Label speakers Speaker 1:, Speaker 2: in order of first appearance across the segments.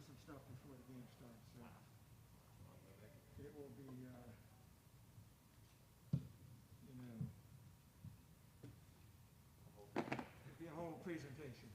Speaker 1: some stuff before the game starts. So it will be, it'll be a whole presentation.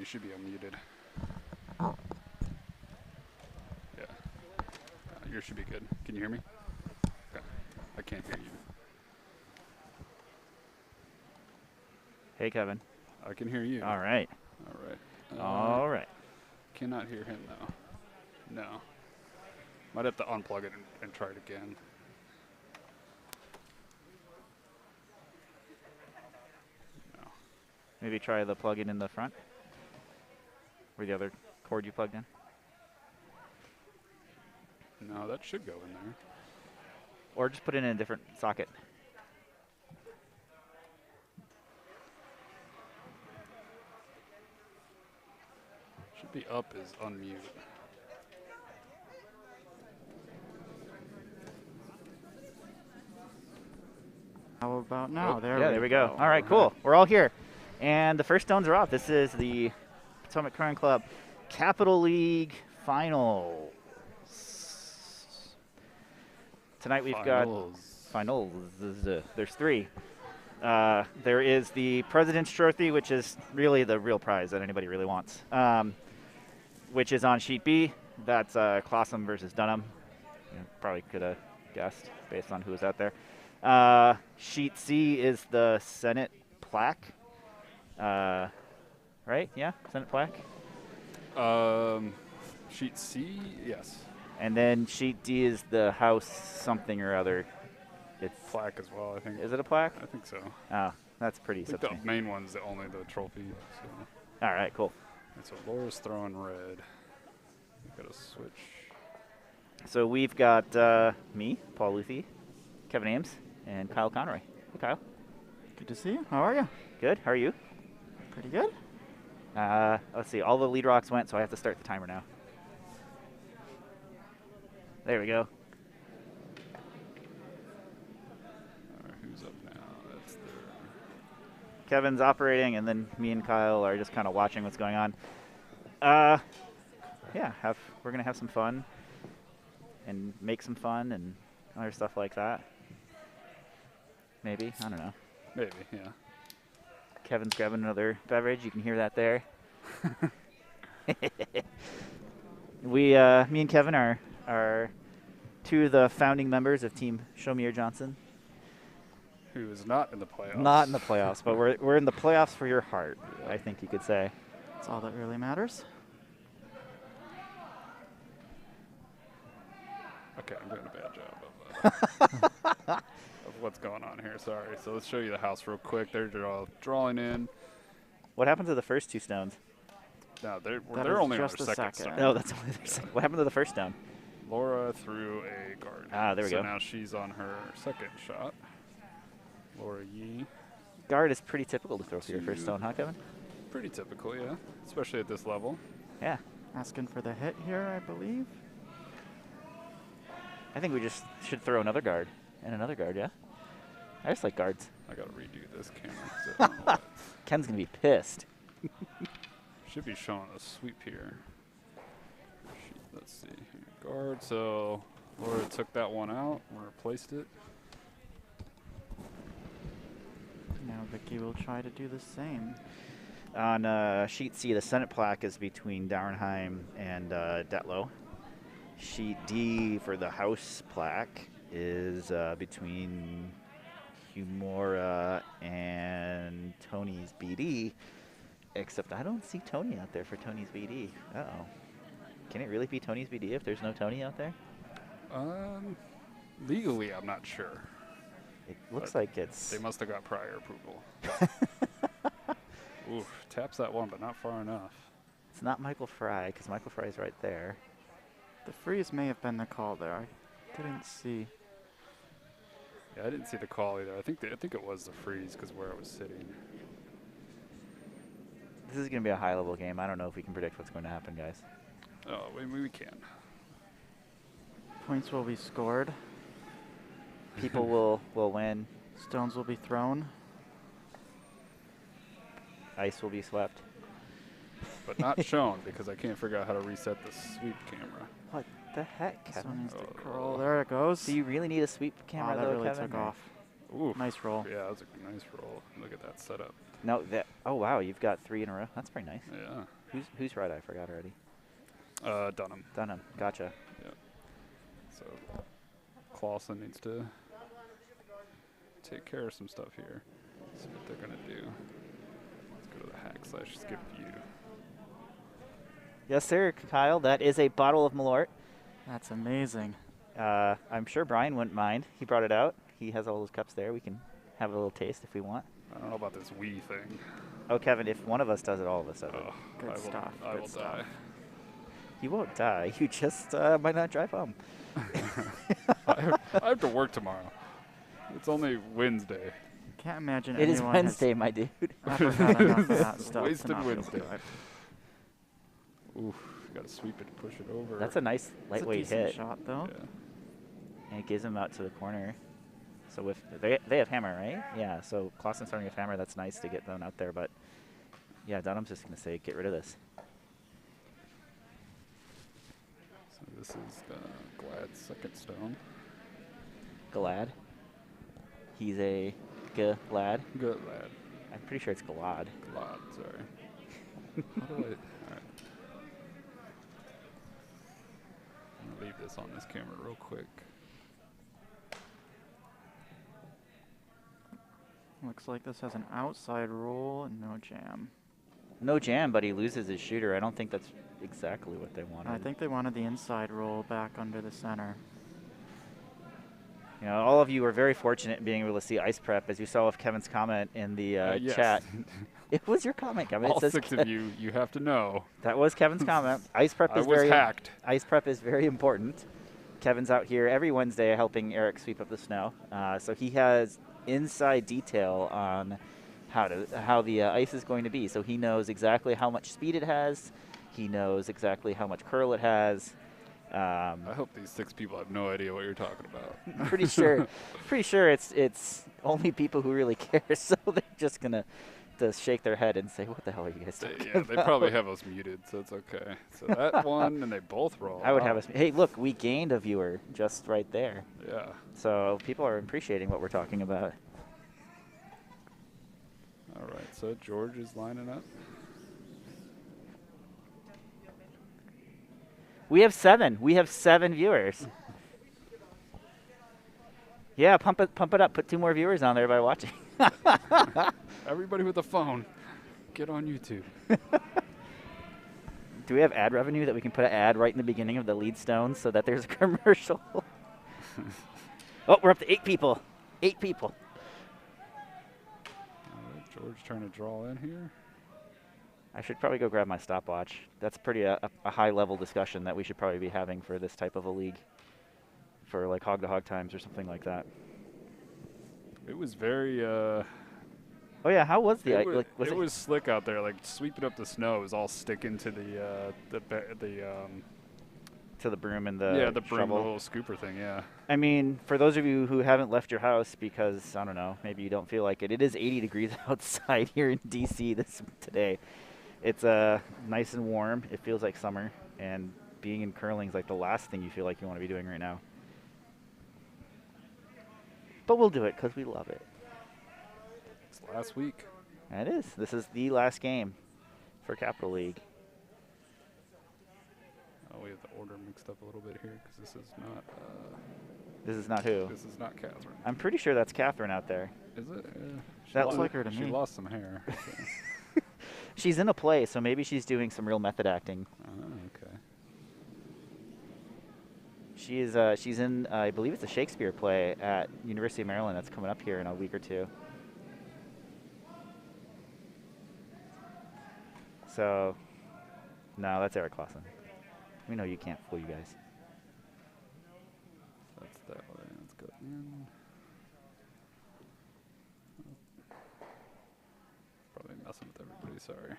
Speaker 2: should be unmuted. Yeah. Yours should be good. Can you hear me? Okay. I can't hear you.
Speaker 3: Hey, Kevin.
Speaker 2: I can hear you.
Speaker 3: All right.
Speaker 2: All right.
Speaker 3: All right.
Speaker 2: Cannot hear him, though. No. Might have to unplug it and try it again. No.
Speaker 3: Maybe try the plug-in in the front. Or the other cord you plugged in.
Speaker 2: No, that should go in there.
Speaker 3: Or just put it in a different socket.
Speaker 2: Should be up is unmute.
Speaker 1: How about now?
Speaker 2: Oh,
Speaker 3: There we go. All right, cool. We're all here. And the first stones are off. This is the Potomac Curling Club Capital League Finals. Tonight we've got finals. There's 3. There is the President's Trophy, which is really the real prize that anybody really wants, which is on sheet B. That's Clawson versus Dunnam. You probably could have guessed based on who was out there. Sheet C is the Senate Plaque. Right? Yeah? Senate Plaque?
Speaker 2: Sheet C, yes.
Speaker 3: And then sheet D is the House something or other. It's
Speaker 2: Plaque as well, I think.
Speaker 3: Is it a plaque?
Speaker 2: I think so.
Speaker 3: Oh, that's pretty
Speaker 2: I think
Speaker 3: substantial.
Speaker 2: the main one's only the trophy. So.
Speaker 3: All right, cool.
Speaker 2: And so Laura's throwing red. We've got to switch.
Speaker 3: So we've got me, Paul Luethy, Kevin Ames, and Kyle Conroy. Hey, Kyle.
Speaker 1: Good to see you. How are you?
Speaker 3: Good. How are you?
Speaker 1: Pretty good.
Speaker 3: Let's see. All the lead rocks went, so I have to start the timer now. There we go.
Speaker 2: All right, who's up now? That's their...
Speaker 3: Kevin's operating, and then me and Kyle are just kind of watching what's going on. Yeah, we're gonna have some fun and make some fun and other stuff like that. Maybe, I don't know.
Speaker 2: Maybe, yeah.
Speaker 3: Kevin's grabbing another beverage. You can hear that there. Me and Kevin are 2 of the founding members of Team Show Me Your Johnson.
Speaker 2: Who is not in the playoffs.
Speaker 3: Not in the playoffs, but we're in the playoffs for your heart, yeah. I think you could say.
Speaker 1: That's all that really matters.
Speaker 2: Okay, I'm doing a bad job of what's going on here. Sorry. So let's show you the house real quick. They're drawing in.
Speaker 3: What happened to the first 2 stones?
Speaker 2: No, they're only on their second stone.
Speaker 3: No, that's only their second. What happened to the first stone?
Speaker 2: Laura threw a guard.
Speaker 3: Ah, there we go.
Speaker 2: So now she's on her second shot. Laura Yee.
Speaker 3: Guard is pretty typical to throw for your first stone, huh, Kevin?
Speaker 2: Pretty typical, yeah. Especially at this level.
Speaker 3: Yeah.
Speaker 1: Asking for the hit here, I believe.
Speaker 3: I think we just should throw another guard and another guard, yeah? I just like guards.
Speaker 2: I got to redo this camera.
Speaker 3: Ken's going to be pissed.
Speaker 2: Should be showing a sweep here. Let's see. Guard, so Laura took that one out and replaced it.
Speaker 1: Now Vicky will try to do the same.
Speaker 3: On sheet C, the Senate Plaque is between Dauernheim and Datlowe. Sheet D for the House Plaque is between Humora and Tony's BD, except I don't see Tony out there for Tony's BD. Uh-oh. Can it really be Tony's BD if there's no Tony out there?
Speaker 2: Legally, I'm not sure.
Speaker 3: It looks like it's...
Speaker 2: They must have got prior approval. Oof, taps that one, but not far enough.
Speaker 3: It's not Michael Fry, because Michael Fry's right there.
Speaker 1: The freeze may have been the call there. I didn't see.
Speaker 2: Yeah, I didn't see the call either. I think it was the freeze because where I was sitting.
Speaker 3: This is going to be a high-level game. I don't know if we can predict what's going to happen, guys.
Speaker 2: Oh, we can.
Speaker 1: Points will be scored.
Speaker 3: People will win.
Speaker 1: Stones will be thrown.
Speaker 3: Ice will be swept.
Speaker 2: But not shown because I can't figure out how to reset the sweep camera.
Speaker 3: What the heck,
Speaker 1: This
Speaker 3: Kevin?
Speaker 1: one needs to curl. There it goes.
Speaker 3: Do you really need a sweep camera,
Speaker 1: that
Speaker 3: though,
Speaker 1: really
Speaker 3: Kevin?
Speaker 1: took off.
Speaker 2: Ooh.
Speaker 4: Nice roll.
Speaker 2: Yeah, that was a nice roll. Look at that setup.
Speaker 3: No, that. Oh wow, you've got 3 in a row. That's pretty nice.
Speaker 2: Yeah.
Speaker 3: Who's right? I forgot already.
Speaker 2: Dunnam.
Speaker 3: Dunnam. Gotcha.
Speaker 2: Yeah. So Clawson needs to take care of some stuff here. See what they're gonna do. Let's go to the hack/skip view.
Speaker 3: Yes, sir, Kyle. That is a bottle of Malort.
Speaker 4: That's amazing.
Speaker 3: I'm sure Brian wouldn't mind. He brought it out. He has all those cups there. We can have a little taste if we want.
Speaker 2: I don't know about this Wii thing.
Speaker 3: Oh, Kevin, if one of us does it, all of us does it.
Speaker 2: Oh,
Speaker 4: Good stuff.
Speaker 2: I
Speaker 4: Good
Speaker 2: will
Speaker 4: stuff.
Speaker 2: die.
Speaker 3: You won't die. You just might not drive home.
Speaker 2: I have to work tomorrow. It's only Wednesday.
Speaker 4: Can't imagine
Speaker 3: It is
Speaker 4: anyone
Speaker 3: Wednesday, my dude.
Speaker 4: has ever had enough of that stuff. to
Speaker 2: Wasted
Speaker 4: not feel
Speaker 2: Wednesday.
Speaker 4: good.
Speaker 2: Oof, gotta sweep it to push it over.
Speaker 3: That's a nice
Speaker 4: It's a
Speaker 3: lightweight
Speaker 4: decent
Speaker 3: hit.
Speaker 4: shot, though.
Speaker 2: Yeah.
Speaker 3: And it gives him out to the corner. So with they have hammer, right? Yeah, so Clawson starting with hammer, that's nice to get them out there, but yeah, Dunham's just gonna say, get rid of this.
Speaker 2: So this is Glad's second stone.
Speaker 3: Gilad. He's a Gilad.
Speaker 2: Good lad.
Speaker 3: I'm pretty sure it's Gilad.
Speaker 2: Glad, sorry. How do I? Alright. I'm gonna leave this on this camera real quick.
Speaker 4: Looks like this has an outside roll and no jam.
Speaker 3: No jam, but he loses his shooter. I don't think that's exactly what they wanted.
Speaker 4: I think they wanted the inside roll back under the center.
Speaker 3: You know, all of you were very fortunate in being able to see ice prep, as you saw with Kevin's comment in the
Speaker 2: Yes.
Speaker 3: chat. It was your comment, Kevin.
Speaker 2: All
Speaker 3: it says
Speaker 2: 6 of you have to know.
Speaker 3: That was Kevin's comment. Ice prep
Speaker 2: I
Speaker 3: is
Speaker 2: was
Speaker 3: very
Speaker 2: hacked.
Speaker 3: Ice prep is very important. Kevin's out here every Wednesday helping Eric sweep up the snow. So he has inside detail on how the ice is going to be. So he knows exactly how much speed it has. He knows exactly how much curl it has.
Speaker 2: I hope these 6 people have no idea what you're talking about.
Speaker 3: Pretty sure it's only people who really care. So they're just gonna shake their head and say, "What the hell are you guys talking about?"
Speaker 2: They probably have us muted, so it's okay. So that one, and they both roll.
Speaker 3: I would
Speaker 2: Wow.
Speaker 3: have us. Hey, look, we gained a viewer just right there.
Speaker 2: Yeah.
Speaker 3: So people are appreciating what we're talking about.
Speaker 2: All right. So George is lining up.
Speaker 3: We have 7. We have 7 viewers. Yeah, pump it up. Put 2 more viewers on there by watching.
Speaker 2: Everybody with a phone, get on YouTube.
Speaker 3: Do we have ad revenue that we can put an ad right in the beginning of the lead stone so that there's a commercial? Oh, we're up to 8 people. 8 people.
Speaker 2: All right, George trying to draw in here.
Speaker 3: I should probably go grab my stopwatch. That's pretty a high-level discussion that we should probably be having for this type of a league, for like hog-to-hog times or something like that.
Speaker 2: It was very.
Speaker 3: Oh yeah, how was the
Speaker 2: It
Speaker 3: ice?
Speaker 2: was,
Speaker 3: Like,
Speaker 2: it was slick out there. Like sweeping up the snow, it was all sticking to the
Speaker 3: to the broom and the
Speaker 2: the broom, the
Speaker 3: shovel?
Speaker 2: little scooper thing. Yeah.
Speaker 3: I mean, for those of you who haven't left your house because, I don't know, maybe you don't feel like it, it is 80 degrees outside here in D.C. today. It's nice and warm. It feels like summer, and being in curling is like the last thing you feel like you want to be doing right now. But we'll do it because we love it.
Speaker 2: It's last week.
Speaker 3: And it is. This is the last game for Capital League.
Speaker 2: Oh, we have the order mixed up a little bit here because this is not.
Speaker 3: This is not who?
Speaker 2: This is not Katherine.
Speaker 3: I'm pretty sure that's Katherine out there.
Speaker 2: Is it?
Speaker 3: That
Speaker 4: looks like her to
Speaker 2: She
Speaker 4: me.
Speaker 2: lost some hair. So.
Speaker 3: She's in a play, so maybe she's doing some real method acting.
Speaker 2: Okay.
Speaker 3: She's in, I believe it's a Shakespeare play at University of Maryland that's coming up here in a week or 2. So, no, that's Eric Clawson. We know you can't fool you guys.
Speaker 2: That's that way. Let's go in. Probably messing with everybody. Sorry.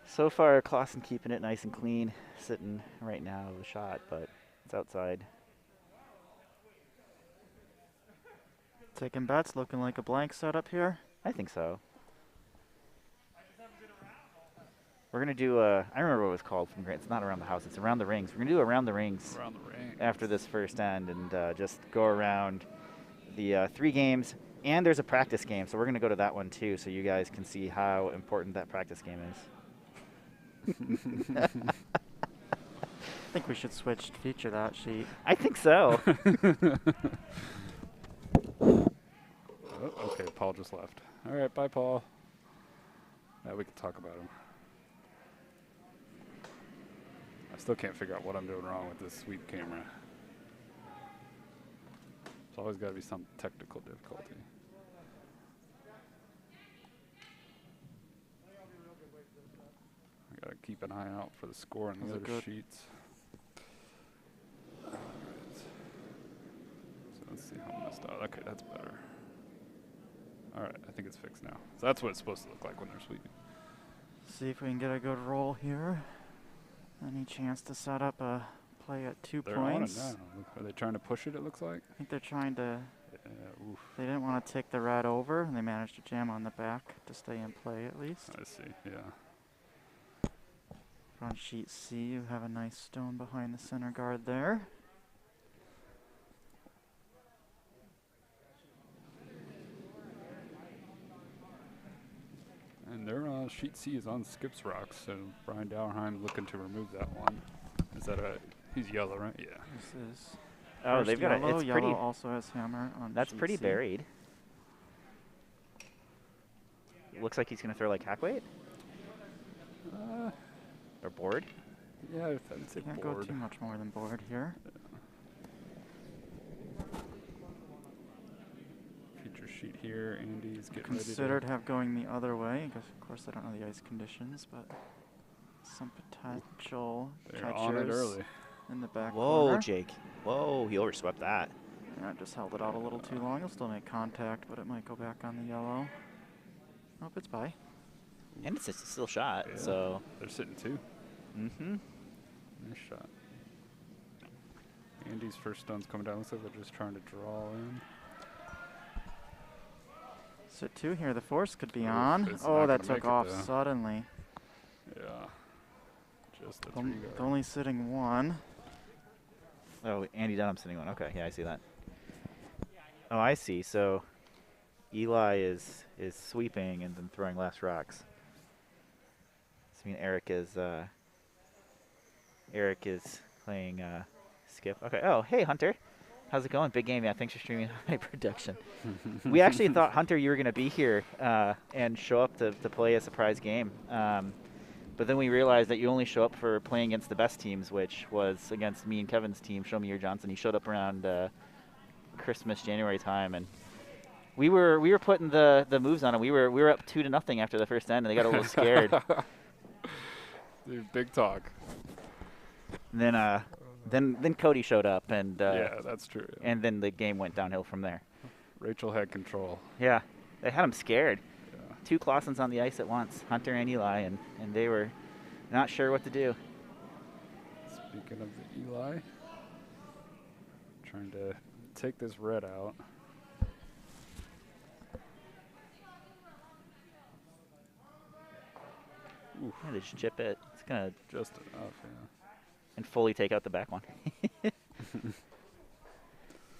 Speaker 3: So far, Clawson keeping it nice and clean, sitting right now of the shot, but it's outside.
Speaker 4: Taking bets, looking like a blank setup here.
Speaker 3: I think so. We're going to do I remember what it was called from Grant. It's not around the house. It's around the rings. We're going to do around the rings.
Speaker 2: Around the ring.
Speaker 3: After this first end and just go around the 3 games. And there's a practice game, so we're going to go to that one too so you guys can see how important that practice game is.
Speaker 4: I think we should switch to feature that sheet.
Speaker 3: I think so.
Speaker 2: Oh, okay, Paul just left. All right, bye, Paul. Now we can talk about him. I still can't figure out what I'm doing wrong with this sweep camera. There's always got to be some technical difficulty. I got to keep an eye out for the score on the other sheets. All right. So let's see how messed up. Okay, that's better. All right, I think it's fixed now. So that's what it's supposed to look like when they're sweeping.
Speaker 4: See if we can get a good roll here. Any chance to set up a play at 2
Speaker 2: They're
Speaker 4: points?
Speaker 2: on it now. Are they trying to push it, it looks like?
Speaker 4: I think they're trying to.
Speaker 2: Yeah, oof.
Speaker 4: They didn't want to take the red over, and they managed to jam on the back to stay in play at least.
Speaker 2: I see, yeah.
Speaker 4: On sheet C, you have a nice stone behind the center guard there.
Speaker 2: And their sheet C is on Skips Rocks, so Brian Dauernheim looking to remove that one. Is that he's yellow, right? Yeah.
Speaker 4: This is
Speaker 3: Oh, they've got
Speaker 4: yellow.
Speaker 3: it's
Speaker 4: Yellow
Speaker 3: pretty.
Speaker 4: also has hammer on
Speaker 3: That's
Speaker 4: sheet
Speaker 3: pretty
Speaker 4: C.
Speaker 3: buried. Looks like he's going to throw like hack weight or board.
Speaker 2: Yeah, I'd say
Speaker 4: Can't
Speaker 2: board.
Speaker 4: go too much more than board here.
Speaker 2: Feature sheet here. Andy's getting
Speaker 4: Considered
Speaker 2: ready
Speaker 4: have going the other way. Because of course I don't know the ice conditions, but some potential
Speaker 2: They're on it
Speaker 4: catchers
Speaker 2: early.
Speaker 4: in the back
Speaker 3: Whoa,
Speaker 4: corner.
Speaker 3: Jake. Whoa, he overswept that.
Speaker 4: Yeah, just held it out a little too long. It'll still make contact, but it might go back on the yellow. Nope, it's by.
Speaker 3: And it's a still shot,
Speaker 2: Yeah.
Speaker 3: so.
Speaker 2: They're sitting 2.
Speaker 3: Mm-hmm.
Speaker 2: Nice shot. Andy's first stone's coming down. Looks like they're just trying to draw in.
Speaker 4: Sit 2 here. The force could be
Speaker 2: Oof,
Speaker 4: on.
Speaker 2: it's
Speaker 4: Oh,
Speaker 2: not
Speaker 4: that
Speaker 2: gonna
Speaker 4: took
Speaker 2: make it,
Speaker 4: off
Speaker 2: though.
Speaker 4: suddenly.
Speaker 2: Yeah. Just a 3 guard.
Speaker 4: Only sitting 1.
Speaker 3: Oh, Andy Dunnam sitting on. Okay, yeah, I see that. Oh, I see. So Eli is sweeping and then throwing last rocks. So I mean Eric is playing skip. Okay. Oh, hey Hunter. How's it going? Big game. Yeah, thanks for streaming high production. We actually thought, Hunter, you were going to be here and show up to play a surprise game. But then we realized that you only show up for playing against the best teams, which was against me and Kevin's team, Show Me Your Johnson. He showed up around Christmas, January time, and we were putting the moves on him. We were up 2-0 after the first end, and they got a little scared.
Speaker 2: Dude, big talk.
Speaker 3: And then Cody showed up, and
Speaker 2: Yeah, that's true. Yeah.
Speaker 3: and then the game went downhill from there.
Speaker 2: Rachel had control.
Speaker 3: Yeah, they had him scared.
Speaker 2: Yeah.
Speaker 3: 2 Clawsons on the ice at once, Hunter and Eli, and they were not sure what to do.
Speaker 2: Speaking of the Eli, trying to take this red out. Oof,
Speaker 3: Yeah, they just chip it. It's gonna
Speaker 2: just enough, yeah.
Speaker 3: and fully take out the back one.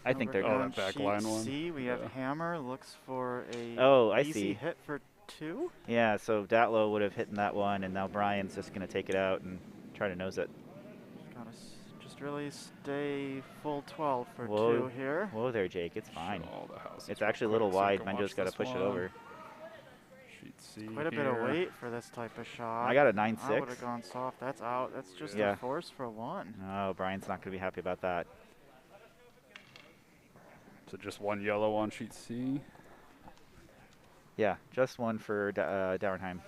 Speaker 3: I think they're
Speaker 2: Oh,
Speaker 3: going.
Speaker 2: that back
Speaker 4: sheet
Speaker 2: line one?
Speaker 4: C, we have
Speaker 2: Yeah.
Speaker 4: hammer. Looks for a
Speaker 3: Oh, I
Speaker 4: easy
Speaker 3: see.
Speaker 4: hit for 2.
Speaker 3: Yeah, so Datlowe would have hit that one, and now Brian's just gonna take it out and try to nose it.
Speaker 4: Gotta just really stay full 12 for
Speaker 3: Whoa.
Speaker 4: 2 here.
Speaker 3: Whoa there, Jake. It's fine.
Speaker 2: Show all the houses
Speaker 3: It's
Speaker 2: real
Speaker 3: actually a little
Speaker 2: quick so you
Speaker 3: wide.
Speaker 2: can
Speaker 3: Benjo's
Speaker 2: watch
Speaker 3: got to
Speaker 2: this
Speaker 3: push it
Speaker 2: one.
Speaker 3: over.
Speaker 2: Sheet C
Speaker 4: Quite a bit of
Speaker 2: here.
Speaker 4: weight for this type of shot.
Speaker 3: I got a
Speaker 4: I would
Speaker 3: 9-6.
Speaker 4: have gone soft. That's out. That's just
Speaker 3: Yeah.
Speaker 4: a force for 1.
Speaker 3: Oh, Brian's not going to be happy about that.
Speaker 2: So just 1 yellow on sheet C.
Speaker 3: Yeah, just one for Dauernheim.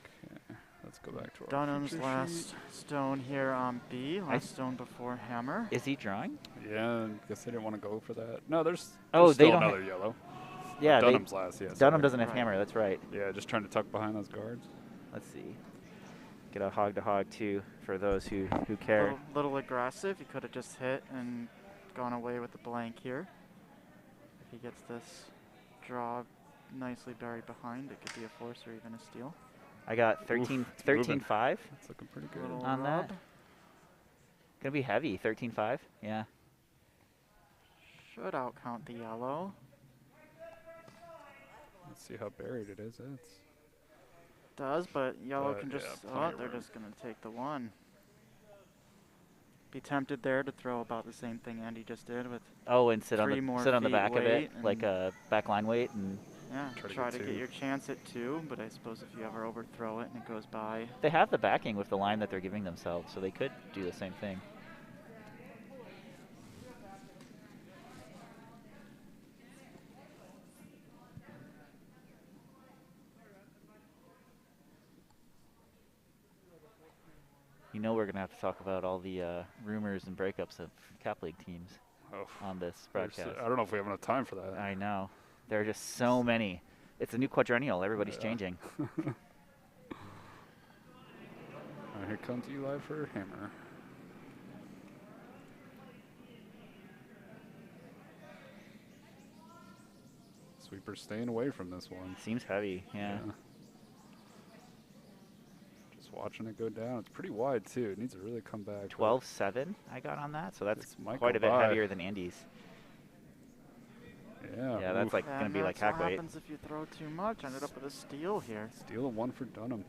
Speaker 2: Okay, let's go back to our
Speaker 4: Dunnam's
Speaker 2: feature
Speaker 4: last
Speaker 2: sheet.
Speaker 4: stone here on B. Last stone before hammer.
Speaker 3: Is he drawing?
Speaker 2: Yeah, I guess they didn't want to go for that. No, there's
Speaker 3: Oh, they
Speaker 2: still
Speaker 3: don't
Speaker 2: another yellow.
Speaker 3: Yeah,
Speaker 2: Dunnam's last, yeah.
Speaker 3: Dunnam
Speaker 2: sorry.
Speaker 3: doesn't have
Speaker 4: Right.
Speaker 3: hammer. That's right.
Speaker 2: Yeah, just trying to tuck behind those guards.
Speaker 3: Let's see. Get a hog to hog too for those who care.
Speaker 4: Little aggressive. He could have just hit and gone away with the blank here. If he gets this draw nicely buried behind, it could be a force or even a steal.
Speaker 3: I got 13,
Speaker 2: Oof,
Speaker 3: 13-5
Speaker 2: That's looking pretty good.
Speaker 4: Little
Speaker 3: on that.
Speaker 4: rub.
Speaker 3: Gonna be heavy, 13-5. Yeah.
Speaker 4: Should outcount the yellow.
Speaker 2: Let's see how buried it is. It's
Speaker 4: Does, but yellow can
Speaker 2: yeah,
Speaker 4: just,
Speaker 2: plenty
Speaker 4: oh,
Speaker 2: of
Speaker 4: they're
Speaker 2: room.
Speaker 4: just going to take the one. Be tempted there to throw about the same thing Andy just did with,
Speaker 3: Oh, and sit
Speaker 4: Three
Speaker 3: on
Speaker 4: more
Speaker 3: the
Speaker 4: feet
Speaker 3: back of it,
Speaker 4: weight
Speaker 3: like a backline weight, and
Speaker 4: yeah,
Speaker 2: Try to
Speaker 4: try
Speaker 2: get
Speaker 4: to get
Speaker 2: two.
Speaker 4: your chance at 2, but I suppose if you ever overthrow it and it goes by.
Speaker 3: they have the backing with the line that they're giving themselves, so they could do the same thing. You know we're going to have to talk about all the rumors and breakups of Cap League teams
Speaker 2: Oh,
Speaker 3: on this
Speaker 2: there's-
Speaker 3: broadcast.
Speaker 2: I don't know if we have enough time for that.
Speaker 3: I know. There are just so many. It's a new quadrennial. Everybody's
Speaker 2: Yeah.
Speaker 3: changing.
Speaker 2: Here comes Eli for hammer. Sweeper staying away from this one.
Speaker 3: Seems heavy, yeah.
Speaker 2: Just watching it go down. It's pretty wide too. It needs to really come back.
Speaker 3: 12-7 I got on that, so that's
Speaker 2: This might
Speaker 3: quite
Speaker 2: go
Speaker 3: a bit
Speaker 2: by.
Speaker 3: heavier than Andy's.
Speaker 2: Yeah.
Speaker 3: Yeah, that's
Speaker 2: oof.
Speaker 3: like going to
Speaker 4: And
Speaker 3: be like
Speaker 4: that's
Speaker 3: hack
Speaker 4: what
Speaker 3: weight.
Speaker 4: happens if you throw too much. Ended up with a steal here.
Speaker 2: Steal a 1 for Dunnam.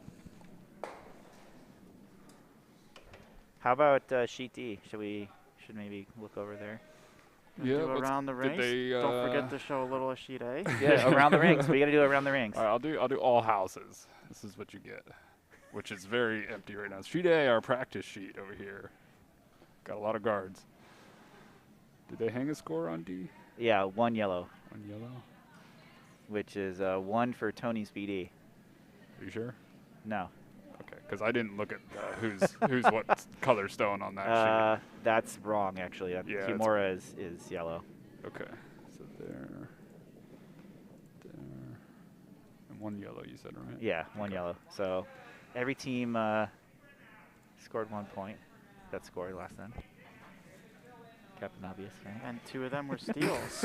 Speaker 3: How about sheet D? Should maybe look over there?
Speaker 2: Yeah,
Speaker 4: Do
Speaker 2: let's-
Speaker 4: around the
Speaker 2: did
Speaker 4: rings.
Speaker 2: they,
Speaker 4: Don't forget to show a little of sheet A.
Speaker 3: Yeah, around the rings. We got to do around the rings.
Speaker 2: All right, I'll do all houses. This is what you get, which is very empty right now. Sheet A, our practice sheet over here. Got a lot of guards. Did they hang a score on D?
Speaker 3: Yeah, 1 yellow,
Speaker 2: On yellow?
Speaker 3: which is 1 for Tony's BD.
Speaker 2: Are you sure?
Speaker 3: No.
Speaker 2: Okay, because I didn't look at who's what color stone on that
Speaker 3: That's wrong, actually.
Speaker 2: Yeah, it's-
Speaker 3: Humora is yellow.
Speaker 2: sheet. Okay, so there, and 1 yellow. You said, right?
Speaker 3: Yeah, 1
Speaker 2: Okay.
Speaker 3: yellow. So every team scored 1 point. That scored last time. Captain Obvious, right?
Speaker 4: And 2 of them were steals.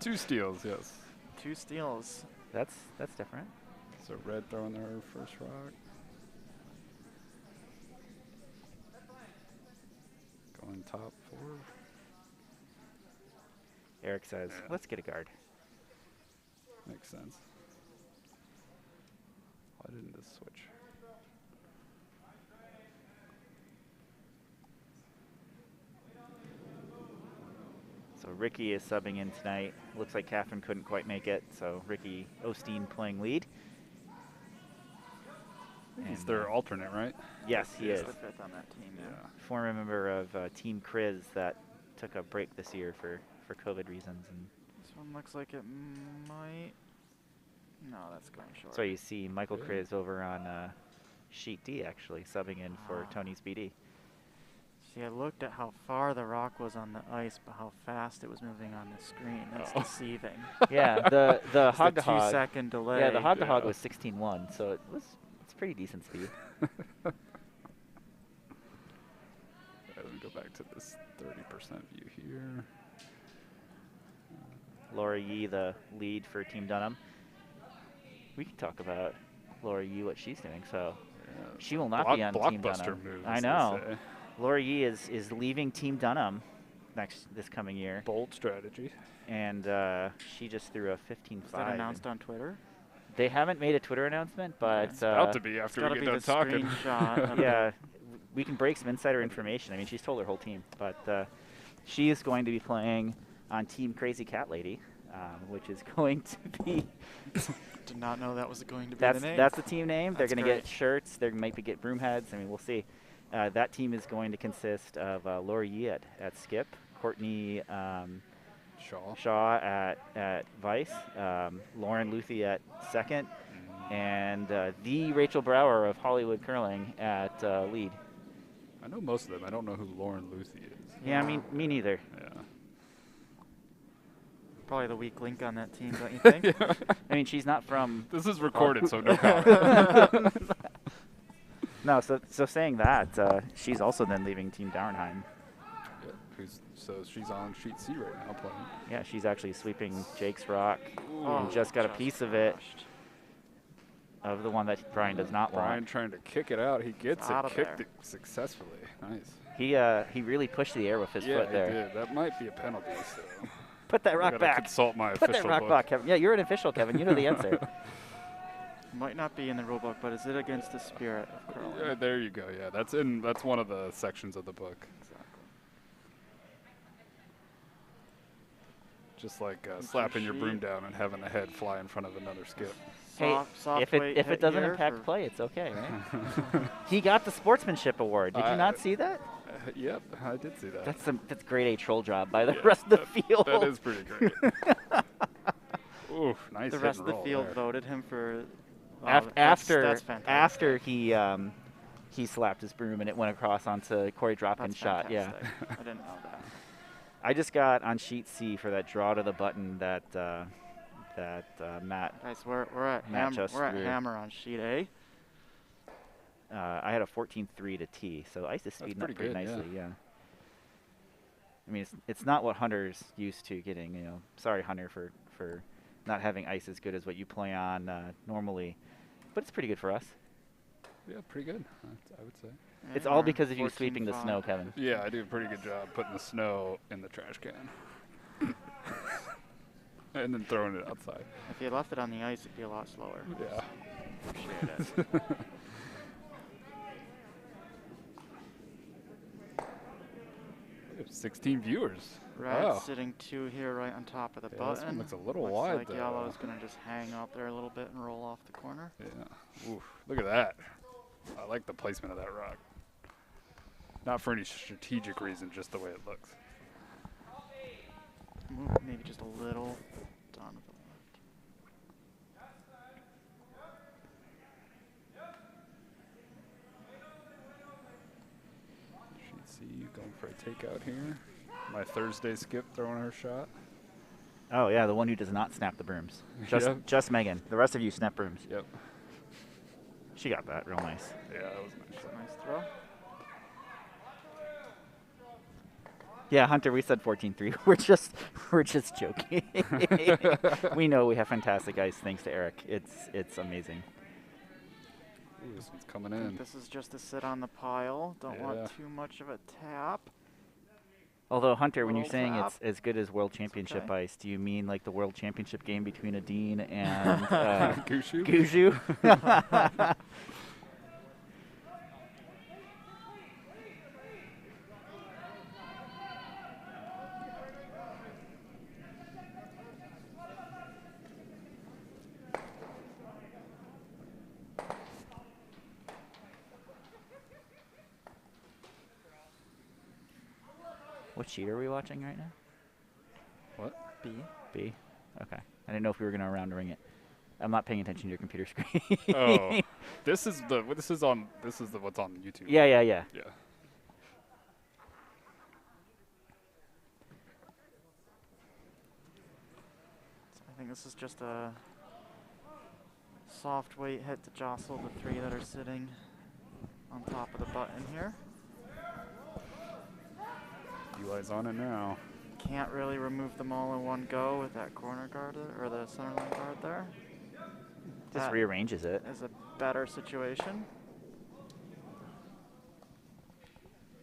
Speaker 2: 2 steals, yes.
Speaker 4: 2 steals.
Speaker 3: That's different.
Speaker 2: So red throwing their first rock. Going top 4.
Speaker 3: Eric says,
Speaker 2: Yeah.
Speaker 3: let's get a guard.
Speaker 2: Makes sense. Why didn't this switch?
Speaker 3: So Ricky is subbing in tonight. Looks like Katherine couldn't quite make it, so Ricky Osteen playing lead.
Speaker 2: He's
Speaker 3: And,
Speaker 2: their alternate, right?
Speaker 3: Yes, he
Speaker 4: He's
Speaker 3: is.
Speaker 4: the 5th on that team, yeah.
Speaker 3: Former member of Team Kriz that took a break this year for COVID reasons. And
Speaker 4: This one looks like it might. No, that's going short.
Speaker 3: so you see Michael
Speaker 2: Really?
Speaker 3: Kriz over on Sheet D, actually, subbing in for
Speaker 4: Ah.
Speaker 3: Tony's BD.
Speaker 4: See, I looked at how far the rock was on the ice, but how fast it was moving on the screen. That's
Speaker 2: Oh.
Speaker 4: deceiving.
Speaker 3: Yeah, the
Speaker 4: It's
Speaker 3: hog
Speaker 4: the
Speaker 3: to hog.
Speaker 4: 2-second delay.
Speaker 3: Yeah, the hog to hog
Speaker 2: Yeah.
Speaker 3: was 16-1, so it's pretty decent speed.
Speaker 2: Let me go back to this 30% view here.
Speaker 3: Laura Yee, the lead for Team Dunnam. We can talk about Laura Yee, what she's doing. So
Speaker 2: Yeah.
Speaker 3: she will not be on Team
Speaker 2: Blockbuster
Speaker 3: Dunnam.
Speaker 2: move.
Speaker 3: I
Speaker 2: as they
Speaker 3: know.
Speaker 2: say.
Speaker 3: Laura Yee is leaving Team Dunnam this coming year,
Speaker 2: Bold strategy.
Speaker 3: and she just threw a 15-5.
Speaker 4: Was that announced on Twitter?
Speaker 3: They haven't made a Twitter announcement, but
Speaker 4: It's
Speaker 2: About to be
Speaker 4: It's
Speaker 2: after
Speaker 4: got
Speaker 2: we
Speaker 4: to
Speaker 2: get
Speaker 4: be
Speaker 2: done
Speaker 4: the
Speaker 2: talking.
Speaker 4: screenshot. of
Speaker 3: yeah, we can break some insider information. I mean, she's told her whole team, but she is going to be playing on Team Crazy Cat Lady, which is going to be
Speaker 4: Did not know that was going to be
Speaker 3: that's
Speaker 4: the name.
Speaker 3: that's the team name. They're
Speaker 4: That's
Speaker 3: going to get
Speaker 4: great.
Speaker 3: shirts. They might be get broom heads. I mean, we'll see. That team is going to consist of Laura Yee at skip, Courtney Shaw at vice, Lauren Luethy at second, and the Rachel Brower of Hollywood Curling at lead.
Speaker 2: I know most of them. I don't know who Lauren Luethy is.
Speaker 3: Yeah, me neither.
Speaker 2: Yeah.
Speaker 4: Probably the weak link on that team, don't you think?
Speaker 3: I mean, she's not from.
Speaker 2: This is recorded, so no comment.
Speaker 3: No, so saying that, she's also then leaving Team Dauernheim.
Speaker 2: Yeah, so she's on sheet C right now playing.
Speaker 3: Yeah, she's actually sweeping Jake's rock
Speaker 4: Oh,
Speaker 3: and just got a piece of it.
Speaker 4: crushed.
Speaker 3: of the one that Brian does not
Speaker 2: Brian
Speaker 3: want.
Speaker 2: trying to kick it out. He gets
Speaker 4: out
Speaker 2: it
Speaker 4: of
Speaker 2: kicked
Speaker 4: there.
Speaker 2: successfully. Nice.
Speaker 3: He really pushed the air with his
Speaker 2: Yeah,
Speaker 3: foot
Speaker 2: he
Speaker 3: there.
Speaker 2: did. That might be a penalty. So.
Speaker 3: Put that
Speaker 2: I
Speaker 3: rock
Speaker 2: gotta
Speaker 3: back.
Speaker 2: consult my
Speaker 3: Put that
Speaker 2: official
Speaker 3: rock
Speaker 2: book.
Speaker 3: back, Kevin. Yeah, you're an official, Kevin. You know the answer.
Speaker 4: Might not be in the rule book, but is it against the spirit of curling?
Speaker 2: Yeah, there you go. Yeah, that's one of the sections of the book.
Speaker 4: Exactly.
Speaker 2: Just like
Speaker 4: your
Speaker 2: slapping your broom
Speaker 4: sheet.
Speaker 2: down and having a head fly in front of another skip.
Speaker 3: Hey,
Speaker 4: Soft
Speaker 3: if
Speaker 4: weight
Speaker 3: it
Speaker 4: hit
Speaker 3: doesn't
Speaker 4: here
Speaker 3: impact
Speaker 4: for-
Speaker 3: play, it's okay, right? He got the sportsmanship award. Did you not see that?
Speaker 2: Yep, I did see that.
Speaker 3: That's grade A troll job by the
Speaker 2: Yeah,
Speaker 3: rest of the field.
Speaker 2: That is pretty great. Oof, nice
Speaker 4: The
Speaker 2: hit
Speaker 4: rest
Speaker 2: and
Speaker 4: of the
Speaker 2: roll
Speaker 4: field
Speaker 2: there.
Speaker 4: voted him for.
Speaker 3: After
Speaker 4: fantastic.
Speaker 3: he slapped his broom and it went across onto Corey Dropkin's shot. Yeah.
Speaker 4: fantastic. I didn't know that.
Speaker 3: I just got on sheet C for that draw to the button that Matt.
Speaker 4: Guys, we're at
Speaker 3: Matt just threw.
Speaker 4: hammer on sheet A.
Speaker 3: I had a 14-3 to T, so ice is speeding up
Speaker 2: pretty
Speaker 3: pretty
Speaker 2: good, yeah.
Speaker 3: nicely. Yeah. I mean, it's not what Hunter's used to getting. You know, sorry Hunter for not having ice as good as what you play on normally, but it's pretty good for us.
Speaker 2: Yeah, pretty good, I would say.
Speaker 3: It's all because of you sweeping the
Speaker 4: 14-5.
Speaker 3: snow, Kevin.
Speaker 2: Yeah, I do a pretty good job putting the snow in the trash can. And then throwing it outside.
Speaker 4: If you left it on the ice, it'd be a lot slower.
Speaker 2: Yeah.
Speaker 4: Appreciate it.
Speaker 2: 16 viewers.
Speaker 4: Red
Speaker 2: Wow.
Speaker 4: sitting 2 here right on top of the
Speaker 2: Yeah,
Speaker 4: button.
Speaker 2: this one looks a little
Speaker 4: Looks
Speaker 2: wide,
Speaker 4: like
Speaker 2: though.
Speaker 4: yellow's going to just hang out there a little bit and roll off the corner.
Speaker 2: Yeah. Oof, look at that. I like the placement of that rock. Not for any strategic reason, just the way it looks.
Speaker 4: Move maybe just a little down to the left.
Speaker 2: She'd see you going for a takeout here. My Thursday skip throwing her shot.
Speaker 3: Oh yeah, the one who does not snap the brooms.
Speaker 2: Yep.
Speaker 3: Just Megan. The rest of you snap brooms.
Speaker 2: Yep.
Speaker 3: She got that real nice.
Speaker 2: Yeah, that was nice.
Speaker 4: Nice throw.
Speaker 3: Yeah, Hunter, we said 14-3. We're just joking. We know we have fantastic ice thanks to Eric. It's amazing.
Speaker 2: Ooh, this one's coming
Speaker 4: I
Speaker 2: in.
Speaker 4: think this is just to sit on the pile. Don't
Speaker 2: Yeah.
Speaker 4: want too much of a tap.
Speaker 3: Although Hunter, when you're
Speaker 4: Little
Speaker 3: saying
Speaker 4: tap.
Speaker 3: it's as good as World Championship
Speaker 4: okay.
Speaker 3: ice, do you mean like the World Championship game between a Dean and
Speaker 2: Gushu?
Speaker 3: Guju? What sheet are we watching right now?
Speaker 2: What?
Speaker 4: B.
Speaker 3: B. Okay. I didn't know if we were going to round ring it. I'm not paying attention to your computer screen.
Speaker 2: Oh, this is what's on YouTube.
Speaker 3: Yeah.
Speaker 2: Yeah.
Speaker 4: I think this is just a soft weight hit to jostle the 3 that are sitting on top of the button here.
Speaker 2: Eli's on it now.
Speaker 4: Can't really remove them all in one go with that corner guard or the center line guard there.
Speaker 3: Just
Speaker 4: That
Speaker 3: rearranges it.
Speaker 4: is a better situation.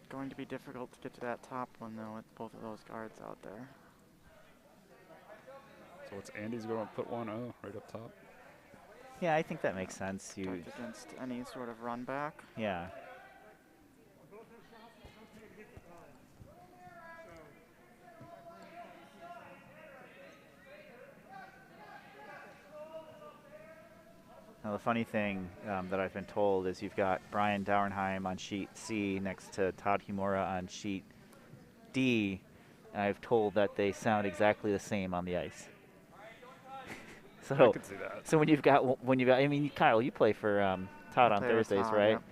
Speaker 4: Going to be difficult to get to that top one though with both of those guards out there.
Speaker 2: So what's Andy's going to put 1-0 right up top?
Speaker 3: Yeah, I think that makes sense.
Speaker 4: Protect against any sort of run back.
Speaker 3: Yeah. Now, the funny thing that I've been told is you've got Brian Dauernheim on sheet C next to Todd Humora on sheet D, and I've told that they sound exactly the same on the ice.
Speaker 2: I
Speaker 3: So,
Speaker 2: could see that.
Speaker 3: so I mean, Kyle, you play for Todd on
Speaker 4: Play with
Speaker 3: Thursdays,
Speaker 4: Todd,
Speaker 3: right?
Speaker 4: yep.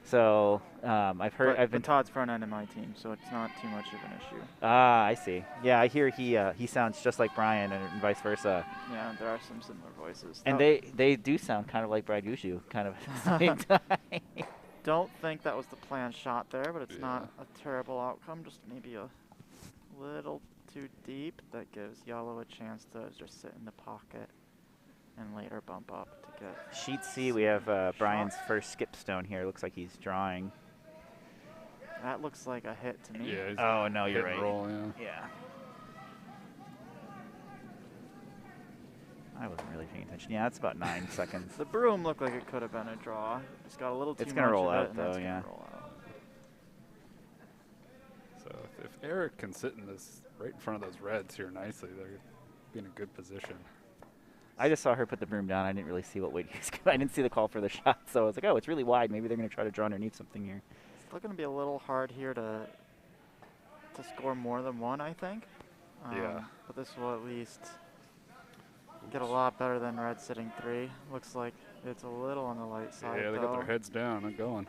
Speaker 3: So I've heard,
Speaker 4: But
Speaker 3: I've been.
Speaker 4: Todd's front end of my team, so it's not too much of an issue.
Speaker 3: I see. Yeah, I hear he sounds just like Brian and vice versa.
Speaker 4: Yeah, there are some similar voices.
Speaker 3: And they do sound kind of like Brad Gushu, kind of at the same time.
Speaker 4: Don't think that was the planned shot there, but it's
Speaker 2: Yeah.
Speaker 4: not a terrible outcome. Just maybe a little too deep. That gives Yellow a chance to just sit in the pocket and later bump up to get.
Speaker 3: Sheet C, we have Brian's first skip stone here. Looks like he's drawing.
Speaker 4: That looks like a hit to me.
Speaker 2: Yeah.
Speaker 3: Oh, no, you're
Speaker 2: hit and
Speaker 3: right.
Speaker 2: roll, yeah.
Speaker 3: Yeah. I wasn't really paying attention. Yeah, that's about 9 seconds.
Speaker 4: The broom looked like it could have been a draw. It's got a little too
Speaker 3: It's
Speaker 4: much
Speaker 3: gonna roll
Speaker 4: of
Speaker 3: out,
Speaker 4: it, and
Speaker 3: though,
Speaker 4: that's gonna
Speaker 3: yeah.
Speaker 4: roll out.
Speaker 2: So if Eric can sit in this right in front of those reds here nicely, they're in a good position.
Speaker 3: I just saw her put the broom down. I didn't really see what weight he was I didn't see the call for the shot, so I was like, oh, it's really wide. Maybe they're going to try to draw underneath something here.
Speaker 4: It's still going to be a little hard here to score more than one, I think.
Speaker 2: Yeah.
Speaker 4: But this will at least get a lot better than red sitting 3. Looks like it's a little on the light side,
Speaker 2: Yeah, they
Speaker 4: though.
Speaker 2: got their heads down and going.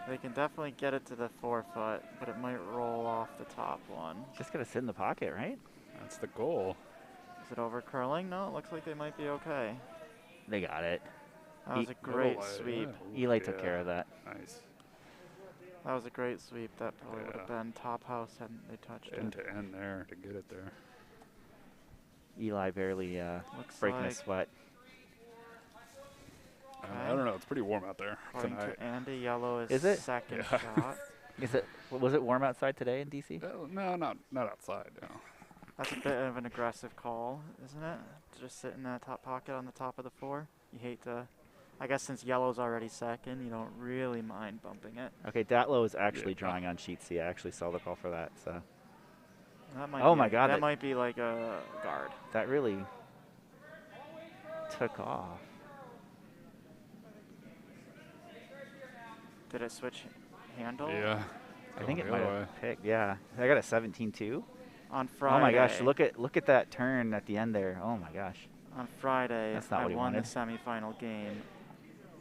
Speaker 4: They can definitely get it to the 4-foot, but it might roll off the top one.
Speaker 3: Just going to sit in the pocket, right?
Speaker 2: That's the goal.
Speaker 4: Is it over curling? No, it looks like they might be okay.
Speaker 3: They got it.
Speaker 4: That was a great sweep.
Speaker 3: Eli took care of that.
Speaker 2: Nice.
Speaker 4: That was a great sweep. That probably would have
Speaker 2: Yeah.
Speaker 4: been top house hadn't they touched
Speaker 2: End
Speaker 4: it.
Speaker 2: to end there to get it there.
Speaker 3: Eli barely
Speaker 4: Looks
Speaker 3: breaking a
Speaker 4: like,
Speaker 3: sweat.
Speaker 2: I don't know. It's pretty warm out there
Speaker 4: according
Speaker 2: tonight.
Speaker 4: to Andy, yellow is
Speaker 3: Is it?
Speaker 4: second
Speaker 2: Yeah.
Speaker 4: shot.
Speaker 3: Was it warm outside today in DC?
Speaker 2: No, not outside. No.
Speaker 4: That's a bit of an aggressive call, isn't it? To just sit in that top pocket on the top of the 4. You hate to. I guess since yellow's already second, you don't really mind bumping it.
Speaker 3: Okay, Datlowe is actually
Speaker 2: Yeah.
Speaker 3: drawing on sheet C. I actually saw the call for that. So
Speaker 4: That might
Speaker 3: Oh
Speaker 4: be
Speaker 3: my God,
Speaker 4: That
Speaker 3: that-
Speaker 4: might be like a guard.
Speaker 3: that really took off.
Speaker 4: Did it switch handle?
Speaker 2: Yeah.
Speaker 3: I think it
Speaker 2: Going the
Speaker 3: might
Speaker 2: other
Speaker 3: have
Speaker 2: way.
Speaker 3: picked. Yeah, I got a 17-2.
Speaker 4: On Friday.
Speaker 3: Oh my gosh, look at that turn at the end there. Oh my gosh.
Speaker 4: On Friday,
Speaker 3: That's not
Speaker 4: I
Speaker 3: what he
Speaker 4: won the
Speaker 3: wanted.
Speaker 4: semifinal game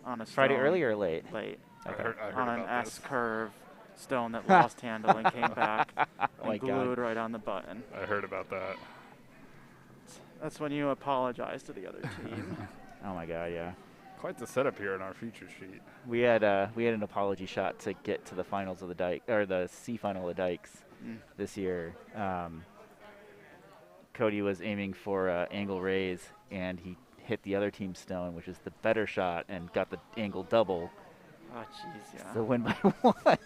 Speaker 4: on a
Speaker 3: Friday
Speaker 4: stone
Speaker 3: early or late?
Speaker 4: late
Speaker 2: I
Speaker 3: Okay.
Speaker 2: heard
Speaker 4: on an
Speaker 2: about
Speaker 4: S
Speaker 2: this.
Speaker 4: curve stone that lost handle and came back
Speaker 3: Oh my
Speaker 4: and
Speaker 3: God.
Speaker 4: glued right on the button.
Speaker 2: I heard about that.
Speaker 4: That's when you apologize to the other team.
Speaker 3: Oh my God, yeah.
Speaker 2: Quite the setup here in our feature sheet.
Speaker 3: We had an apology shot to get to the finals of the Dyke or the C final of the Dykes this year. Cody was aiming for angle raise, and he hit the other team's stone, which is the better shot, and got the angle double.
Speaker 4: Oh, jeez, yeah.
Speaker 3: So win by 1.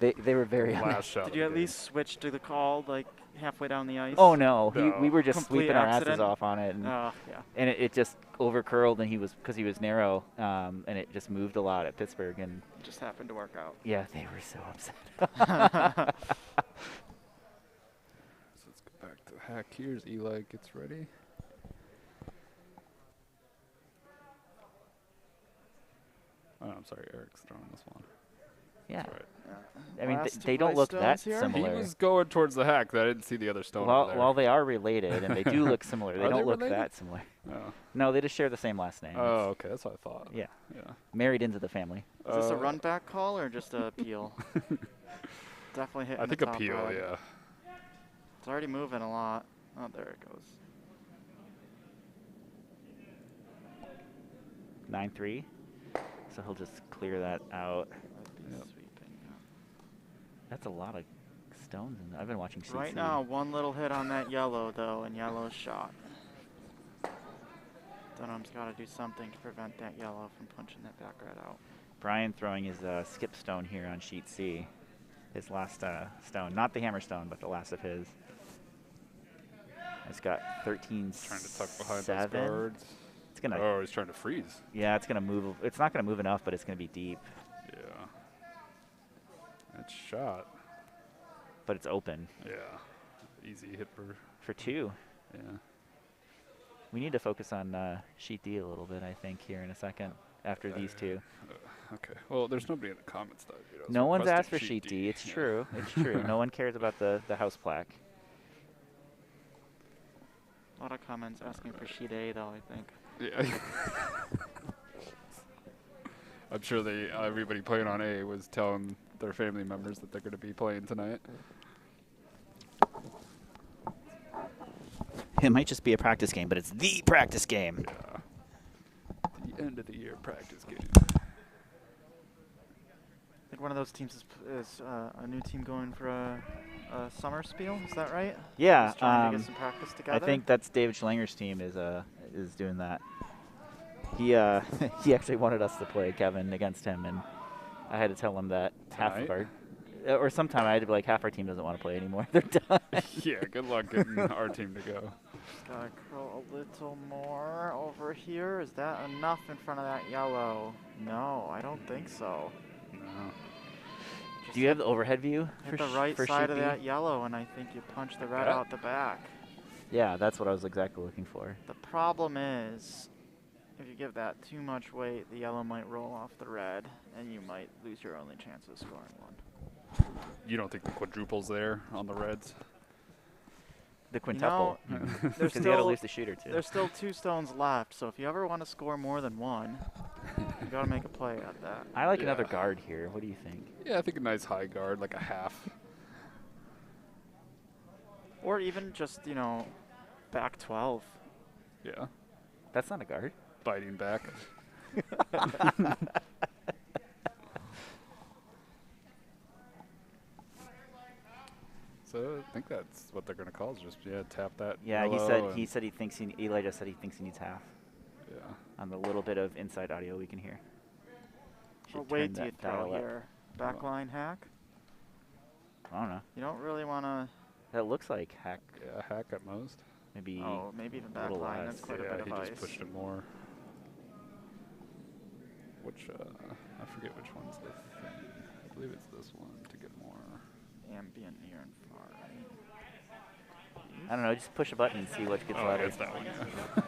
Speaker 3: they were very
Speaker 2: Last shot.
Speaker 4: Did
Speaker 2: of
Speaker 4: you
Speaker 2: the
Speaker 4: at
Speaker 2: game.
Speaker 4: least switch to the call, like, halfway down the ice?
Speaker 3: Oh no,
Speaker 2: No.
Speaker 3: we were just
Speaker 4: Complete
Speaker 3: sweeping our asses
Speaker 4: accident?
Speaker 3: off on it, and,
Speaker 4: Oh, yeah.
Speaker 3: and it just over curled, and because he was narrow, and it just moved a lot at Pittsburgh, and
Speaker 4: Just happened to work out.
Speaker 3: yeah, they were so upset.
Speaker 2: So let's go back to the hack here as Eli gets ready. Oh, I'm sorry, Eric's throwing this one.
Speaker 3: Yeah,
Speaker 2: That's right.
Speaker 3: I mean
Speaker 4: Last
Speaker 3: they
Speaker 4: two
Speaker 3: don't
Speaker 4: ice
Speaker 3: look that
Speaker 4: stones here?
Speaker 3: similar.
Speaker 2: He was going towards the hack. I didn't see the other stone over there.
Speaker 3: While they are related and they do look similar, they
Speaker 2: Are
Speaker 3: don't
Speaker 2: they
Speaker 3: look
Speaker 2: related?
Speaker 3: that similar.
Speaker 2: Oh.
Speaker 3: No, they just share the same last name.
Speaker 2: Oh, okay. That's what I thought.
Speaker 3: Yeah,
Speaker 2: Yeah.
Speaker 3: married into the family.
Speaker 4: Is this a run back call or just a peel? Definitely hitting
Speaker 2: I think
Speaker 4: the top
Speaker 2: appeal,
Speaker 4: rod.
Speaker 2: yeah.
Speaker 4: It's already moving a lot. Oh, there it goes.
Speaker 3: 9-3. So he'll just clear that out.
Speaker 4: That'd be
Speaker 2: Yep.
Speaker 4: sweeping. Yeah.
Speaker 3: That's a lot of stones. I've been watching CC.
Speaker 4: Right now, one little hit on that yellow, though, and yellow's shot. Dunnam's got to do something to prevent that yellow from punching that back red out.
Speaker 3: Brian throwing his skip stone here on sheet C. His last stone. Not the hammer stone, but the last of his. It's got 13
Speaker 2: Trying to tuck behind those
Speaker 3: 7.
Speaker 2: guards.
Speaker 3: It's gonna.
Speaker 2: Oh, he's trying to freeze.
Speaker 3: Yeah, it's gonna move. It's not gonna move enough, but it's gonna be deep.
Speaker 2: Yeah. That's shot.
Speaker 3: But it's open
Speaker 2: Yeah. Easy hit
Speaker 3: for 2.
Speaker 2: yeah.
Speaker 3: We need to focus on sheet D a little bit, I think, here in a second after these two.
Speaker 2: Okay. Well, there's nobody in the comments that
Speaker 3: No one's asked for sheet D. It's true. It's true. No one cares about the house plaque.
Speaker 4: A lot of comments asking for sheet A, though, I think.
Speaker 2: Yeah. I'm sure everybody playing on A was telling their family members that they're going to be playing tonight.
Speaker 3: It might just be a practice game, but it's the practice game.
Speaker 2: Yeah. The end of the year practice game.
Speaker 4: I think one of those teams is a new team going for a summer spiel. Is that right?
Speaker 3: Yeah.
Speaker 4: Just trying to get some practice together.
Speaker 3: I think that's David Schlanger's team is doing that. He he actually wanted us to play Kevin against him, and I had to tell him that half of our, or sometime I had to be like, half our team doesn't want to play anymore. They're done.
Speaker 2: Yeah, good luck getting our team to go.
Speaker 4: Gotta curl a little more over here. Is that enough in front of that yellow? No, I don't think so.
Speaker 2: No.
Speaker 3: Do you have the overhead view?
Speaker 4: Hit the right side of that yellow, and I think you punch the red out the back.
Speaker 3: Yeah, that's what I was exactly looking for.
Speaker 4: The problem is, if you give that too much weight, the yellow might roll off the red, and you might lose your only chance of scoring one.
Speaker 2: You don't think the quadruple's there on the reds?
Speaker 3: The quintuple. Because you got to lose the shooter, too.
Speaker 4: There's still 2 stones left, so if you ever want to score more than one, you got to make a play at that.
Speaker 3: I like another guard here. What do you think?
Speaker 2: Yeah, I think a nice high guard, like a half.
Speaker 4: Or even just, you know, back 12.
Speaker 2: Yeah.
Speaker 3: That's not a guard.
Speaker 2: Biting back. So I think that's what they're going to call is just, tap that.
Speaker 3: Yeah, he said he thinks Eli just said he thinks he needs half. Yeah. On the little bit of inside audio we can hear.
Speaker 4: What weight do you throw here? Backline hack?
Speaker 3: I don't know.
Speaker 4: You don't really want to.
Speaker 3: That looks like hack.
Speaker 2: Yeah, hack at most.
Speaker 3: Maybe.
Speaker 4: Oh, maybe even backline. That's quite a bit of ice.
Speaker 2: Yeah, he just pushed it more. Which I forget which one's the thing. I believe it's this one to get more
Speaker 4: ambient near and far.
Speaker 3: I don't know. Just push a button and see what gets louder.
Speaker 2: It's that one. Yeah.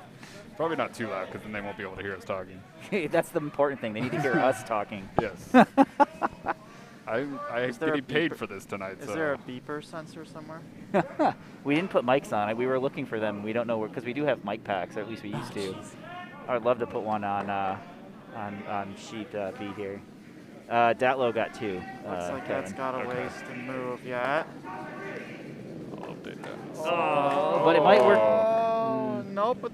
Speaker 2: Probably not too loud because then they won't be able to hear us talking.
Speaker 3: That's the important thing. They need to hear us talking.
Speaker 2: Yes. I'm getting paid for this tonight.
Speaker 4: Is there a beeper sensor somewhere?
Speaker 3: We didn't put mics on it. We were looking for them. We don't know where, because we do have mic packs, or at least we used to. I'd love to put one on sheet B here. Datlowe got 2.
Speaker 4: Looks like
Speaker 3: Kevin.
Speaker 4: that's got a ways to move yet.
Speaker 2: I'll update that.
Speaker 3: Oh, but it might work.
Speaker 4: No, but.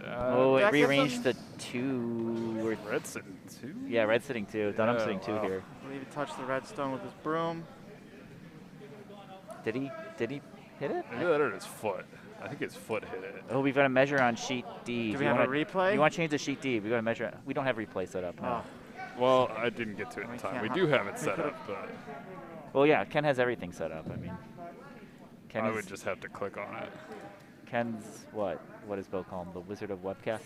Speaker 3: It rearranged the 2.
Speaker 2: Red sitting 2?
Speaker 3: Yeah, red sitting 2. Dunnam sitting 2 here.
Speaker 4: I believe he touched the redstone with his broom.
Speaker 3: Did he hit it?
Speaker 2: I knew that hurt his foot. I think his foot hit it.
Speaker 3: Oh, we've got to measure on sheet D.
Speaker 4: Do we have a replay?
Speaker 3: You want to change the sheet D? We got to measure it. We don't have replay set up. No.
Speaker 2: Well, I didn't get to it in time. We do have it set up, but.
Speaker 3: Well, yeah, Ken has everything set up. I mean,
Speaker 2: I would just have to click on it.
Speaker 3: Ken's what? What does Bill call him? The Wizard of Webcast?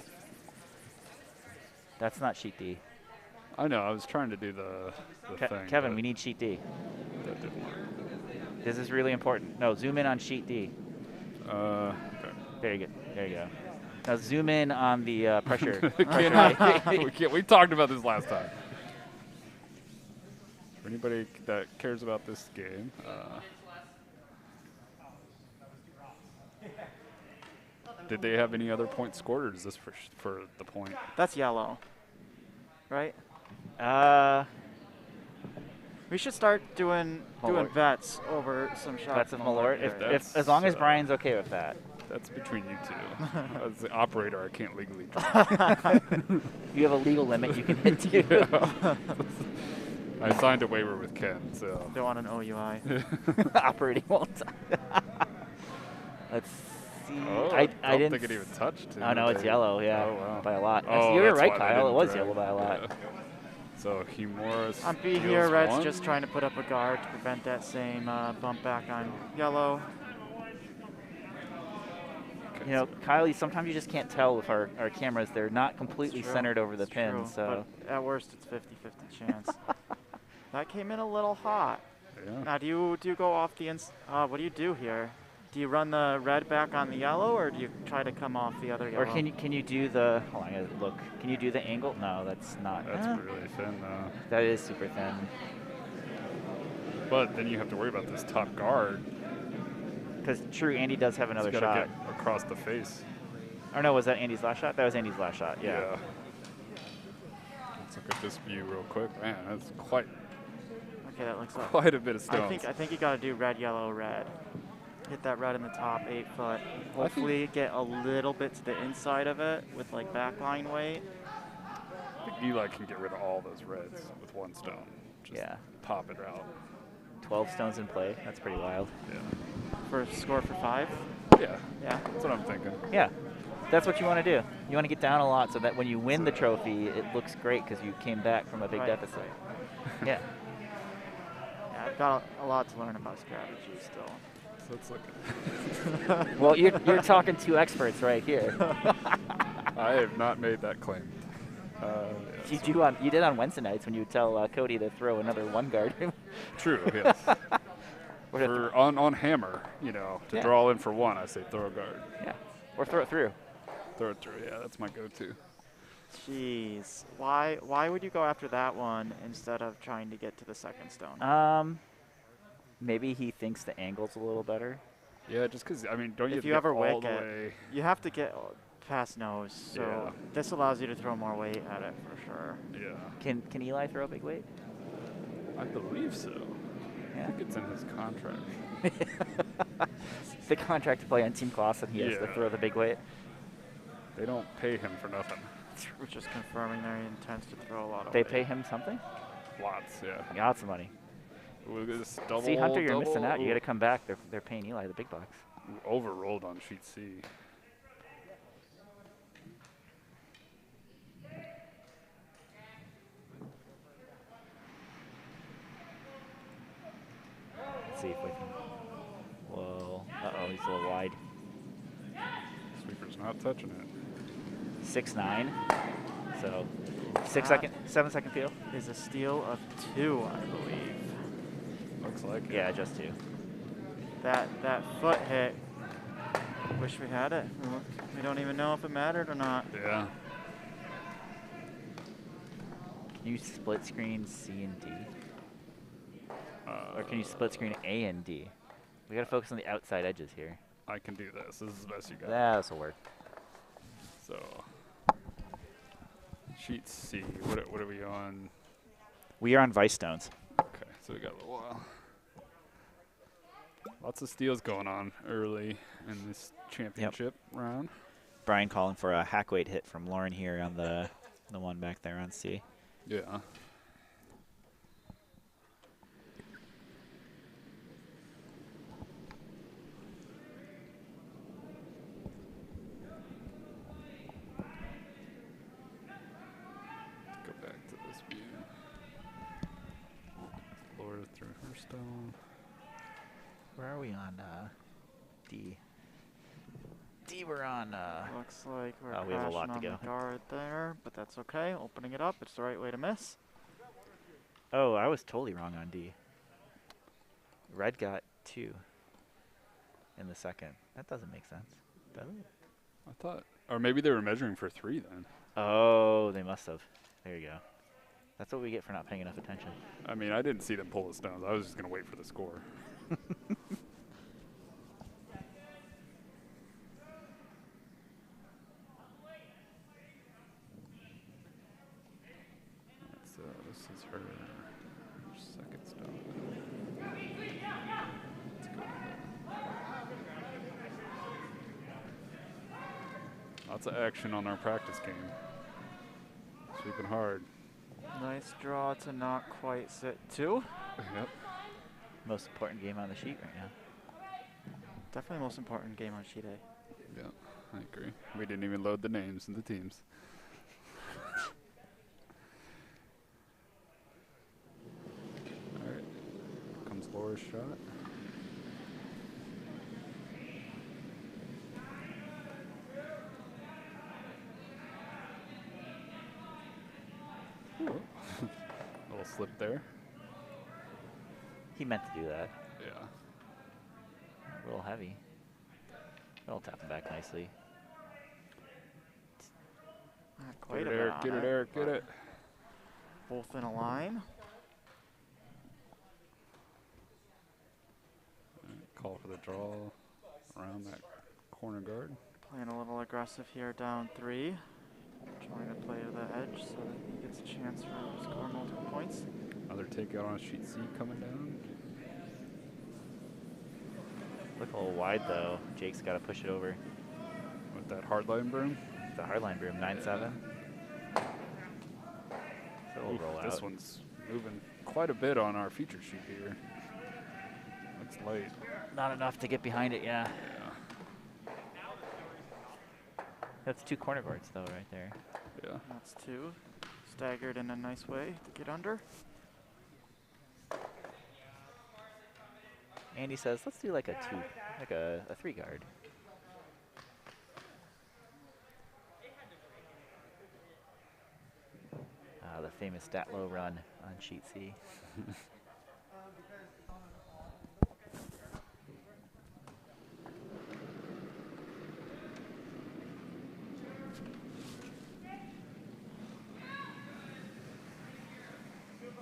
Speaker 3: That's not sheet D.
Speaker 2: I know. I was trying to do the thing.
Speaker 3: Kevin, we need sheet D.
Speaker 2: That didn't work.
Speaker 3: This is really important. No, zoom in on sheet D.
Speaker 2: Okay.
Speaker 3: Very good. There you go. Now zoom in on the pressure.
Speaker 2: We talked about this last time. For anybody that cares about this game, did they have any other points scored, or is this for the point?
Speaker 4: That's yellow, right? We should start doing vets over some shots.
Speaker 3: Vets of Malort, if as long as Brian's okay with that.
Speaker 2: That's between you two. As the operator, I can't legally drink.
Speaker 3: You have a legal limit you can hit to.
Speaker 2: Yeah. I signed a waiver with Ken, so.
Speaker 4: Don't want an OUI.
Speaker 3: Operating won't. Let's see.
Speaker 2: Oh,
Speaker 3: I
Speaker 2: don't
Speaker 3: didn't
Speaker 2: think it even touched.
Speaker 3: Oh, no, it's yellow, yeah.
Speaker 2: Oh, wow.
Speaker 3: By a lot.
Speaker 2: Oh,
Speaker 3: you were
Speaker 2: that's
Speaker 3: right,
Speaker 2: why
Speaker 3: Kyle. It was
Speaker 2: drag.
Speaker 3: yellow by a lot.
Speaker 2: Yeah. So Humora.
Speaker 4: On B here, red's just trying to put up a guard to prevent that same bump back on yellow.
Speaker 3: You know, Kyle, sometimes you just can't tell with our cameras. They're not completely centered over the pin. So
Speaker 4: but at worst, it's 50-50 chance. That came in a little hot.
Speaker 2: Yeah.
Speaker 4: Now, do you go off the what do you do here? Do you run the red back on the yellow, or do you try to come off the other yellow?
Speaker 3: Or can you do the? Hold on, I gotta look. Can you do the angle? No, that's not.
Speaker 2: That's really thin, though.
Speaker 3: That is super thin.
Speaker 2: But then you have to worry about this top guard.
Speaker 3: Because true, Andy does have another shot.
Speaker 2: Get across the face.
Speaker 3: Or no, was that Andy's last shot? That was Andy's last shot. Yeah.
Speaker 2: Let's look at this view real quick. Man, that's quite.
Speaker 4: Okay, that looks like
Speaker 2: quite a bit of stones.
Speaker 4: I think you got to do red, yellow, red. Hit that red in the top 8 foot. Hopefully get a little bit to the inside of it with like backline weight.
Speaker 2: I think Eli can get rid of all those reds with one stone. Just pop it out.
Speaker 3: 12 stones in play. That's pretty wild.
Speaker 2: Yeah.
Speaker 4: For a score for 5?
Speaker 2: Yeah.
Speaker 4: Yeah.
Speaker 2: That's what I'm thinking.
Speaker 3: Yeah. That's what you want to do. You want to get down a lot so that when you win the trophy, it looks great because you came back from a big deficit. Yeah.
Speaker 4: Yeah, I've got a lot to learn about strategy still.
Speaker 2: So it's like
Speaker 3: Well, you're talking to experts right here.
Speaker 2: I have not made that claim.
Speaker 3: You did on Wednesday nights when you would tell Cody to throw another one guard.
Speaker 2: True, yes. On hammer, to draw in for one, I say throw a guard.
Speaker 3: Yeah, or throw it through.
Speaker 2: Throw it through, yeah, that's my go-to.
Speaker 4: Jeez, why would you go after that one instead of trying to get to the second stone?
Speaker 3: Maybe he thinks the angle's a little better.
Speaker 2: Yeah, just because, don't you
Speaker 4: if you ever
Speaker 2: all
Speaker 4: wick
Speaker 2: the
Speaker 4: it,
Speaker 2: way?
Speaker 4: you have to get past nose, so
Speaker 2: Yeah.
Speaker 4: this allows you to throw more weight at it for sure.
Speaker 2: Yeah.
Speaker 3: Can Eli throw a big weight?
Speaker 2: I believe so.
Speaker 3: Yeah.
Speaker 2: I think it's in his contract.
Speaker 3: The contract to play on Team Clawson, he has to throw the big weight.
Speaker 2: They don't pay him for nothing.
Speaker 4: We're just confirming their intent to throw a lot of
Speaker 3: They
Speaker 4: weight.
Speaker 3: pay him something?
Speaker 2: Lots, yeah.
Speaker 3: Lots of money.
Speaker 2: Double,
Speaker 3: See, Hunter, you're missing
Speaker 2: double.
Speaker 3: out. You got to come back. They're paying Eli the big bucks.
Speaker 2: Overrolled on sheet C.
Speaker 3: Let's see if we can. Whoa. Uh-oh, he's a little wide.
Speaker 2: Sweeper's not touching it.
Speaker 3: 6'9". So, 7-second field.
Speaker 4: Is a steal of 2, I believe.
Speaker 2: Looks like it.
Speaker 3: Yeah, just 2.
Speaker 4: That foot hit. Wish we had it. We don't even know if it mattered or not.
Speaker 2: Yeah.
Speaker 3: Can you split screen C and D? Or can you split screen A and D? We got to focus on the outside edges here.
Speaker 2: I can do this. This is the best you got.
Speaker 3: This will work.
Speaker 2: So, sheet C. What are we on?
Speaker 3: We are on Vice Stones.
Speaker 2: Okay, so we got a little while. Lots of steals going on early in this championship round.
Speaker 3: Brian calling for a hack weight hit from Lauren here on the one back there on C.
Speaker 2: Yeah. Go back to this view. Laura through her stone.
Speaker 3: Where are we on D? D, we're on.
Speaker 4: Looks like we're
Speaker 3: we have a lot
Speaker 4: crashing
Speaker 3: to
Speaker 4: on
Speaker 3: go.
Speaker 4: the guard there, but that's okay. Opening it up, it's the right way to miss.
Speaker 3: Oh, I was totally wrong on D. Red got 2 in the second. That doesn't make sense, does it?
Speaker 2: I thought, or maybe they were measuring for 3 then.
Speaker 3: Oh, they must have. There you go. That's what we get for not paying enough attention.
Speaker 2: I mean, I didn't see them pull the stones. I was just going to wait for the score. So this is her second stone. Let's go to that. Lots of action on our practice game. Sweeping hard.
Speaker 4: Nice draw to not quite sit 2.
Speaker 2: Yep.
Speaker 3: Most important game on the sheet right now.
Speaker 4: Definitely most important game on sheet A.
Speaker 2: Yep, I agree. We didn't even load the names and the teams. All right, here comes Laura's shot. Ooh. Little slip there.
Speaker 3: He meant to do that.
Speaker 2: Yeah.
Speaker 3: A little heavy. It'll tap him back nicely.
Speaker 4: Not quite
Speaker 2: Get
Speaker 4: a
Speaker 2: it,
Speaker 4: bit
Speaker 2: Eric.
Speaker 4: on
Speaker 2: Get it, Eric. Get it.
Speaker 4: Both in a line.
Speaker 2: Call for the draw around that corner guard.
Speaker 4: Playing a little aggressive here, down 3. Trying to play to the edge so that he gets a chance to score multiple points.
Speaker 2: Another takeout on sheet C coming down.
Speaker 3: Look a little wide though. Jake's got to push it over.
Speaker 2: With that hardline broom.
Speaker 3: The hardline broom, 9-7. So we'll
Speaker 2: Oof,
Speaker 3: roll
Speaker 2: this
Speaker 3: out.
Speaker 2: one's moving quite a bit on our feature sheet here. Looks late.
Speaker 3: Not enough to get behind it, yeah.
Speaker 2: Yeah.
Speaker 3: That's 2 corner guards, though, right there.
Speaker 2: Yeah.
Speaker 4: That's 2. Staggered in a nice way to get under.
Speaker 3: Andy says, let's do like a 3 guard. The famous Datlowe run on sheet C.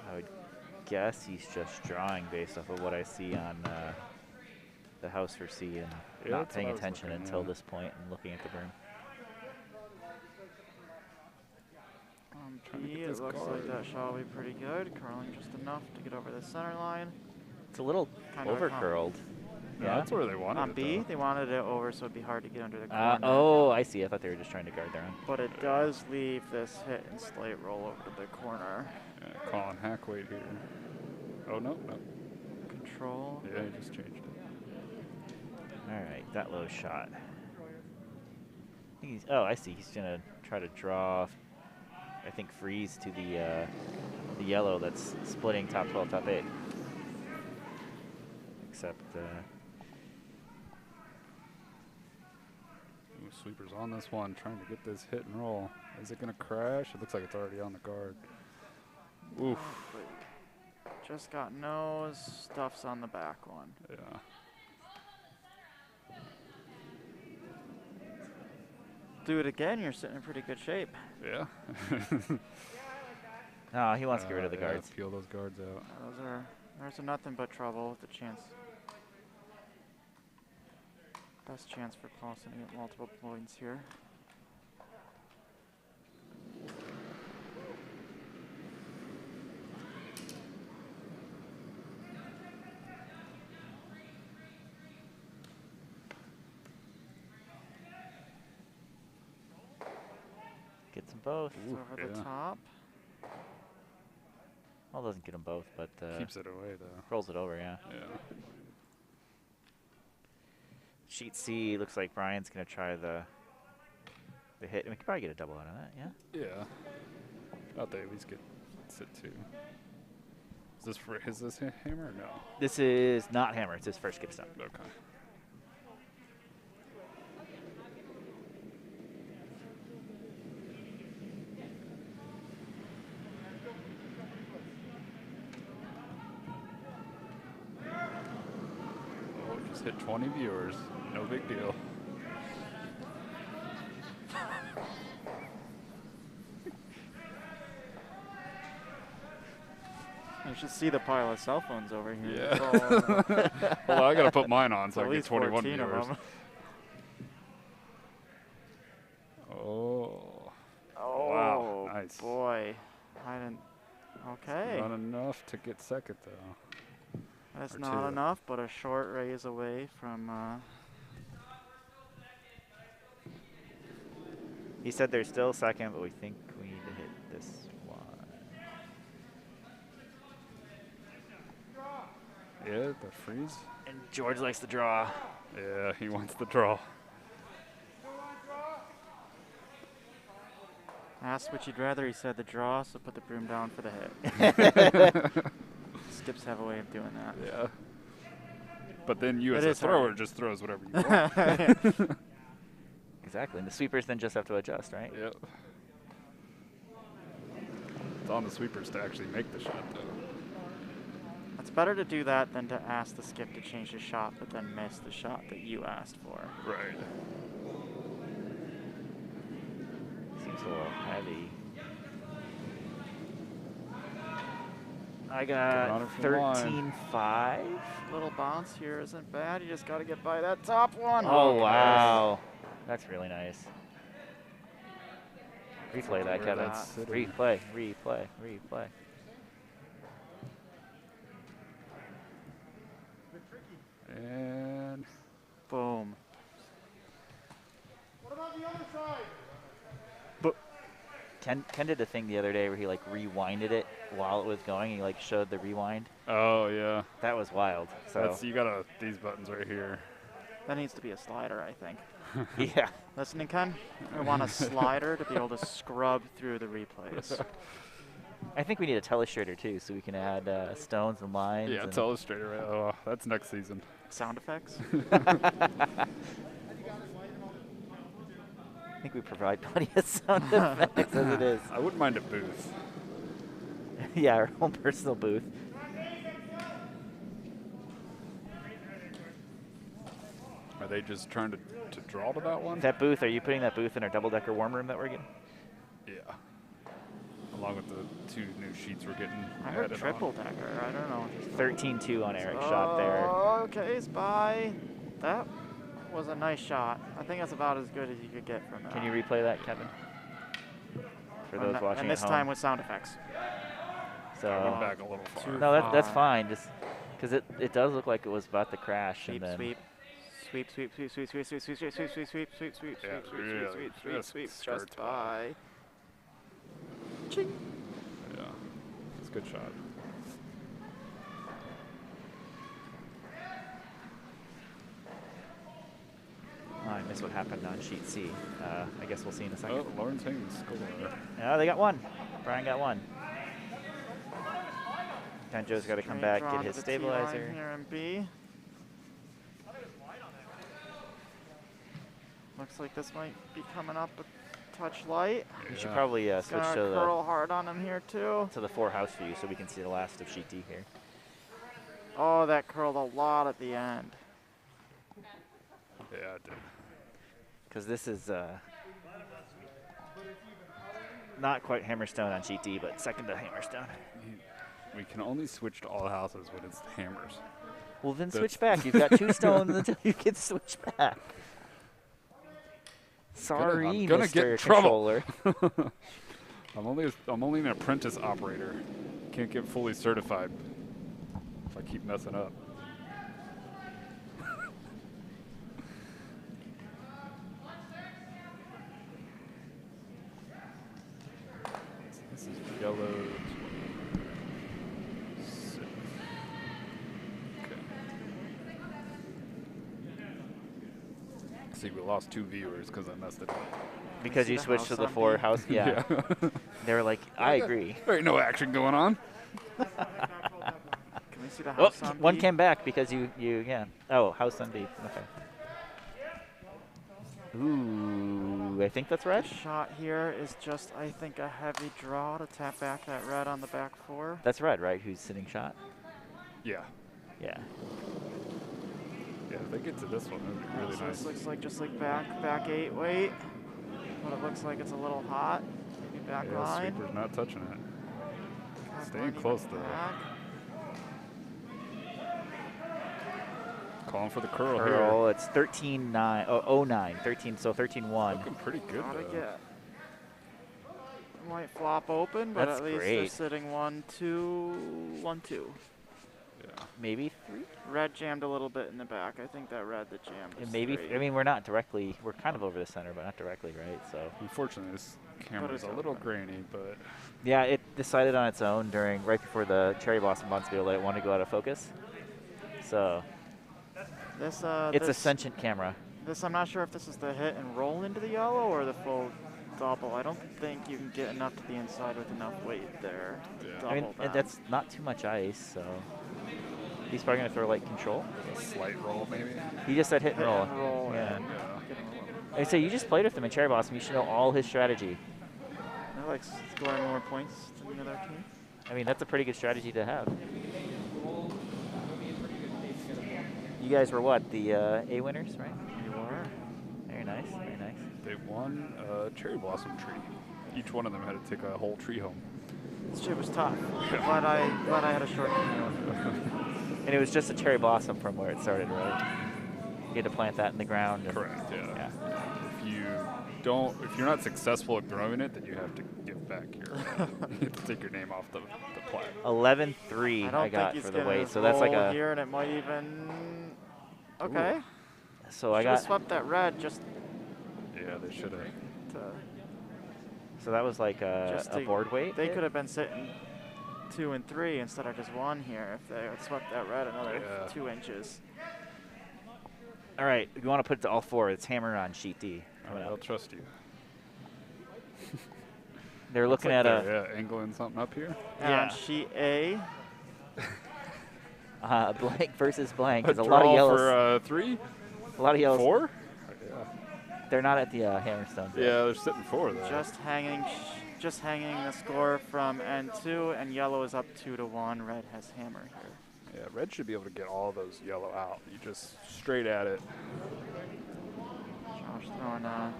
Speaker 3: I would guess he's just drawing based off of what I see on the house for C and not paying attention until this point and looking at the broom.
Speaker 4: B, it looks like that shot will be pretty good. Curling just enough to get over the center line.
Speaker 3: It's a little over curled.
Speaker 2: Yeah, that's where they wanted
Speaker 4: on
Speaker 2: it.
Speaker 4: B,
Speaker 2: though.
Speaker 4: they wanted it over, so it'd be hard to get under the corner.
Speaker 3: Oh, I see. I thought they were just trying to guard their own.
Speaker 4: But it does leave this hit and slate roll over to the corner.
Speaker 2: Yeah, calling hack weight here. Oh, no.
Speaker 4: Control.
Speaker 2: Yeah, he just changed it.
Speaker 3: All right, that low shot. Oh, I see. He's going to try to draw, I think, freeze to the yellow that's splitting top 12, top 8. Except...
Speaker 2: Sweeper's on this one, trying to get this hit and roll. Is it going to crash? It looks like it's already on the guard. Oof.
Speaker 4: Just got nose, stuff's on the back one.
Speaker 2: Yeah.
Speaker 4: Do it again, you're sitting in pretty good shape.
Speaker 2: Yeah.
Speaker 3: No, he wants to get rid of the guards.
Speaker 2: Peel those guards out.
Speaker 4: There's a nothing but trouble with the chance. Best chance for Clawson to get multiple points here.
Speaker 3: Gets them both.
Speaker 4: It's over the top.
Speaker 3: Well, doesn't get them both, but
Speaker 2: keeps it away though.
Speaker 3: Rolls it over, yeah.
Speaker 2: Yeah.
Speaker 3: Sheet C looks like Brian's gonna try the hit. We could probably get a double out of that, yeah.
Speaker 2: Yeah. Out they at least get sit 2. Is this hammer or no?
Speaker 3: This is not hammer. It's his first skip step.
Speaker 2: Okay. Oh, just hit 20 viewers. No big deal.
Speaker 4: You should see the pile of cell phones over here.
Speaker 2: Yeah. Well, I gotta put mine on so I
Speaker 4: at
Speaker 2: get
Speaker 4: least
Speaker 2: 21
Speaker 4: 14 of
Speaker 2: viewers.
Speaker 4: them.
Speaker 2: Oh.
Speaker 4: Oh,
Speaker 2: wow. Nice.
Speaker 4: Boy. I didn't. Okay.
Speaker 2: Not enough to get second though.
Speaker 4: That's
Speaker 2: or
Speaker 4: not
Speaker 2: 2.
Speaker 4: enough, but a short raise away from.
Speaker 3: He said they're still second, but we think we need to hit this one.
Speaker 2: Yeah, the freeze.
Speaker 3: And George likes to draw.
Speaker 2: Yeah, he wants the draw.
Speaker 4: Asked what you'd rather. He said the draw, so put the broom down for the hit. Skips have a way of doing that.
Speaker 2: Yeah. But then you
Speaker 4: It
Speaker 2: as a
Speaker 4: is
Speaker 2: thrower
Speaker 4: hard.
Speaker 2: just throws whatever you want.
Speaker 3: Exactly. And the sweepers then just have to adjust, right?
Speaker 2: Yep. It's on the sweepers to actually make the shot though.
Speaker 4: It's better to do that than to ask the skip to change his shot, but then miss the shot that you asked for.
Speaker 2: Right.
Speaker 3: Seems a little heavy. I got 13-5.
Speaker 4: Little bounce here isn't bad. You just got to get by that top one.
Speaker 3: Oh, wow. That's really nice. Replay that,
Speaker 2: Where
Speaker 3: Kevin.
Speaker 2: that's sitting.
Speaker 3: Replay.
Speaker 2: And
Speaker 4: Boom.
Speaker 1: What about the other side?
Speaker 3: Ken did a thing the other day where he like rewinded it while it was going. He like showed the rewind.
Speaker 2: oh yeah.
Speaker 3: That was wild. So
Speaker 2: That's you got these buttons right here.
Speaker 4: That needs to be a slider, I think.
Speaker 3: Yeah.
Speaker 4: Listening, Ken? We want a slider to be able to scrub through the replays.
Speaker 3: I think we need a telestrator too, so we can add stones and lines.
Speaker 2: Yeah,
Speaker 3: and
Speaker 2: telestrator. Right? Oh, that's next season.
Speaker 4: Sound effects?
Speaker 3: I think we provide plenty of sound effects as it is.
Speaker 2: I wouldn't mind a booth.
Speaker 3: Yeah, our own personal booth.
Speaker 2: Are they just trying to draw to that one?
Speaker 3: That booth, are you putting that booth in our double-decker warm room that we're getting?
Speaker 2: Yeah. Along with the 2 new sheets we're getting
Speaker 4: I heard
Speaker 2: added
Speaker 4: triple
Speaker 2: on.
Speaker 4: decker. I don't know.
Speaker 3: 13-2 on Eric's shot there.
Speaker 4: Okay, spy. That was a nice shot. I think that's about as good as you could get from that.
Speaker 3: Can you replay that, Kevin? For those watching
Speaker 4: and this
Speaker 3: at home.
Speaker 4: time with sound effects.
Speaker 3: So
Speaker 2: I went back a little far.
Speaker 3: no, that's fine. Just because it does look like it was about to crash,
Speaker 4: Sweep,
Speaker 3: and then
Speaker 4: sweep. Sweep, sweep, sweep, sweep, sweep, sweep, sweep, sweep, sweep, sweep, sweep, sweep, sweep,
Speaker 2: Yeah,
Speaker 4: sweep,
Speaker 2: really,
Speaker 4: sweep, sweep,
Speaker 2: just
Speaker 4: sweep,
Speaker 2: skirts
Speaker 4: just by.
Speaker 2: Yeah, it's a good shot.
Speaker 3: oh, I missed what happened on sheet C. I guess we'll see in a second.
Speaker 2: Oh, Lauren's hanging score.
Speaker 3: No, they got one. Brian got one. Benjo's got to come back, get his stabilizer.
Speaker 4: Here in B. Looks like this might be coming up a touch light.
Speaker 3: You should probably switch
Speaker 4: Gonna
Speaker 3: to
Speaker 4: curl hard on him here too.
Speaker 3: the 4 house view so we can see the last of sheet D here.
Speaker 4: Oh, that curled a lot at the end.
Speaker 2: Yeah, it did.
Speaker 3: Because this is not quite Hammerstone on sheet D, but second to Hammerstone.
Speaker 2: We can only switch to all houses when it's hammers.
Speaker 3: Well, then
Speaker 2: That's
Speaker 3: switch back. You've got 2 stones until you can switch back. Sorry,
Speaker 2: I'm gonna
Speaker 3: Mr.
Speaker 2: get in trouble.
Speaker 3: Controller.
Speaker 2: I'm only an apprentice operator. Can't get fully certified if I keep messing up. This is yellow. 6. Okay. See, we lost 2 viewers because I messed it up.
Speaker 3: Because
Speaker 4: See
Speaker 3: you
Speaker 4: the
Speaker 3: switched to
Speaker 4: house
Speaker 3: the
Speaker 4: on
Speaker 3: 4
Speaker 4: B?
Speaker 3: house. Yeah. They were like, I agree.
Speaker 2: There ain't no action going on.
Speaker 4: Can we see the
Speaker 3: Oh,
Speaker 4: house on
Speaker 3: one
Speaker 4: B?
Speaker 3: came back because you yeah. Oh, house on B. Okay. Ooh, I think that's red.
Speaker 4: Shot here is just, I think, a heavy draw to tap back that red on the back 4.
Speaker 3: That's red, right? Who's sitting shot?
Speaker 2: Yeah.
Speaker 3: Yeah.
Speaker 2: Yeah, if they get to this one, that'd be really
Speaker 4: So
Speaker 2: nice.
Speaker 4: this looks like just like back 8 weight. But it looks like it's a little hot. Maybe back
Speaker 2: Yeah,
Speaker 4: line.
Speaker 2: sweeper's not touching it.
Speaker 4: Back
Speaker 2: Staying
Speaker 4: line,
Speaker 2: close,
Speaker 4: even
Speaker 2: though.
Speaker 4: back.
Speaker 2: Calling for the curl,
Speaker 3: Curl, it's 13-9. Oh, 09. 13, so 13-1.
Speaker 2: Looking pretty good,
Speaker 4: Gotta
Speaker 2: though.
Speaker 4: get. Might flop open, but
Speaker 3: That's
Speaker 4: at least they're
Speaker 3: great.
Speaker 4: sitting 1-2, 1-2.
Speaker 2: Yeah.
Speaker 3: Maybe 3?
Speaker 4: Red jammed a little bit in the back. I think that red that jammed.
Speaker 3: And
Speaker 4: is
Speaker 3: maybe,
Speaker 4: 3.
Speaker 3: I mean, we're not directly, we're kind of over the center, but not directly, right? So,
Speaker 2: Unfortunately, this camera's
Speaker 4: it's
Speaker 2: a little
Speaker 4: open.
Speaker 2: grainy, but
Speaker 3: yeah, it decided on its own right before the cherry blossom buds video that it wanted to go out of focus. So,
Speaker 4: This,
Speaker 3: it's a
Speaker 4: this,
Speaker 3: sentient camera.
Speaker 4: This, I'm not sure if this is the hit and roll into the yellow or the full double. I don't think you can get enough to the inside with enough weight there. to
Speaker 2: Yeah.
Speaker 4: double
Speaker 3: I mean,
Speaker 4: that.
Speaker 3: that's not too much ice, so. He's probably going to throw light control.
Speaker 2: a slight roll, maybe.
Speaker 3: He just said hit and
Speaker 4: hit
Speaker 3: roll.
Speaker 4: and roll.
Speaker 3: Yeah.
Speaker 4: And
Speaker 2: Yeah.
Speaker 4: get him a little-
Speaker 3: I say you just played with him in Cherry Blossom. You should know all his strategy.
Speaker 4: I like scoring more points than the other team.
Speaker 3: I mean, that's a pretty good strategy to have. You guys were what, the A winners, right?
Speaker 4: You are.
Speaker 3: Very nice, very nice.
Speaker 2: They won a cherry blossom tree. Each one of them had to take a whole tree home.
Speaker 4: This shit was tough. Glad I had a short canoe.
Speaker 3: And it was just a cherry blossom from where it started, right? You had to plant that in the ground. And
Speaker 2: Correct, yeah.
Speaker 3: Yeah.
Speaker 2: If you're not successful at growing it, then you have to give back your, you have to take your name off the plaque.
Speaker 3: 11-3
Speaker 4: I
Speaker 3: I,
Speaker 4: don't
Speaker 3: got
Speaker 4: think he's
Speaker 3: for the
Speaker 4: gonna
Speaker 3: weight, so that's like
Speaker 4: roll
Speaker 3: a.
Speaker 4: here, and it might even. Okay.
Speaker 3: So I
Speaker 4: Should've
Speaker 3: got.
Speaker 4: swept that red just
Speaker 2: Yeah, they should have.
Speaker 4: to.
Speaker 3: So that was like a board weight.
Speaker 4: They could have been sitting 2 and 3 instead of just 1 here if they had swept that red another
Speaker 2: Yeah.
Speaker 4: 2 inches.
Speaker 3: All right, you want to put it to all 4. It's hammer on sheet D.
Speaker 2: All right, I'll trust you.
Speaker 3: They're
Speaker 2: Looks
Speaker 3: looking
Speaker 2: like
Speaker 3: at
Speaker 2: they're, angling something up here.
Speaker 4: And
Speaker 3: Yeah.
Speaker 4: on sheet A,
Speaker 3: blank versus blank.
Speaker 2: A
Speaker 3: There's a lot of
Speaker 2: draw
Speaker 3: yellows.
Speaker 2: for 3?
Speaker 3: A lot of yellows.
Speaker 2: 4? Yeah.
Speaker 3: They're not at the hammerstones.
Speaker 2: Yeah, they're sitting 4 though.
Speaker 4: just hanging the score from N2, and yellow is up 2-1. Red has hammer here.
Speaker 2: Yeah, red should be able to get all those yellow out. You just straight at it.
Speaker 4: Josh throwing
Speaker 2: Gotta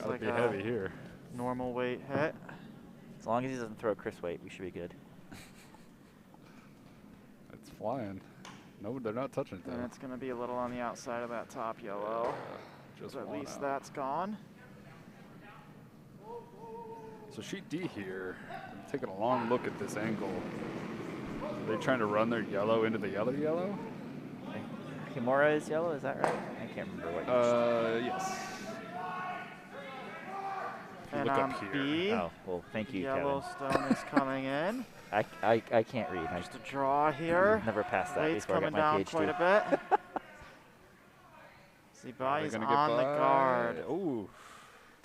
Speaker 4: like
Speaker 2: be
Speaker 4: a
Speaker 2: heavy here.
Speaker 4: normal weight hit.
Speaker 3: As long as he doesn't throw Kriz weight, we should be good.
Speaker 2: It's flying. No, they're not touching it
Speaker 4: And
Speaker 2: though.
Speaker 4: it's going to be a little on the outside of that top yellow.
Speaker 2: Just
Speaker 4: So at
Speaker 2: one
Speaker 4: least
Speaker 2: out.
Speaker 4: that's gone.
Speaker 2: So sheet D here, I'm taking a long look at this angle. Are they trying to run their yellow into the yellow?
Speaker 3: Humora is yellow, is that right? I can't remember what you
Speaker 2: Yes. If you
Speaker 4: And
Speaker 2: look
Speaker 4: on
Speaker 2: up here.
Speaker 4: B,
Speaker 3: Oh, well, thank you, Kevin.
Speaker 4: Yellowstone is coming in.
Speaker 3: I can't read.
Speaker 4: Just a draw here.
Speaker 3: Never passed that
Speaker 4: Weight's
Speaker 3: before I got
Speaker 4: coming
Speaker 3: my
Speaker 4: down
Speaker 3: PhD.
Speaker 4: quite a bit. See,
Speaker 2: Are they
Speaker 4: he's
Speaker 2: gonna
Speaker 4: on
Speaker 2: get
Speaker 4: the
Speaker 2: by?
Speaker 4: guard.
Speaker 2: Ooh.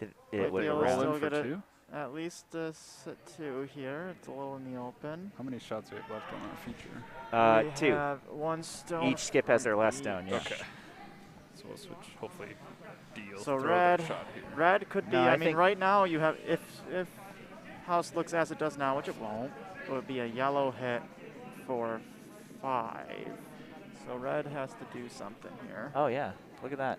Speaker 3: Would
Speaker 4: the
Speaker 3: it
Speaker 4: yellow
Speaker 3: roll
Speaker 4: still
Speaker 2: Roll in for
Speaker 4: get it.
Speaker 2: 2?
Speaker 4: At least sit 2 here. It's a little in the open.
Speaker 2: How many shots do we have left on our feature?
Speaker 4: We
Speaker 3: 2.
Speaker 4: have 1 stone.
Speaker 3: Each skip has their last
Speaker 4: each.
Speaker 3: stone, yeah.
Speaker 2: Okay. So we'll switch, hopefully deal.
Speaker 4: So
Speaker 2: throw
Speaker 4: red,
Speaker 2: their shot here.
Speaker 4: red could be.
Speaker 3: No,
Speaker 4: I
Speaker 3: I
Speaker 4: mean,
Speaker 3: think-
Speaker 4: right now you have if house looks as it does now, which it won't, it would be a yellow hit for 5. So red has to do something here.
Speaker 3: Oh, yeah. Look at that.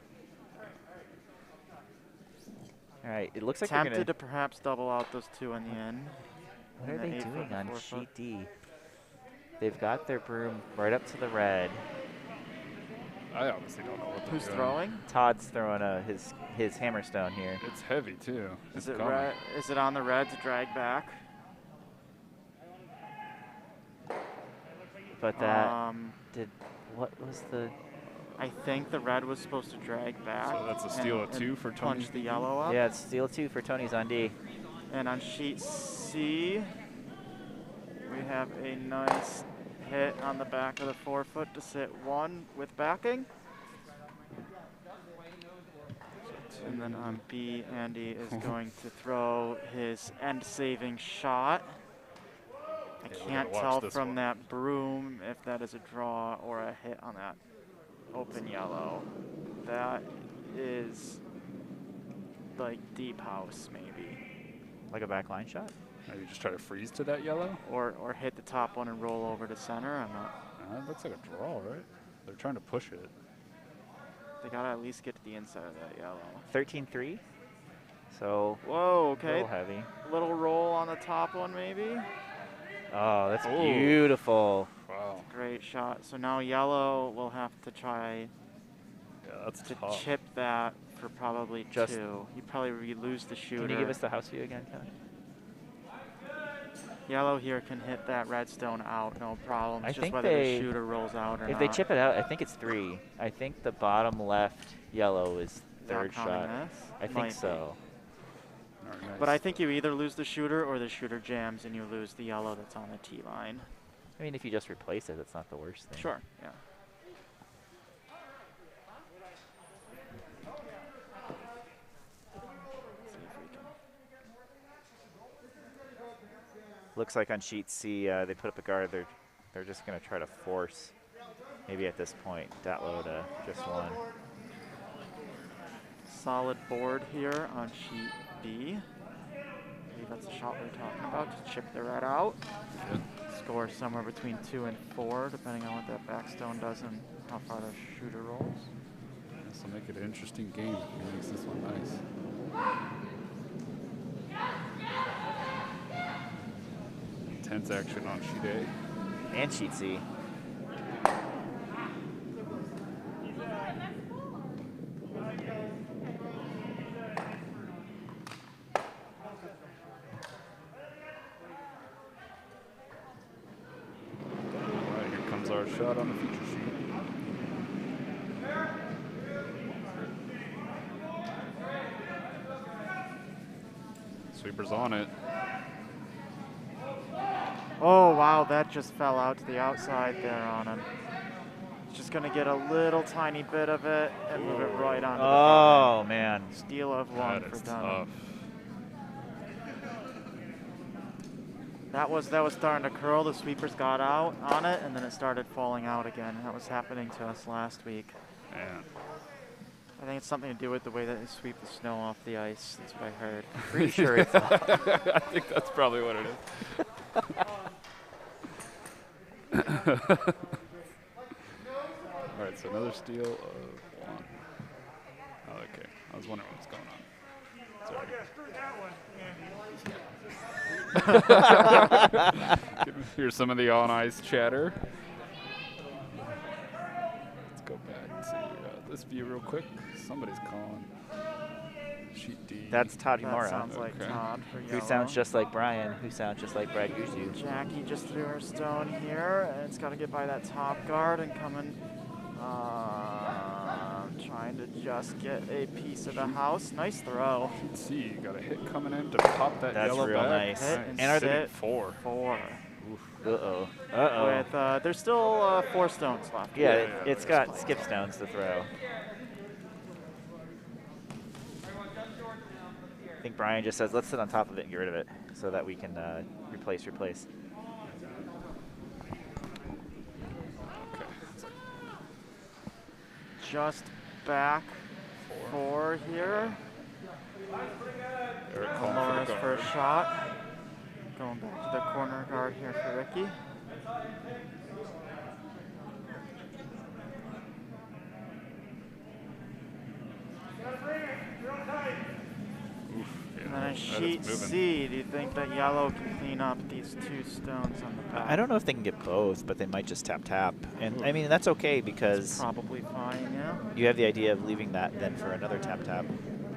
Speaker 3: All right. It looks like they're
Speaker 4: Tempted
Speaker 3: going
Speaker 4: to perhaps double out those 2 in the end.
Speaker 3: What are
Speaker 4: in the
Speaker 3: they
Speaker 4: 8 foot
Speaker 3: doing
Speaker 4: and
Speaker 3: on
Speaker 4: 4
Speaker 3: sheet
Speaker 4: foot.
Speaker 3: D? They've got their broom right up to the red.
Speaker 2: I honestly don't know what they're
Speaker 4: Who's
Speaker 2: doing.
Speaker 4: throwing?
Speaker 3: Todd's throwing his hammerstone here.
Speaker 2: It's heavy too.
Speaker 4: Is
Speaker 2: It's
Speaker 4: it
Speaker 2: coming.
Speaker 4: red? Is it on the red to drag back?
Speaker 3: But that what was the?
Speaker 4: I think the red was supposed to drag back.
Speaker 2: So that's a steal
Speaker 4: and-
Speaker 2: of 2
Speaker 4: and
Speaker 2: for Tony.
Speaker 4: punch the yellow up.
Speaker 3: Yeah, it's steal 2 for Tony's on D.
Speaker 4: And on sheet C, we have a nice hit on the back of the 4 foot to sit 1 with backing. And then on B, Andy is going to throw his end-saving shot. I
Speaker 2: Yeah, we're
Speaker 4: can't
Speaker 2: gonna watch
Speaker 4: tell
Speaker 2: this
Speaker 4: from
Speaker 2: one.
Speaker 4: that broom if that is a draw or a hit on that open yellow. That is like deep house maybe.
Speaker 3: Like a back line shot?
Speaker 2: Maybe just try to freeze to that yellow.
Speaker 4: Or hit the top one and roll over to center. I'm not.
Speaker 2: That looks like a draw, right? They're trying to push it.
Speaker 4: They gotta at least get to the inside of that yellow.
Speaker 3: 13-3. So
Speaker 4: Whoa,
Speaker 3: a
Speaker 4: okay.
Speaker 3: little heavy.
Speaker 4: Little roll on the top one maybe.
Speaker 3: Oh, that's
Speaker 2: Ooh.
Speaker 3: beautiful.
Speaker 2: Wow.
Speaker 4: Great shot. So now yellow will have to try
Speaker 2: Yeah, that's
Speaker 4: to
Speaker 2: tough.
Speaker 4: chip that for probably
Speaker 3: Just-
Speaker 4: 2. You probably lose the shooter.
Speaker 3: Can you give us the house view again, Kevin?
Speaker 4: Yellow here can hit that redstone out, no problem.
Speaker 3: I
Speaker 4: It's just
Speaker 3: think
Speaker 4: whether
Speaker 3: they-
Speaker 4: the shooter rolls out or
Speaker 3: If
Speaker 4: not.
Speaker 3: they chip it out, I think it's 3. I think the bottom left yellow is
Speaker 4: Without
Speaker 3: third
Speaker 4: counting
Speaker 3: shot.
Speaker 4: this.
Speaker 3: I think
Speaker 4: Might be.
Speaker 3: so.
Speaker 2: All right, nice.
Speaker 4: But I think you either lose the shooter or the shooter jams and you lose the yellow that's on the tee line.
Speaker 3: I mean, if you just replace it, it's not the worst thing.
Speaker 4: Sure, yeah. See if we can.
Speaker 3: Looks like on sheet C, they put up a guard. They're just going to try to force, maybe at this point, Datlowe to just 1.
Speaker 4: Solid board here on sheet B. Maybe that's the shot we were talking about, to chip the red out.
Speaker 2: Good.
Speaker 4: Score somewhere between 2 and 4, depending on what that backstone does and how far the shooter rolls.
Speaker 2: This will make it an interesting game. He makes this one nice. Intense action on sheet A.
Speaker 3: And sheet C.
Speaker 2: All right, here comes our shot on the feature sheet. Sweeper's on it.
Speaker 4: Oh, wow, that just fell out to the outside there on him. It's just going to get a little tiny bit of it and move it right onto the
Speaker 3: Oh, man.
Speaker 4: steal of one
Speaker 2: That
Speaker 4: for
Speaker 2: is
Speaker 4: Dunnam.
Speaker 2: tough.
Speaker 4: That was starting to curl. The sweepers got out on it, and then it started falling out again. That was happening to us last week.
Speaker 2: Man.
Speaker 3: Oh,
Speaker 4: I think it's something to do with the way that they sweep the snow off the ice. That's what I heard.
Speaker 3: Pretty sure it's
Speaker 2: I think that's probably what it is. All right, so another steal of one. Oh, okay. I was wondering what's going on. Sorry. Here's some of the on-ice chatter. Let's go back to this view real quick. Somebody's calling. Sheet D.
Speaker 3: That's Todd
Speaker 4: That
Speaker 3: Humora.
Speaker 4: sounds like
Speaker 2: Okay.
Speaker 4: Todd for
Speaker 3: Who
Speaker 4: yellow.
Speaker 3: sounds just like Brian, who sounds just like Brad Guzzu.
Speaker 4: Jackie just threw her stone here, and it's got to get by that top guard and coming. Trying to just get a piece of the house. Nice throw.
Speaker 2: See, you got a hit coming in to pop that
Speaker 3: That's
Speaker 2: yellow
Speaker 3: real
Speaker 2: back.
Speaker 3: nice.
Speaker 4: Hit
Speaker 2: Right.
Speaker 4: and
Speaker 3: And are
Speaker 2: Sitting
Speaker 4: sit.
Speaker 2: at 4.
Speaker 4: 4.
Speaker 3: Uh-oh. Uh-oh.
Speaker 4: With there's still 4 stones left.
Speaker 3: Yeah,
Speaker 2: Yeah,
Speaker 3: it's
Speaker 2: there's
Speaker 3: got skip stones to throw. I think Brian just says, let's sit on top of it and get rid of it so that we can replace.
Speaker 2: Okay.
Speaker 4: Just back 4 here.
Speaker 2: Eric calling
Speaker 4: Laura's
Speaker 2: for the
Speaker 4: first
Speaker 2: guard.
Speaker 4: shot. Going back to the corner guard here for Ricky.
Speaker 2: Oof, yeah,
Speaker 4: And then
Speaker 2: that
Speaker 4: in
Speaker 2: is
Speaker 4: sheet
Speaker 2: moving.
Speaker 4: C, do you think that yellow can clean up these 2 stones on the back?
Speaker 3: I don't know if they can get both, but they might just tap. And I mean, that's okay because
Speaker 4: Probably fine, yeah.
Speaker 3: you have the idea of leaving that then for another tap.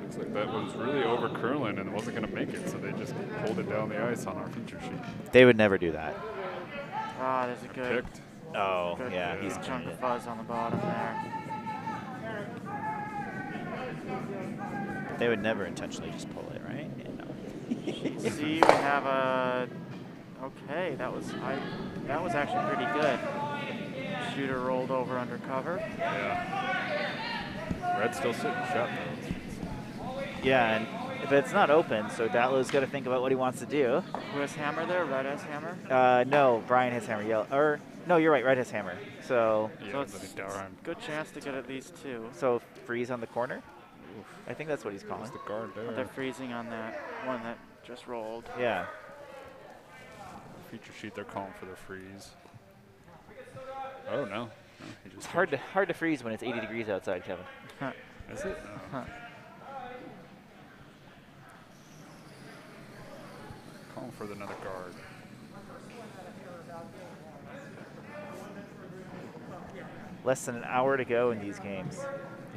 Speaker 2: Looks like that was really over curling and wasn't going to make it, so they just pulled it down the ice on our feature sheet.
Speaker 3: They would never do that.
Speaker 4: Ah, there's a good,
Speaker 2: Picked.
Speaker 3: Oh,
Speaker 4: good
Speaker 3: yeah, he's
Speaker 4: chunk
Speaker 3: doing
Speaker 4: of
Speaker 3: it.
Speaker 4: fuzz on the bottom there.
Speaker 3: They would never intentionally just pull it, right? Yeah,
Speaker 4: Sheet
Speaker 3: no.
Speaker 4: C, we have a. Okay, that was actually pretty good. Shooter rolled over under cover.
Speaker 2: Yeah. Red's still sitting shot though.
Speaker 3: Yeah, but it's not open, so Datlow's got to think about what he wants to do.
Speaker 4: Who has hammer there? Red has hammer.
Speaker 3: No, Brian has hammer. Yellow, or no, you're right. Red has hammer. So
Speaker 2: Yeah,
Speaker 4: So
Speaker 2: but
Speaker 4: it's
Speaker 2: Dauernheim.
Speaker 4: good chance to get at least 2.
Speaker 3: freeze on the corner. I think that's what he's calling.
Speaker 2: There's the guard
Speaker 4: But they're
Speaker 2: there.
Speaker 4: freezing on that one that just rolled.
Speaker 3: Yeah.
Speaker 2: Feature sheet, they're calling for the freeze. Oh, no. He just
Speaker 3: It's hard to freeze when it's 80 degrees outside, Kevin.
Speaker 2: Is it? No. Calling for another guard.
Speaker 3: Less than an hour to go in these games.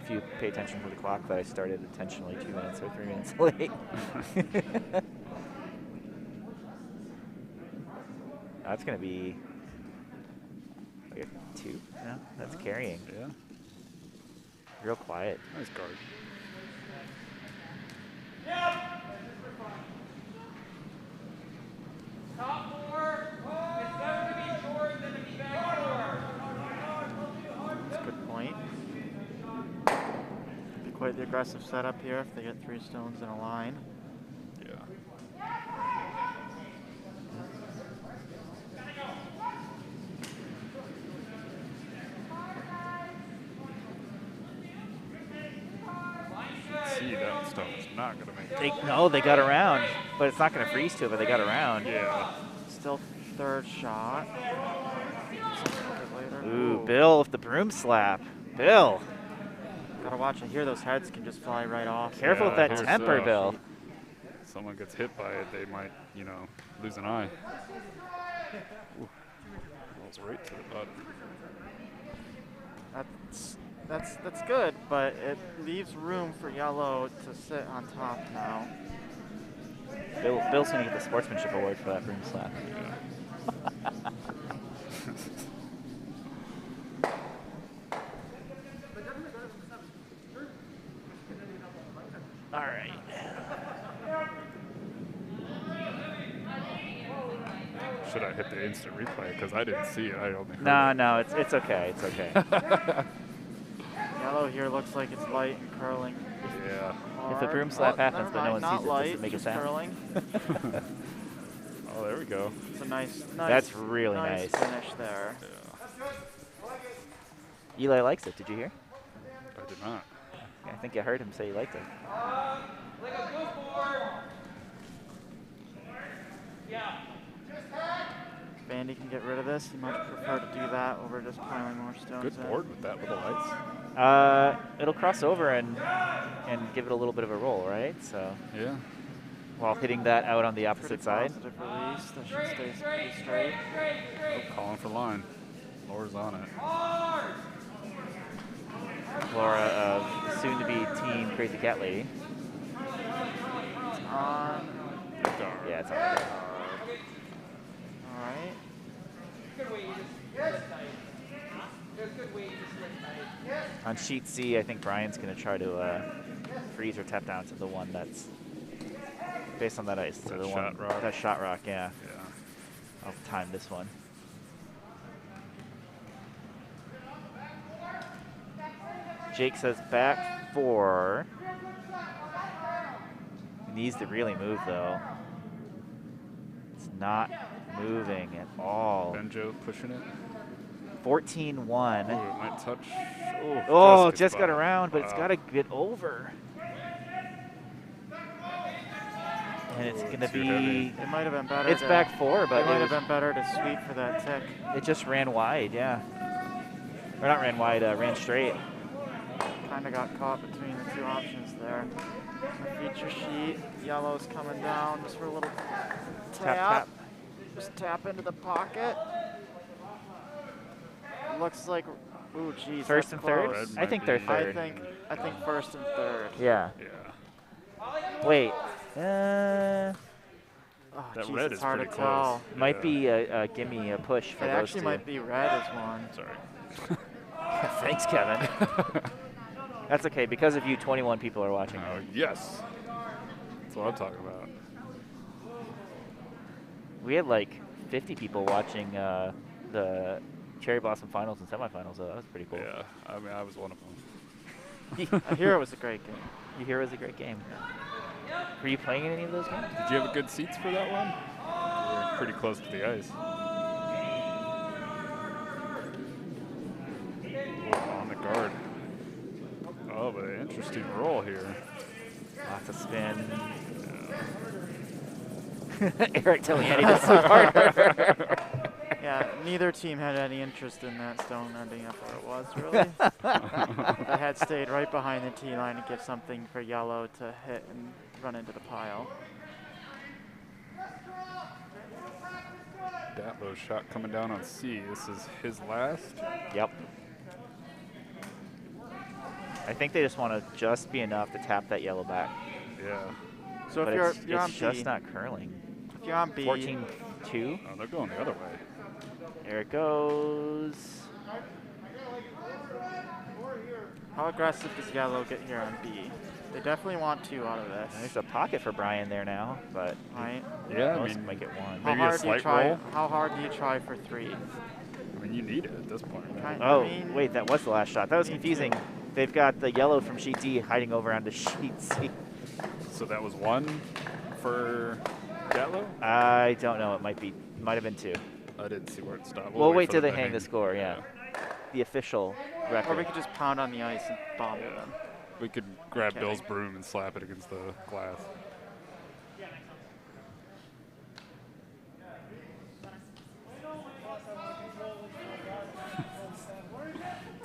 Speaker 3: If you pay attention to the clock that I started intentionally 2 minutes or 3 minutes late. That's going to be like a 2. No, that's carrying.
Speaker 2: Yeah.
Speaker 3: Real quiet.
Speaker 2: Nice guard.
Speaker 4: That's a good point. Be quite the aggressive setup here if they get 3 stones in a line.
Speaker 2: Yeah. See, that stuff is not going to make it.
Speaker 3: They got around, but it's not going to freeze to it, but they got around.
Speaker 2: Yeah.
Speaker 4: Still 3rd shot. Later.
Speaker 3: Ooh, Bill with the broom slap. Bill,
Speaker 4: Gotta watch. I hear those heads can just fly right off.
Speaker 3: careful with that
Speaker 2: here's,
Speaker 3: temper, Bill.
Speaker 2: Someone gets hit by it, they might, lose an eye. Ooh. Rolls right to the butt.
Speaker 4: That's good, but it leaves room for yellow to sit on top now.
Speaker 3: Bill's going to get the sportsmanship award for that broom slap.
Speaker 2: Yeah.
Speaker 3: All right.
Speaker 2: Should I hit the instant replay? Because I didn't see it. I only heard
Speaker 3: No,
Speaker 2: it.
Speaker 3: no, it's okay. It's okay.
Speaker 4: Yellow here looks like it's light and curling.
Speaker 2: Yeah.
Speaker 3: If a
Speaker 4: hard.
Speaker 3: broom slap
Speaker 4: Oh,
Speaker 3: happens
Speaker 4: never
Speaker 3: but no
Speaker 4: mind,
Speaker 3: one
Speaker 4: not
Speaker 3: sees it,
Speaker 4: light,
Speaker 3: does it make a
Speaker 4: just
Speaker 3: sound?
Speaker 4: curling.
Speaker 2: Oh, there we go.
Speaker 4: It's a nice
Speaker 3: That's really nice.
Speaker 4: finish there.
Speaker 2: Yeah.
Speaker 3: Eli likes it. Did you hear?
Speaker 2: I did not.
Speaker 3: I think I heard him say he liked it.
Speaker 4: If Andy can get rid of this, he might prefer to do that over just piling more stones
Speaker 2: Good
Speaker 4: in.
Speaker 2: board with that little ice.
Speaker 3: It'll cross over and give it a little bit of a roll, right? So
Speaker 2: Yeah.
Speaker 3: while hitting that out on the
Speaker 4: Pretty
Speaker 3: opposite side.
Speaker 4: positive release. That should stay pretty straight.
Speaker 2: Oh, calling for line. Laura's on it.
Speaker 3: Laura of soon-to-be Team Crazy Cat Lady.
Speaker 4: It's on.
Speaker 3: Yeah, it's on.
Speaker 4: All right.
Speaker 3: On sheet C, I think Brian's going to try to freeze or tap down to the one that's based on that ice. So
Speaker 2: That
Speaker 3: the
Speaker 2: shot
Speaker 3: one,
Speaker 2: rock.
Speaker 3: That shot rock, yeah.
Speaker 2: Yeah.
Speaker 3: I'll time this one. Jake says back 4. He needs to really move, though. It's not moving at all.
Speaker 2: Benjo pushing it.
Speaker 3: 14-1.
Speaker 2: Oh, it might touch.
Speaker 3: Oh,
Speaker 2: gets
Speaker 3: just got
Speaker 2: by.
Speaker 3: around, but it's
Speaker 2: Wow.
Speaker 3: got to get over. And it's going to
Speaker 2: Too
Speaker 3: be...
Speaker 2: heavy.
Speaker 4: It might have been better.
Speaker 3: It's
Speaker 4: to,
Speaker 3: back 4, but
Speaker 4: It might
Speaker 3: it,
Speaker 4: have been better to sweep for that tick.
Speaker 3: it just ran wide, yeah. Or not ran wide, ran straight.
Speaker 4: Kind of got caught between the two options there. The feature sheet, yellow's coming down just for a little tap.
Speaker 3: Tap.
Speaker 4: Just tap into the pocket. Looks like, ooh, geez,
Speaker 3: First
Speaker 4: that's
Speaker 3: and third?
Speaker 4: close.
Speaker 2: Red
Speaker 3: I think
Speaker 2: might
Speaker 3: they're
Speaker 2: be-
Speaker 3: third.
Speaker 4: I think first and third.
Speaker 3: Yeah.
Speaker 2: Yeah.
Speaker 3: Wait.
Speaker 4: Oh,
Speaker 2: That
Speaker 4: geez,
Speaker 2: red
Speaker 4: it's
Speaker 2: is
Speaker 4: hard
Speaker 2: pretty
Speaker 4: to tell.
Speaker 2: close.
Speaker 3: Might
Speaker 2: Yeah.
Speaker 3: be a gimme a push for
Speaker 4: It
Speaker 3: those
Speaker 4: actually
Speaker 3: two.
Speaker 4: might be red as one.
Speaker 2: Sorry.
Speaker 3: Thanks, Kevin. That's okay. Because of you, 21 people are watching.
Speaker 2: Oh, yes. That's what I'm talking about.
Speaker 3: We had like 50 people watching the Cherry Blossom finals and semifinals, so that was pretty cool.
Speaker 2: Yeah. I mean, I was one of them.
Speaker 4: I hear it was a great game.
Speaker 3: You hear it was a great game. Were you playing in any of those games?
Speaker 2: Did you have a good seats for that one? We were pretty close to the ice. Oh, on the guard. Oh, but an interesting roll here.
Speaker 3: Lots of spin. Eric telling Andy to sleep harder.
Speaker 4: Yeah, neither team had any interest in that stone ending up where it was, really. They had stayed right behind the tee line to give something for yellow to hit and run into the pile.
Speaker 2: Datlowe shot coming down on C. This is his last.
Speaker 3: Yep. I think they just want to just be enough to tap that yellow back.
Speaker 2: Yeah.
Speaker 4: So
Speaker 3: But
Speaker 4: if
Speaker 3: it's
Speaker 4: you're on
Speaker 3: just
Speaker 4: B,
Speaker 3: not curling.
Speaker 4: if you're on B,
Speaker 3: 14-2.
Speaker 2: Oh, they're going the other way.
Speaker 3: There it goes.
Speaker 4: how aggressive does yellow get here on B? They definitely want 2 out of
Speaker 3: There's
Speaker 4: this,
Speaker 3: a pocket for Brian there now, but
Speaker 4: right?
Speaker 2: Yeah, I
Speaker 3: most
Speaker 2: mean,
Speaker 3: might get 1.
Speaker 2: Maybe a
Speaker 4: how hard do you
Speaker 2: slight
Speaker 4: try?
Speaker 2: roll?
Speaker 4: How hard do you try for 3?
Speaker 2: I mean, you need it at this point.
Speaker 4: Kind-
Speaker 3: Oh,
Speaker 4: I mean,
Speaker 3: wait, that was the last shot. That was
Speaker 4: me
Speaker 3: confusing.
Speaker 4: too.
Speaker 3: They've got the yellow from sheet D hiding over onto sheet C.
Speaker 2: So that was 1 for Datlowe?
Speaker 3: I don't know. It might have been 2.
Speaker 2: I didn't see where it stopped.
Speaker 3: We'll wait
Speaker 2: for
Speaker 3: till
Speaker 2: them
Speaker 3: they
Speaker 2: to
Speaker 3: hang the score, yeah. The official
Speaker 4: Or we
Speaker 3: record.
Speaker 4: could just pound on the ice and bomb
Speaker 2: Yeah.
Speaker 4: them.
Speaker 2: We could grab
Speaker 4: Okay.
Speaker 2: Bill's broom and slap it against the glass.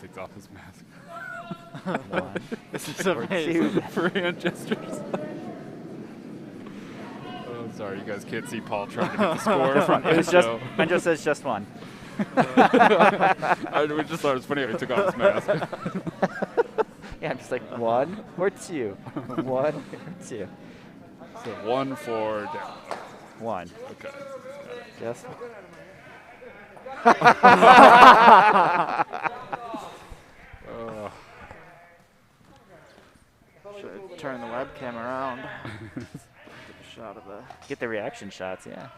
Speaker 2: Takes off his mask.
Speaker 3: One.
Speaker 4: This is
Speaker 3: Or
Speaker 4: amazing.
Speaker 3: two.
Speaker 2: For hand gestures. Oh, sorry, you guys can't see Paul trying to get the score from
Speaker 3: It was just,
Speaker 2: Benjo.
Speaker 3: Benjo says just 1.
Speaker 2: We just thought it was funny how he took off his mask.
Speaker 3: Yeah, I'm just like 1 or 2. 1 or 2.
Speaker 2: So 1 for Datlowe.
Speaker 3: 1.
Speaker 2: Okay.
Speaker 3: Just.
Speaker 2: Oh.
Speaker 4: Should turn the webcam around. Get a shot of the.
Speaker 3: Get the reaction shots, yeah.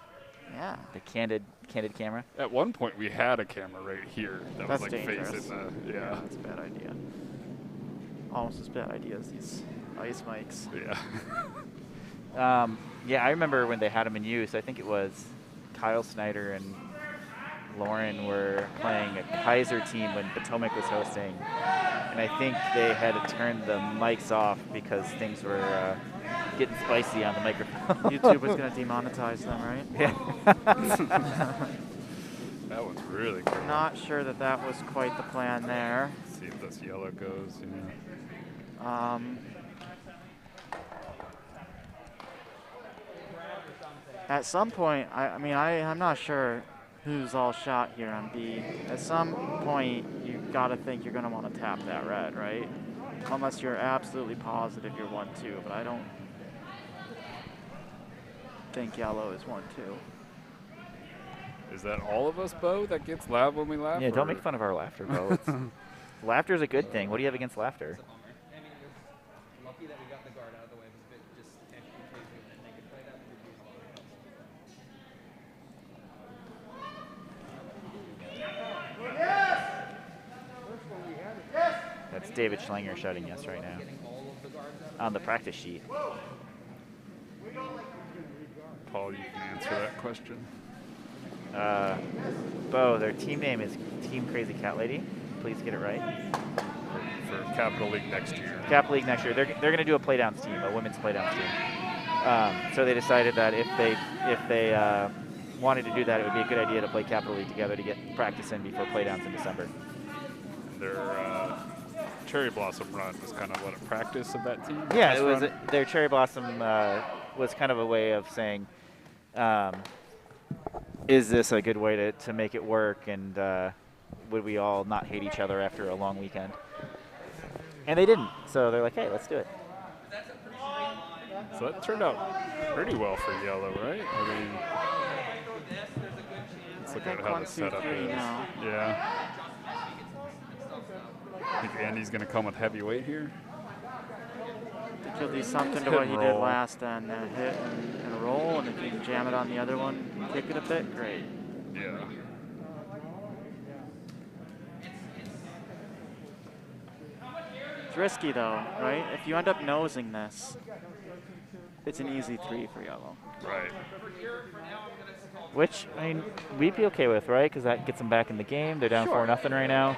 Speaker 4: Yeah.
Speaker 3: The candid camera.
Speaker 2: At one point, we had a camera right here that
Speaker 4: That's
Speaker 2: was like
Speaker 4: dangerous.
Speaker 2: facing the. Yeah.
Speaker 4: That's a bad idea. Almost as bad idea as these ice mics.
Speaker 2: Yeah.
Speaker 3: Yeah, I remember when they had them in use. I think it was Kyle Snyder and Lauren were playing a Kaiser team when Potomac was hosting, and I think they had to turn the mics off because things were getting spicy on the microphone.
Speaker 4: YouTube was going to demonetize them, right?
Speaker 3: Yeah.
Speaker 2: That one's really cool.
Speaker 4: Not sure that that was quite the plan there.
Speaker 2: See if this yellow goes. Yeah.
Speaker 4: At some point, I'm not sure who's all shot here on B. At some point, you got to think you're going to want to tap that red, right? Unless you're absolutely positive you're 1-2, but I don't think yellow is 1-2.
Speaker 2: Is that all of us, Bo, that gets loud when we laugh?
Speaker 3: Yeah, don't make fun of our laughter, Bo. Laughter is a good thing. What do you have against laughter?
Speaker 5: I mean, it was lucky that we got the guard out of the way. It was a bit just extra crazy, and they could play that and reduce a lot of
Speaker 3: That's David Schlanger shouting yes right now. On the practice sheet.
Speaker 2: Paul, you can answer that question.
Speaker 3: Bo, their team name is Team Crazy Cat Lady. Please get it right.
Speaker 2: For Capital League next year.
Speaker 3: Capital League next year. They're going to do a playdowns team, a women's playdowns team. So they decided that if they wanted to do that, it would be a good idea to play Capital League together to get practice in before playdowns in December.
Speaker 2: Their Cherry Blossom run was kind of what a practice of that team.
Speaker 3: Yeah,
Speaker 2: Test
Speaker 3: it was
Speaker 2: run?
Speaker 3: their Cherry Blossom was kind of a way of saying, is this a good way to make it work, and would we all not hate each other after a long weekend? And they didn't, so they're like, hey, let's do it.
Speaker 2: So that turned out pretty well for yellow, right? I mean, let's look at how the setup is.
Speaker 4: Now.
Speaker 2: Yeah. I think Andy's going to come with heavyweight here.
Speaker 4: I think he'll do something to
Speaker 2: Hit
Speaker 4: what
Speaker 2: and
Speaker 4: he did
Speaker 2: roll.
Speaker 4: last and hit and roll, and if you can jam it on the other one, kick it a bit, great.
Speaker 2: Yeah.
Speaker 4: It's risky though, right? If you end up nosing this, it's an easy 3 for yellow.
Speaker 2: Right.
Speaker 3: Which, I mean, we'd be okay with, right? Because that gets them back in the game. They're down 4-0 right now.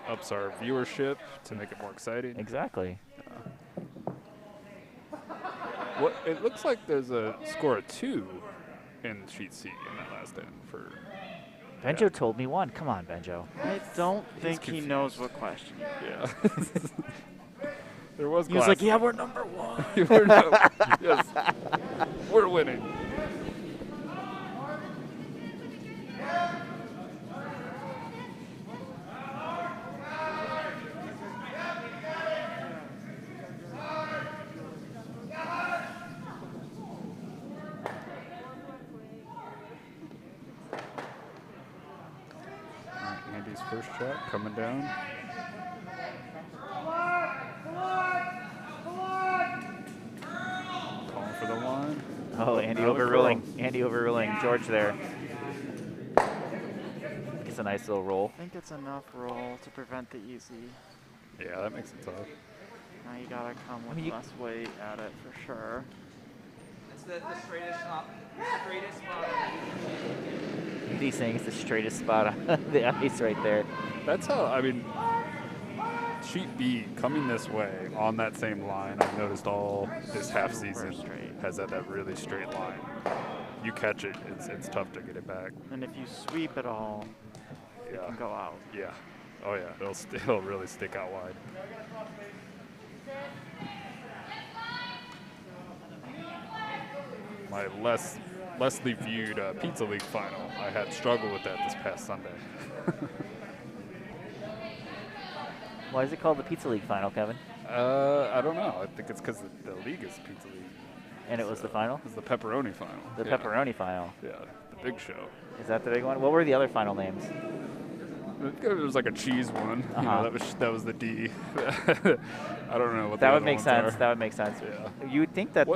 Speaker 2: Ups our viewership to make it more exciting.
Speaker 3: Exactly.
Speaker 2: What it looks like there's a score of 2 in sheet C in that last end for.
Speaker 3: Benjo told me 1. Come on, Benjo.
Speaker 4: I don't think he
Speaker 2: confused.
Speaker 4: knows what question.
Speaker 2: Yeah. There was.
Speaker 4: He was like,
Speaker 2: glasses.
Speaker 4: yeah, we're number 1.
Speaker 2: Yes, we're winning. Andy's first shot coming down. Calling for the line.
Speaker 3: Oh, Andy
Speaker 2: Now the
Speaker 3: overruling.
Speaker 2: curl.
Speaker 3: Andy overruling George there. It's a nice little roll.
Speaker 4: I think it's enough roll to prevent the easy.
Speaker 2: Yeah, that makes it tough.
Speaker 4: Now you gotta come with
Speaker 3: mean, you-
Speaker 4: less weight at it for sure.
Speaker 5: It's the straightest spot.
Speaker 3: He's saying it's the straightest spot on the ice right there.
Speaker 2: That's how, I mean, sheet B coming this way on that same line, I've noticed all this half season
Speaker 4: straight.
Speaker 2: has that really straight line. You catch it, it's tough to get it back.
Speaker 4: And if you sweep it all, it
Speaker 2: Yeah.
Speaker 4: can go out.
Speaker 2: Yeah. Oh yeah, it'll really stick out wide. My lessly viewed Pizza League final, I had struggled with that this past Sunday.
Speaker 3: Why is it called the Pizza League final, Kevin?
Speaker 2: I don't know. I think it's because the league is Pizza League.
Speaker 3: And it was the final?
Speaker 2: It was the pepperoni final.
Speaker 3: The
Speaker 2: Yeah.
Speaker 3: pepperoni final.
Speaker 2: Yeah, the big show.
Speaker 3: Is that the big one? What were the other final names?
Speaker 2: It It was like a cheese one. You know, that was the D. I don't know what
Speaker 3: that
Speaker 2: the
Speaker 3: would
Speaker 2: other
Speaker 3: make
Speaker 2: ones
Speaker 3: sense.
Speaker 2: are.
Speaker 3: That would make sense.
Speaker 2: Yeah.
Speaker 3: You would think that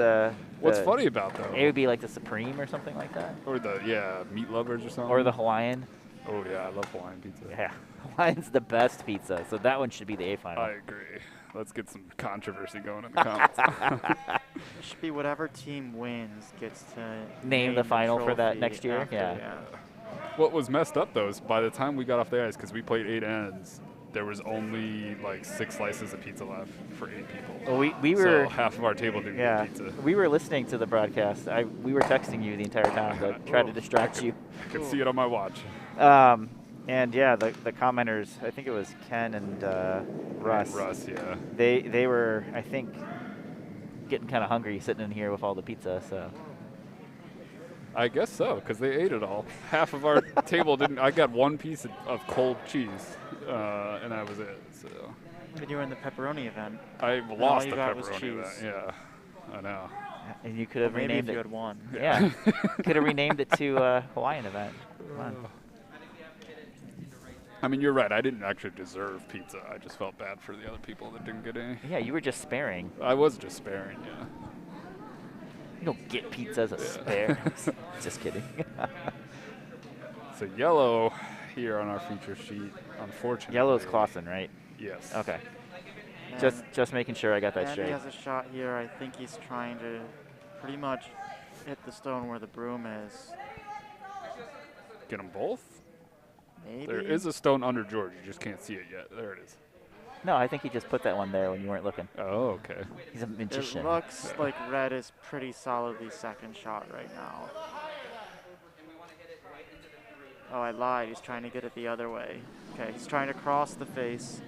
Speaker 2: What's funny about though?
Speaker 3: it would be like the Supreme or something like that,
Speaker 2: Or the meat lovers or something.
Speaker 3: or the Hawaiian.
Speaker 2: Oh yeah, I love Hawaiian pizza.
Speaker 3: Yeah, Hawaiian's the best pizza, so that one should be the A final.
Speaker 2: I agree. Let's get some controversy going in the comments.
Speaker 4: It should be whatever team wins gets to
Speaker 3: Name the final for that
Speaker 4: trophy
Speaker 3: next year?
Speaker 4: after,
Speaker 3: Yeah.
Speaker 2: What was messed up though is by the time we got off the ice, because we played 8 ends, there was only like 6 slices of pizza left for 8 people.
Speaker 3: Well, we were
Speaker 2: so half of our table didn't get pizza.
Speaker 3: We were listening to the broadcast. We were texting you the entire time to try to distract you.
Speaker 2: I could see it on my watch.
Speaker 3: And yeah, the commenters, I think it was Ken and Russ.
Speaker 2: Russ, yeah.
Speaker 3: They were, I think, getting kind of hungry sitting in here with all the pizza. So
Speaker 2: I guess so, because they ate it all. Half of our table didn't. I got 1 piece of cold cheese, and that was it. So
Speaker 4: But you were in the pepperoni event.
Speaker 2: I
Speaker 4: all
Speaker 2: lost
Speaker 4: you
Speaker 2: the
Speaker 4: got was
Speaker 2: pepperoni.
Speaker 4: cheese.
Speaker 2: Yeah, I know.
Speaker 3: and you could have
Speaker 4: Maybe
Speaker 3: renamed
Speaker 4: if you
Speaker 3: it.
Speaker 4: had won.
Speaker 3: Yeah, could have renamed it to Hawaiian event. Come on.
Speaker 2: I mean, you're right. I didn't actually deserve pizza. I just felt bad for the other people that didn't get any.
Speaker 3: Yeah, you were just sparing.
Speaker 2: I was just sparing, yeah.
Speaker 3: You don't get pizza as a spare. Just kidding.
Speaker 2: So yellow here on our feature sheet, unfortunately.
Speaker 3: Yellow's Clawson, right?
Speaker 2: Yes.
Speaker 3: Okay.
Speaker 4: And
Speaker 3: Just making sure I got that
Speaker 4: Andy
Speaker 3: straight.
Speaker 4: has a shot here. I think he's trying to pretty much hit the stone where the broom is.
Speaker 2: Get them both?
Speaker 4: Maybe.
Speaker 2: There is a stone under George. You just can't see it yet. There it is.
Speaker 3: No, I think he just put that one there when you weren't looking.
Speaker 2: Oh, okay.
Speaker 3: He's a
Speaker 4: It
Speaker 3: magician.
Speaker 4: looks like red is pretty solidly second shot right now. Oh, I lied. He's trying to get it the other way. Okay, he's trying to cross the face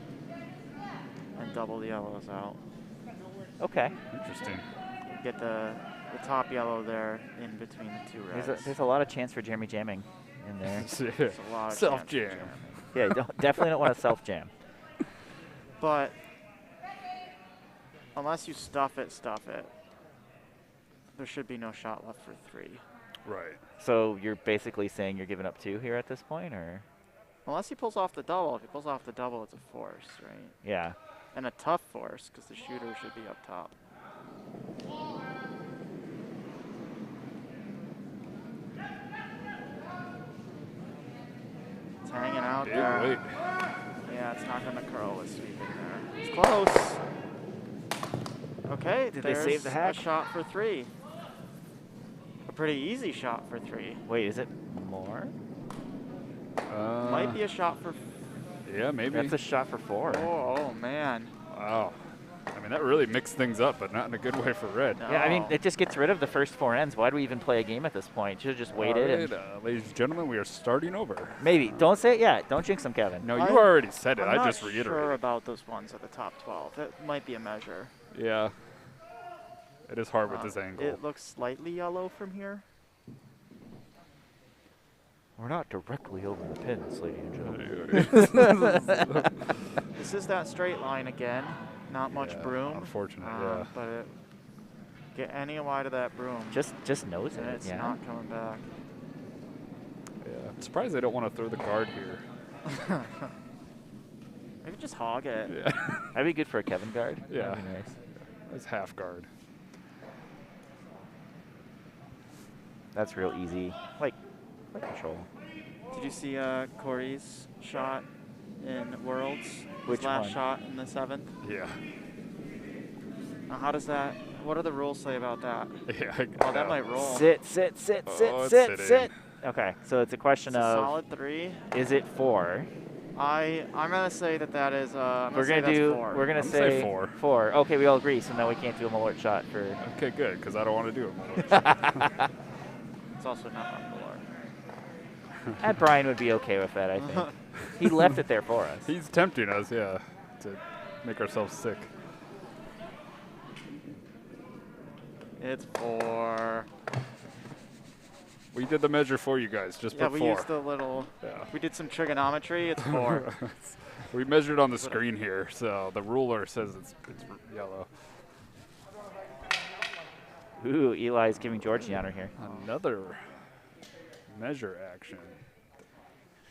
Speaker 4: and double the yellows out.
Speaker 3: Okay.
Speaker 2: Interesting.
Speaker 4: Get the top yellow there in between the 2 reds.
Speaker 3: There's a lot of chance for Jeremy jamming in there.
Speaker 4: There's a lot of
Speaker 2: Self
Speaker 4: chance for
Speaker 2: jam.
Speaker 4: jamming.
Speaker 3: Yeah, you definitely don't want to self jam.
Speaker 4: But unless you stuff it, there should be no shot left for 3.
Speaker 2: Right.
Speaker 3: So you're basically saying you're giving up 2 here at this point, or?
Speaker 4: Unless he pulls off the double. If he pulls off the double, it's a force, right?
Speaker 3: Yeah.
Speaker 4: And a tough force, because the shooter should be up top. It's hanging out
Speaker 2: Big
Speaker 4: there.
Speaker 2: weight.
Speaker 4: Yeah, it's not going to curl with sweeping there. It's close. Okay,
Speaker 3: Did they
Speaker 4: there's
Speaker 3: save the hack?
Speaker 4: a shot for 3. A pretty easy shot for 3.
Speaker 3: Wait, is it more?
Speaker 4: Might be a shot for.
Speaker 2: Yeah, maybe.
Speaker 3: That's a shot for 4.
Speaker 4: Oh man.
Speaker 2: Wow. I mean, that really mixed things up, but not in a good way for red.
Speaker 4: No.
Speaker 3: Yeah, I mean, it just gets rid of the first 4 ends. Why do we even play a game at this point? Should have just waited.
Speaker 2: All
Speaker 3: And
Speaker 2: right, ladies and gentlemen, we are starting over.
Speaker 3: maybe. Don't say it yet. Don't jinx them, Kevin.
Speaker 2: No, you
Speaker 4: I'm-
Speaker 2: already said it.
Speaker 4: I'm
Speaker 2: I
Speaker 4: not
Speaker 2: just
Speaker 4: sure
Speaker 2: reiterated.
Speaker 4: about those ones at the top 12. That might be a measure.
Speaker 2: Yeah. It is hard with this angle.
Speaker 4: It looks slightly yellow from here.
Speaker 3: We're not directly over the pins, ladies and gentlemen.
Speaker 4: This is that straight line again. Not much
Speaker 2: Yeah,
Speaker 4: broom.
Speaker 2: unfortunate, yeah.
Speaker 4: But get any wide of that broom,
Speaker 3: Just nose
Speaker 4: and
Speaker 3: it.
Speaker 4: it's
Speaker 3: Yeah.
Speaker 4: not coming back.
Speaker 2: Yeah. I'm surprised they don't want to throw the guard here.
Speaker 4: Maybe just hog it.
Speaker 2: Yeah.
Speaker 3: That'd be good for a Kevin guard.
Speaker 2: Yeah.
Speaker 3: That'd be nice.
Speaker 2: It's half guard.
Speaker 3: That's real easy. Like control.
Speaker 4: Did you see Corey's shot in Worlds? His
Speaker 3: Which
Speaker 4: last
Speaker 3: one?
Speaker 4: shot in the 7th?
Speaker 2: Yeah.
Speaker 4: Now, how does that, what do the rules say about that?
Speaker 2: Yeah.
Speaker 4: Oh, that might roll.
Speaker 3: Sit.
Speaker 2: Oh, it's sitting.
Speaker 3: Okay, so it's a question
Speaker 4: It's a
Speaker 3: of
Speaker 4: solid 3.
Speaker 3: is it 4?
Speaker 4: I'm gonna say that is. I'm
Speaker 3: We're
Speaker 4: say
Speaker 3: gonna
Speaker 4: that's
Speaker 3: do.
Speaker 4: 4.
Speaker 3: We're gonna
Speaker 2: I'm gonna say
Speaker 3: say
Speaker 2: 4.
Speaker 3: 4. Okay, we all agree. So now we can't do a Malort shot for.
Speaker 2: Okay, good, because I don't want to do it.
Speaker 4: It's also not on floor.
Speaker 3: And Brian would be okay with that, I think. He left it there for us.
Speaker 2: He's tempting us, yeah, to make ourselves sick.
Speaker 4: It's 4.
Speaker 2: We did the measure for you guys. Just
Speaker 4: Yeah,
Speaker 2: put
Speaker 4: we
Speaker 2: 4.
Speaker 4: used a little.
Speaker 2: Yeah.
Speaker 4: We did some trigonometry. It's 4.
Speaker 2: We measured on the screen here, so the ruler says it's yellow.
Speaker 3: Ooh, Eli's giving George the honor here.
Speaker 2: Another measure action.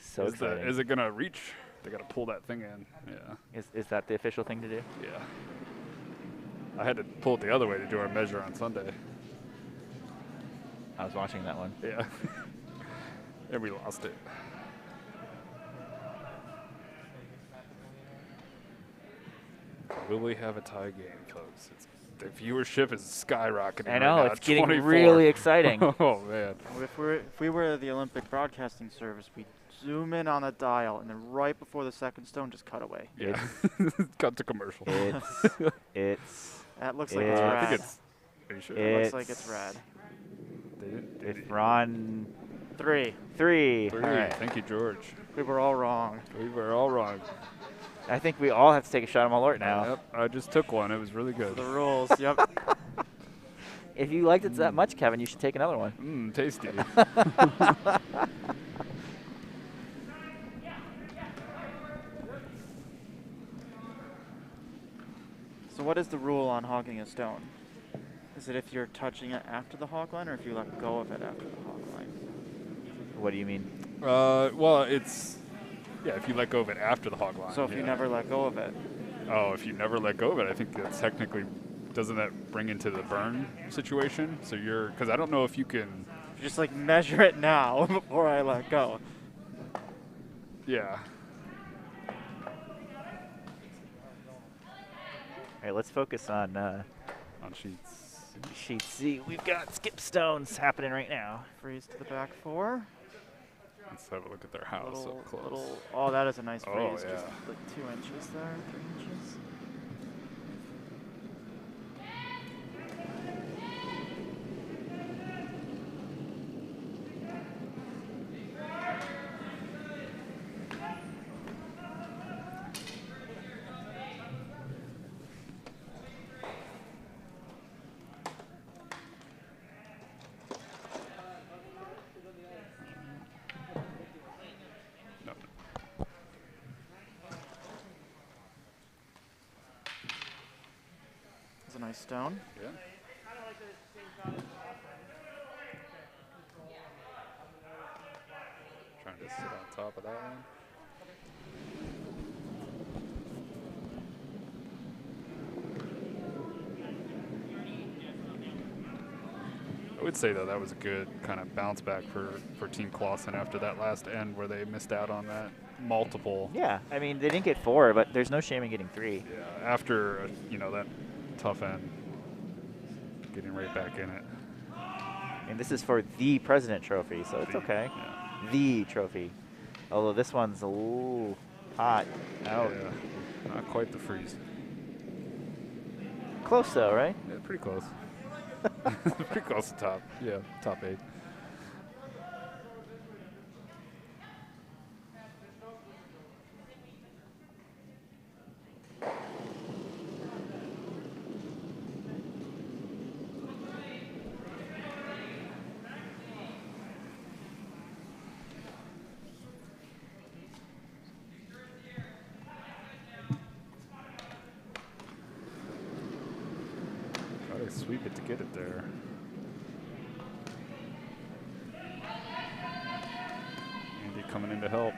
Speaker 3: So
Speaker 2: is
Speaker 3: exciting.
Speaker 2: it gonna reach? They gotta pull that thing in. Yeah.
Speaker 3: Is that the official thing to do?
Speaker 2: Yeah. I had to pull it the other way to do our measure on Sunday.
Speaker 3: I was watching that one.
Speaker 2: Yeah. And we lost it. Will we have a tie game, folks? The viewership is skyrocketing.
Speaker 3: I know,
Speaker 2: right now,
Speaker 3: it's getting
Speaker 2: 24.
Speaker 3: really exciting.
Speaker 2: Oh, man.
Speaker 4: If we were the Olympic Broadcasting Service, we'd zoom in on a dial, and then right before the second stone, just cut away.
Speaker 2: Yeah. Cut to commercial.
Speaker 3: It's
Speaker 4: That looks like
Speaker 3: Yeah.
Speaker 4: it's
Speaker 2: I
Speaker 4: rad.
Speaker 2: think it's. Are you sure?
Speaker 4: It looks like it's rad.
Speaker 3: If Ron
Speaker 4: 3.
Speaker 3: 3.
Speaker 2: Three.
Speaker 3: All right.
Speaker 2: Thank you, George.
Speaker 4: We were all wrong.
Speaker 2: We were all wrong.
Speaker 3: I think we all have to take a shot of Malort now.
Speaker 2: Yep, I just took one. It was really good.
Speaker 4: The rules. Yep.
Speaker 3: If you liked it that much, Kevin, you should take another one.
Speaker 2: Tasty.
Speaker 4: So what is the rule on hogging a stone? Is it if you're touching it after the hog line, or if you let go of it after the hog line?
Speaker 3: What do you mean?
Speaker 2: Well, it's if you let go of it after the hog line.
Speaker 4: So if you never let go of it.
Speaker 2: Oh, if you never let go of it, I think that's technically, doesn't that bring into the burn situation? So because I don't know if you can.
Speaker 4: Just like measure it now before I let go.
Speaker 2: Yeah.
Speaker 3: All right, let's focus on
Speaker 2: On sheets.
Speaker 3: sheet C. We've got skip stones happening right now.
Speaker 4: Freeze to the back 4.
Speaker 2: Let's have a look at their house up close.
Speaker 4: Oh, that is a nice
Speaker 2: Oh,
Speaker 4: freeze.
Speaker 2: yeah.
Speaker 4: Just like 2 inches there, 3 inches.
Speaker 2: No.
Speaker 4: That's a nice stone.
Speaker 2: Yeah. Trying to sit on top of that one. I would say, though, that was a good kind of bounce back for Team Clawson after that last end where they missed out on that multiple.
Speaker 3: Yeah, I mean, they didn't get 4, but there's no shame in getting 3.
Speaker 2: Yeah, after, that tough end, getting right back in it.
Speaker 3: And this is for the President Trophy, so it's okay.
Speaker 2: Yeah.
Speaker 3: The trophy. Although this one's a little hot out.
Speaker 2: Yeah, not quite the freeze.
Speaker 3: Close though, right?
Speaker 2: Yeah, pretty close. Pretty close to top. Yeah, top 8. Gotta sweep it to get it there. Andy coming in to help.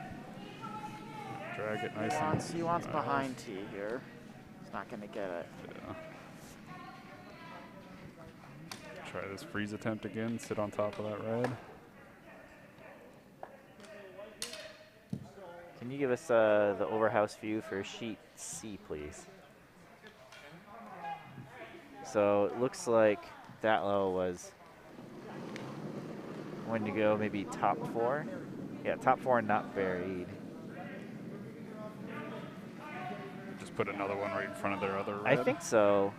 Speaker 2: Drag it nice and
Speaker 4: He wants
Speaker 2: nice.
Speaker 4: behind T here. He's not going to get it.
Speaker 2: Yeah. Try this freeze attempt again. Sit on top of that red.
Speaker 3: Can you give us the overhouse view for sheet C, please? So it looks like Datlowe was when to go maybe top 4. Yeah, top 4 not buried.
Speaker 2: Just put another one right in front of their other
Speaker 3: I
Speaker 2: red.
Speaker 3: think so,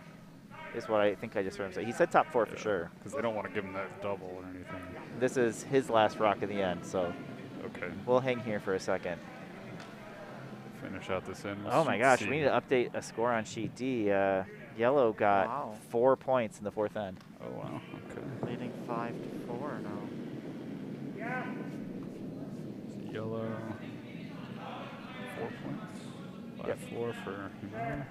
Speaker 3: is what I think I just heard him say. He said top 4 for sure.
Speaker 2: Because they don't want to give him that double or anything.
Speaker 3: This is his last rock at the end, so
Speaker 2: Okay.
Speaker 3: we'll hang here for a second.
Speaker 2: Finish out this end. with
Speaker 3: Oh my
Speaker 2: sheet
Speaker 3: gosh,
Speaker 2: C.
Speaker 3: we need to update a score on sheet D. Yellow got
Speaker 4: Wow.
Speaker 3: 4 points in the 4th end.
Speaker 2: Oh wow. Okay.
Speaker 4: Leading 5-4 now.
Speaker 2: Yellow. 4 points. 5-4 for Humora.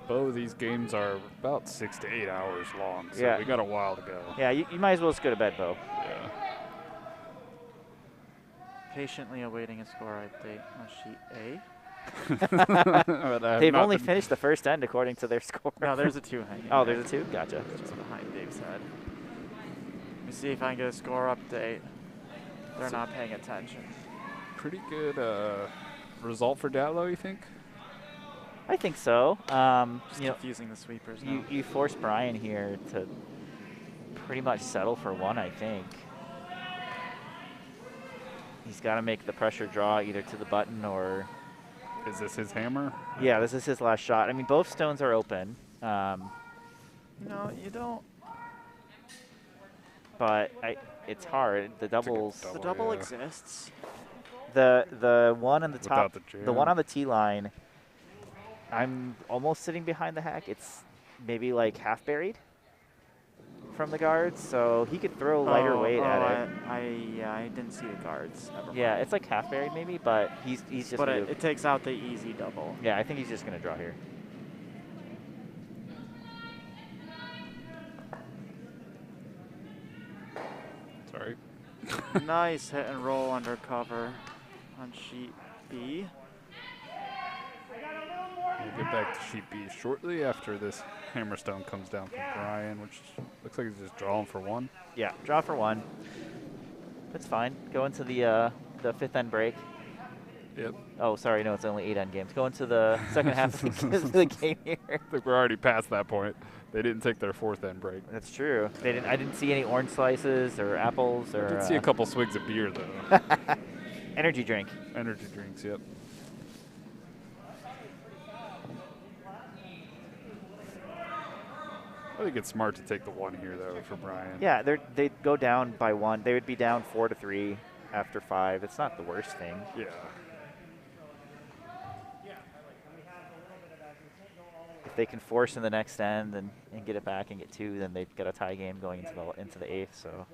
Speaker 2: Both of these games are about 6 to 8 hours long, so
Speaker 3: Yeah.
Speaker 2: we got a while to go.
Speaker 3: Yeah, you might as well just go to bed, Bo.
Speaker 2: Yeah.
Speaker 4: Patiently awaiting a score update on sheet A.
Speaker 2: But I have
Speaker 3: They've
Speaker 2: not
Speaker 3: only
Speaker 2: been-
Speaker 3: finished the first end according to their score.
Speaker 4: No, there's a 2 hanging.
Speaker 3: Oh,
Speaker 4: there.
Speaker 3: there's a 2? Gotcha.
Speaker 4: Just behind Dave's head. Let me see if I can get a score update. They're
Speaker 2: So-
Speaker 4: not paying attention.
Speaker 2: Pretty good result for Datlowe, you think?
Speaker 3: I think so.
Speaker 4: Just
Speaker 3: You know,
Speaker 4: confusing the sweepers now.
Speaker 3: you force Brian here to pretty much settle for 1, I think. He's got to make the pressure draw either to the button or...
Speaker 2: Is this his hammer?
Speaker 3: Yeah, this is his last shot. I mean, both stones are open.
Speaker 4: No, you don't.
Speaker 3: But it's hard. The
Speaker 2: a good
Speaker 3: doubles...
Speaker 2: double.
Speaker 4: The double
Speaker 2: yeah.
Speaker 4: exists.
Speaker 3: The one on the
Speaker 2: Without
Speaker 3: top...
Speaker 2: the
Speaker 3: The one
Speaker 2: jam.
Speaker 3: on the T line, I'm almost sitting behind the hack. It's maybe like half buried from the guards, so he could throw lighter weight at it.
Speaker 4: I didn't see the guards. Never
Speaker 3: Yeah,
Speaker 4: mind.
Speaker 3: it's like half buried maybe, but he's just
Speaker 4: But
Speaker 3: gonna
Speaker 4: it takes out the easy double.
Speaker 3: yeah, I think he's just gonna draw here.
Speaker 2: Sorry.
Speaker 4: Nice hit and roll under cover on sheet B.
Speaker 2: We'll get back to sheet B shortly after this hammerstone comes down from Brian, which looks like he's just drawing for 1.
Speaker 3: Yeah, draw for 1. That's fine. Go into the 5th end break.
Speaker 2: Yep.
Speaker 3: Oh, sorry, no, it's only 8 end games. Go into the second half of the game here.
Speaker 2: I think we're already past that point. They didn't take their 4th end break.
Speaker 3: That's true. I didn't see any orange slices or apples or
Speaker 2: I did see a couple swigs of beer, though.
Speaker 3: energy drink.
Speaker 2: Energy drinks, yep. I think it's smart to take the 1 here, though, for Brian.
Speaker 3: Yeah, they go down by 1. They would be down 4-3 after 5. It's not the worst thing.
Speaker 2: Yeah.
Speaker 3: If they can force in the next end and get it back and get 2, then they've got a tie game going into the 8th. So,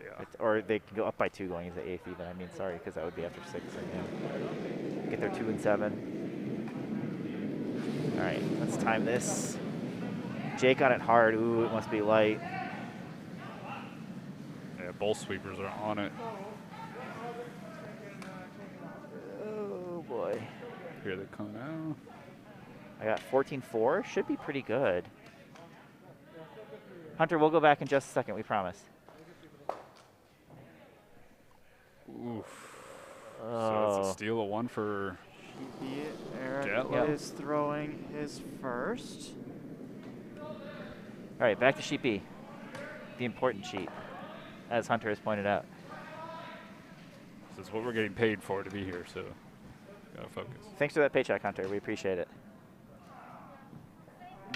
Speaker 2: Yeah.
Speaker 3: or they can go up by 2 going into the 8th even. I mean, sorry, because that would be after 6 again. Get their 2 and 7. All right, let's time this. Jake got it hard. Ooh, it must be light.
Speaker 2: Yeah, both sweepers are on it.
Speaker 3: Oh boy.
Speaker 2: Here they come now.
Speaker 3: I got 14-4. Should be pretty good. Hunter, we'll go back in just a second, we promise.
Speaker 2: Oof. So
Speaker 3: Oh.
Speaker 2: it's a steal of 1 for
Speaker 4: Eric
Speaker 2: Datlowe.
Speaker 4: is throwing his first.
Speaker 3: All right, back to sheet B. The important sheet, as Hunter has pointed out.
Speaker 2: This is what we're getting paid for to be here, so gotta focus.
Speaker 3: Thanks for that paycheck, Hunter. We appreciate it.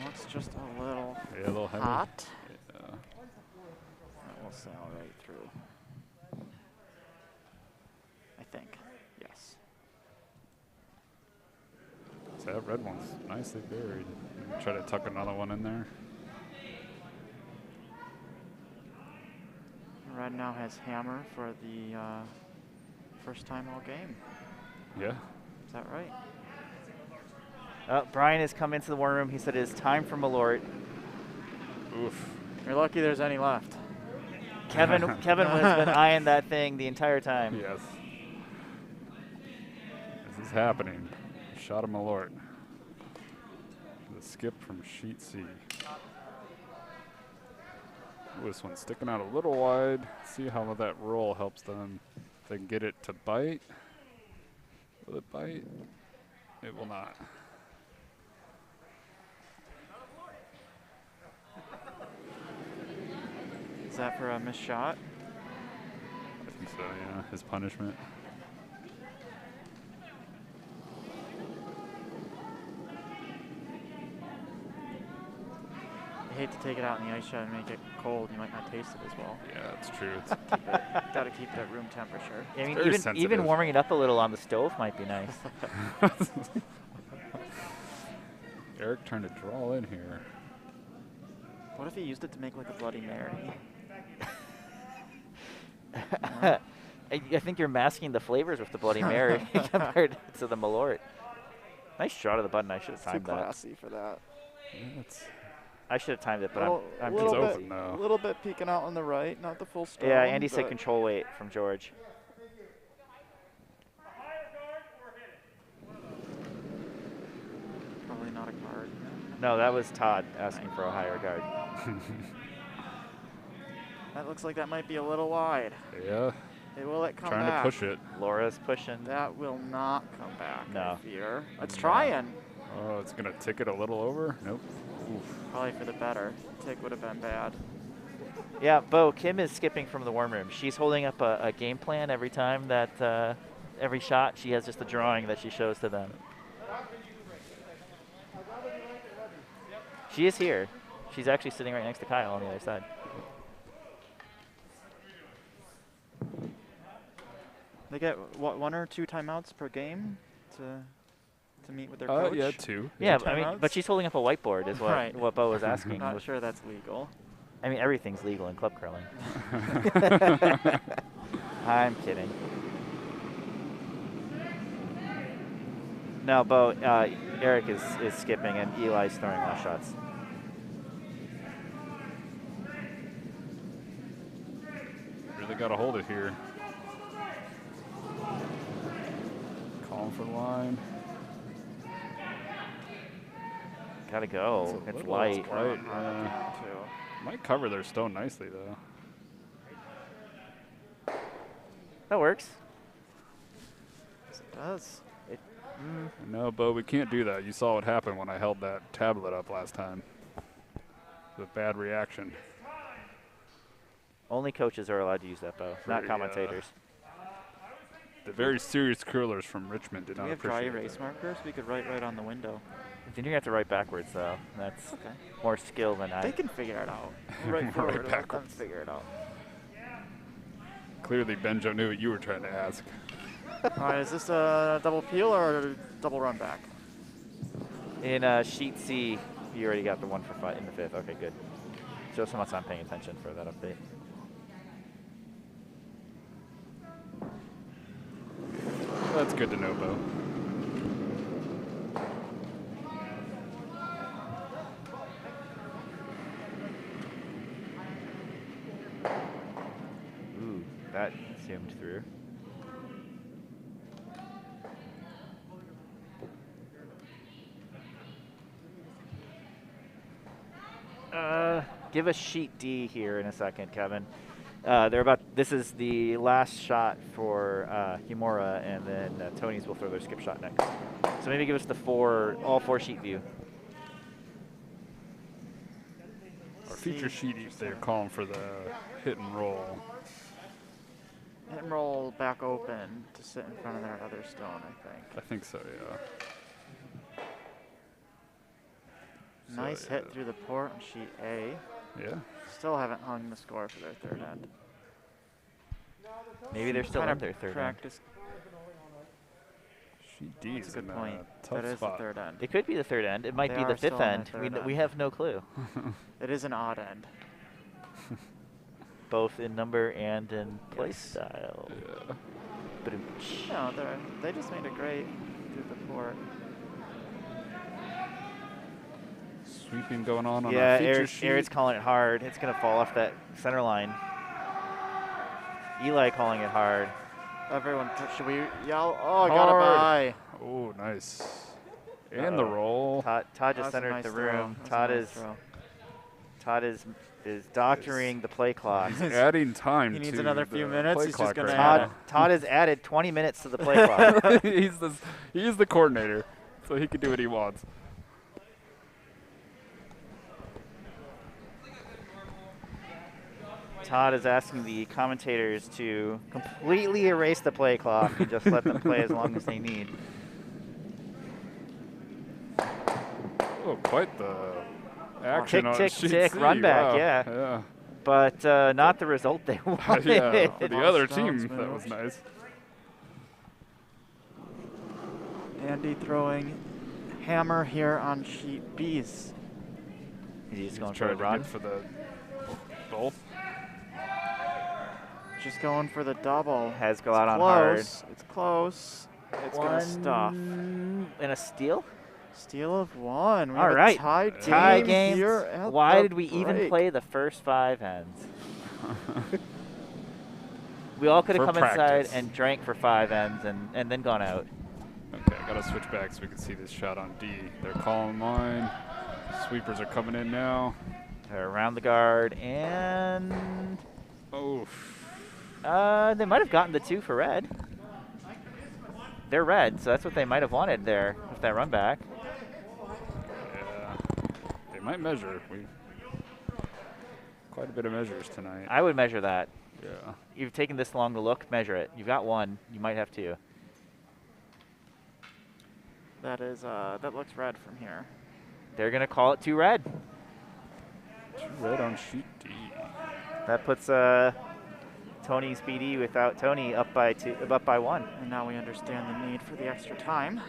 Speaker 4: Looks just a little
Speaker 2: Yeah, a little heavy.
Speaker 4: hot.
Speaker 2: Yeah.
Speaker 4: That will sail right through. I think. Yes.
Speaker 2: So that red one's nicely buried. Try to tuck another one in there.
Speaker 4: Red now has hammer for the first time all game.
Speaker 2: Yeah.
Speaker 4: Is that right?
Speaker 3: Brian has come into the war room. He said it is time for Malort.
Speaker 2: Oof.
Speaker 4: You're lucky there's any left.
Speaker 3: Kevin has been eyeing that thing the entire time.
Speaker 2: Yes. This is happening. Shot of Malort. The skip from sheet C. Ooh, this one's sticking out a little wide. See how that roll helps them. If they can get it to bite. Will it bite? It will not.
Speaker 4: Is that for a missed shot?
Speaker 2: I think so, yeah. His punishment.
Speaker 4: I hate to take it out in the ice shed and make it cold. You might not taste it as well.
Speaker 2: Yeah, that's true.
Speaker 4: Gotta keep it at room temperature.
Speaker 3: I mean,
Speaker 2: very
Speaker 3: even
Speaker 2: sensitive.
Speaker 3: warming it up a little on the stove might be nice.
Speaker 2: Eric trying to draw in here.
Speaker 4: What if he used it to make like a Bloody Mary?
Speaker 3: I think you're masking the flavors with the Bloody Mary compared to the Malort. Nice shot of the button. I should have
Speaker 4: Too
Speaker 3: timed that.
Speaker 4: classy for that.
Speaker 2: Yeah, it's
Speaker 3: I should have timed it, but I'm
Speaker 2: little
Speaker 3: too
Speaker 2: bit-
Speaker 3: busy.
Speaker 2: open now.
Speaker 4: little bit peeking out on the right, not the full stone.
Speaker 3: Yeah, Andy said
Speaker 4: but
Speaker 3: control weight from George.
Speaker 4: not a card.
Speaker 3: No, that was Todd asking for a higher guard.
Speaker 4: That looks like that might be a little wide.
Speaker 2: Yeah.
Speaker 4: Will it come
Speaker 2: Trying
Speaker 4: back?
Speaker 2: to push it.
Speaker 3: Laura's pushing.
Speaker 4: That will not come back,
Speaker 3: No.
Speaker 4: I fear. It's trying.
Speaker 2: Oh, it's going to tick it a little over? Nope. Oof.
Speaker 4: Probably for the better. Tick would have been bad.
Speaker 3: Yeah, Bo, Kim is skipping from the warm room. She's holding up a game plan every time that, every shot, she has just a drawing that she shows to them. She is here. She's actually sitting right next to Kyle on the other side.
Speaker 4: They get, what, 1 or 2 timeouts per game to meet with their coach?
Speaker 2: Yeah, 2.
Speaker 3: Yeah,
Speaker 4: Two
Speaker 3: I mean,
Speaker 4: timeouts?
Speaker 3: but she's holding up a whiteboard is what,
Speaker 4: Right.
Speaker 3: what Bo was asking.
Speaker 4: Not sure that's legal.
Speaker 3: I mean, everything's legal in club curling. I'm kidding. No, Bo, Eric is skipping and Eli's throwing last shots.
Speaker 2: Really got to hold it here. Calling for the line.
Speaker 3: Gotta go.
Speaker 2: a
Speaker 3: It's
Speaker 2: little
Speaker 3: light.
Speaker 2: light.
Speaker 4: Too.
Speaker 2: Might cover their stone nicely, though.
Speaker 3: That works.
Speaker 4: Yes, it does.
Speaker 2: No, Bo, we can't do that. You saw what happened when I held that tablet up last time. The bad reaction.
Speaker 3: Only coaches are allowed to use that, Bo, not
Speaker 2: Pretty,
Speaker 3: commentators.
Speaker 2: The very serious curlers from Richmond did
Speaker 4: Do we
Speaker 2: not
Speaker 4: have dry
Speaker 2: appreciate
Speaker 4: erase
Speaker 2: that.
Speaker 4: markers? We could write right on the window.
Speaker 3: Then you're gonna have to write backwards, though. That's
Speaker 4: Okay.
Speaker 3: more skill than
Speaker 4: They
Speaker 3: I.
Speaker 4: can figure it out. Right forward. Let them
Speaker 2: backwards.
Speaker 4: figure it out.
Speaker 2: Clearly, Benjo knew what you were trying to ask.
Speaker 4: All right, is this a double peel or a double run back?
Speaker 3: In sheet C, you already got the 1 for 5 in the 5th. Okay, good. Show someone's not paying attention for that update.
Speaker 2: That's good to know, Bo.
Speaker 3: Ooh, that zoomed through. Give us sheet D here in a second, Kevin. This is the last shot for Humora, and then Tony's will throw their skip shot next. So maybe give us the all 4 sheet view.
Speaker 2: Our feature sheet, they're calling for the hit and roll.
Speaker 4: Hit and roll back open to sit in front of their other stone,
Speaker 2: I think so, yeah. So,
Speaker 4: Nice
Speaker 2: yeah.
Speaker 4: hit through the port on sheet A.
Speaker 2: Yeah.
Speaker 4: Still haven't hung the score for their third end.
Speaker 3: Maybe they're still
Speaker 4: Kind
Speaker 3: in
Speaker 4: of
Speaker 3: their third end.
Speaker 4: practice.
Speaker 2: Sheet D
Speaker 4: That's
Speaker 2: is
Speaker 4: a good
Speaker 2: in
Speaker 4: point.
Speaker 2: a tough
Speaker 4: That is
Speaker 2: spot.
Speaker 4: the third end.
Speaker 3: It could be the third end. It might
Speaker 4: They
Speaker 3: be the
Speaker 4: are still
Speaker 3: 5th
Speaker 4: on their
Speaker 3: end.
Speaker 4: third
Speaker 3: We
Speaker 4: end.
Speaker 3: have no clue.
Speaker 4: It is an odd end.
Speaker 3: Both in number and in play
Speaker 4: Yes.
Speaker 3: style.
Speaker 2: Yeah.
Speaker 3: Ba-doom-tsh.
Speaker 4: No, they just made it great through the port.
Speaker 2: Sweeping going on
Speaker 3: Yeah,
Speaker 2: our feature sheet.
Speaker 3: Eric's calling it hard. It's going to fall off that center line. Eli calling it hard.
Speaker 4: Everyone, should we yell? Oh, I got a
Speaker 2: Hard.
Speaker 4: bye.
Speaker 2: Oh, nice. And the roll.
Speaker 3: Todd
Speaker 4: That
Speaker 3: just
Speaker 4: was a
Speaker 3: entered
Speaker 4: nice
Speaker 3: the
Speaker 4: throw.
Speaker 3: room.
Speaker 4: That was a nice
Speaker 3: Todd is doctoring the play clock.
Speaker 2: He's adding time
Speaker 4: He needs
Speaker 2: to
Speaker 4: another
Speaker 2: the
Speaker 4: few minutes.
Speaker 2: play
Speaker 4: He's just
Speaker 2: clock
Speaker 4: gonna
Speaker 2: right
Speaker 4: add
Speaker 2: now.
Speaker 3: Todd has added 20 minutes to the play clock.
Speaker 2: he's the coordinator, so he can do what he wants.
Speaker 3: Todd is asking the commentators to completely erase the play clock and just let them play as long as they need.
Speaker 2: Oh, quite the action
Speaker 3: Tick,
Speaker 2: on
Speaker 3: tick,
Speaker 2: sheet
Speaker 3: tick,
Speaker 2: C.
Speaker 3: run back,
Speaker 2: Wow.
Speaker 3: yeah. But not the result they wanted.
Speaker 2: Yeah, for the other
Speaker 4: Stones
Speaker 2: team, that was
Speaker 4: moved.
Speaker 2: nice.
Speaker 4: Andy throwing hammer here on sheet B's.
Speaker 3: He's
Speaker 2: He's
Speaker 3: going for
Speaker 2: trying
Speaker 3: a
Speaker 2: to
Speaker 3: run.
Speaker 2: get for the both.
Speaker 4: Just going for the double.
Speaker 3: Has go out on hard.
Speaker 4: Close. It's close. It's gonna stuff.
Speaker 3: And a steal?
Speaker 4: Steal of 1. We
Speaker 3: All
Speaker 4: have a
Speaker 3: right.
Speaker 4: tied
Speaker 3: Tie
Speaker 4: game
Speaker 3: game.
Speaker 4: here at
Speaker 3: Why
Speaker 4: the
Speaker 3: did we even
Speaker 4: break.
Speaker 3: play the first 5 ends? We all could have
Speaker 2: For
Speaker 3: come inside
Speaker 2: practice.
Speaker 3: and drank for 5 ends and then gone out.
Speaker 2: Okay, I gotta switch back so we can see this shot on D. They're calling line. Sweepers are coming in now.
Speaker 3: They're around the guard, and
Speaker 2: Oof.
Speaker 3: they might have gotten the 2 for red. They're red, so that's what they might have wanted there with that run back.
Speaker 2: Yeah. They might measure. We quite a bit of measures tonight.
Speaker 3: I would measure that.
Speaker 2: Yeah.
Speaker 3: You've taken this long to look, measure it. You've got 1. You might have 2.
Speaker 4: That is, that looks red from here.
Speaker 3: They're going to call it 2 red.
Speaker 2: 2 red on sheet D.
Speaker 3: That puts Tony's BD without Tony up by 1.
Speaker 4: And now we understand the need for the extra time.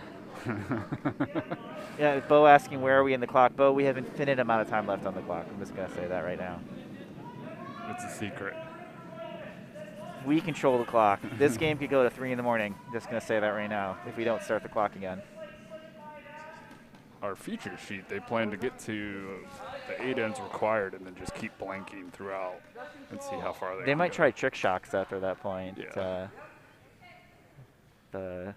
Speaker 3: Yeah, Bo asking where are we in the clock. Bo, we have infinite amount of time left on the clock. I'm just going to say that right now.
Speaker 2: It's a secret.
Speaker 3: We control the clock. This game could go to 3 in the morning. Just going to say that right now if we don't start the clock again.
Speaker 2: Our feature sheet, they plan to get to the 8 ends required and then just keep blanking throughout and see how far
Speaker 3: They
Speaker 2: can
Speaker 3: might
Speaker 2: go.
Speaker 3: try trick shocks after that point.
Speaker 2: Yeah.
Speaker 3: The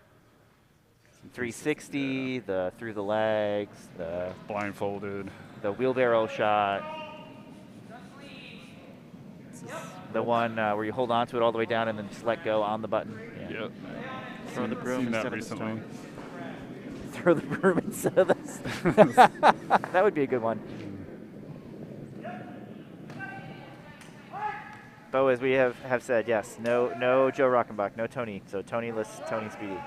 Speaker 3: 360, the through the legs, the
Speaker 2: Blindfolded.
Speaker 3: wheelbarrow shot, the one where you hold on to it all the way down and then just let go on the button. Yeah.
Speaker 2: Yep.
Speaker 4: Throw the broom
Speaker 2: Seen that
Speaker 4: instead of the
Speaker 2: recently.
Speaker 4: stone.
Speaker 3: Throw the broom instead of this. That would be a good one. Bo, as we have said, yes, no Joe Rockenbach, no Tony. So Tony-less, Tony Speedy.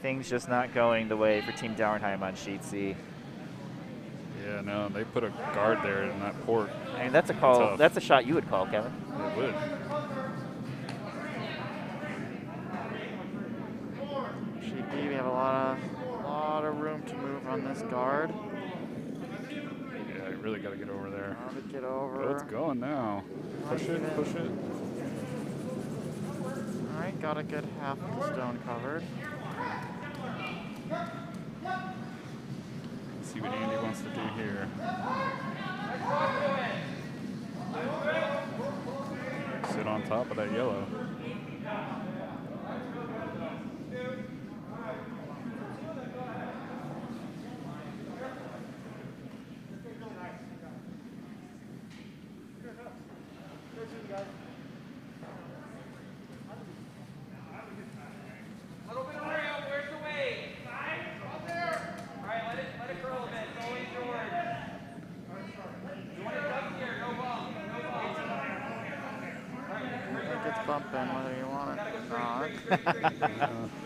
Speaker 3: Things just not going the way for Team Dauernheim on sheet C.
Speaker 2: Yeah, no, they put a guard there in that port.
Speaker 3: I mean, that's a call.
Speaker 2: Tough.
Speaker 3: That's a shot you would call, Kevin.
Speaker 2: It would.
Speaker 4: Sheet B, we have a lot of room to move on this guard.
Speaker 2: Yeah, you really got to get over there.
Speaker 4: Gotta get over.
Speaker 2: Oh, it's going now. Push it, push it.
Speaker 4: All right, got a good half of the stone covered.
Speaker 2: See what Andy wants to do here. Sit on top of that yellow.
Speaker 4: Bumping whether you want it or not.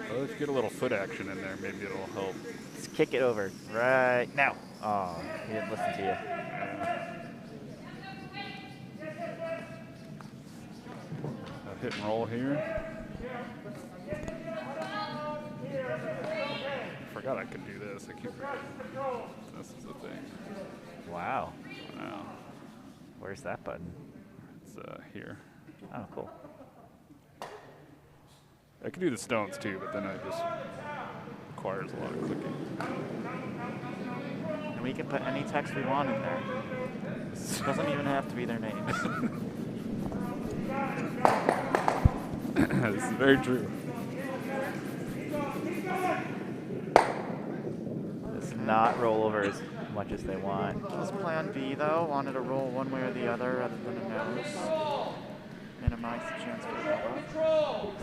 Speaker 2: Well, if you get a little foot action in there, maybe it'll help.
Speaker 3: Just kick it over right now. Oh, he didn't listen to you.
Speaker 2: A hit and roll here. I forgot I could do this. I keep forgetting. This is the thing.
Speaker 3: Wow.
Speaker 2: Wow.
Speaker 3: Where's that button?
Speaker 2: It's here.
Speaker 3: Oh, cool.
Speaker 2: I could do the stones too, but then it just requires a lot of clicking.
Speaker 4: And we can put any text we want in there. It doesn't even have to be their names.
Speaker 2: This is very true.
Speaker 3: Does not roll over as much as they want.
Speaker 4: Just plan B though, wanted to roll one way or the other rather than a nose. Minimize the chance for a double.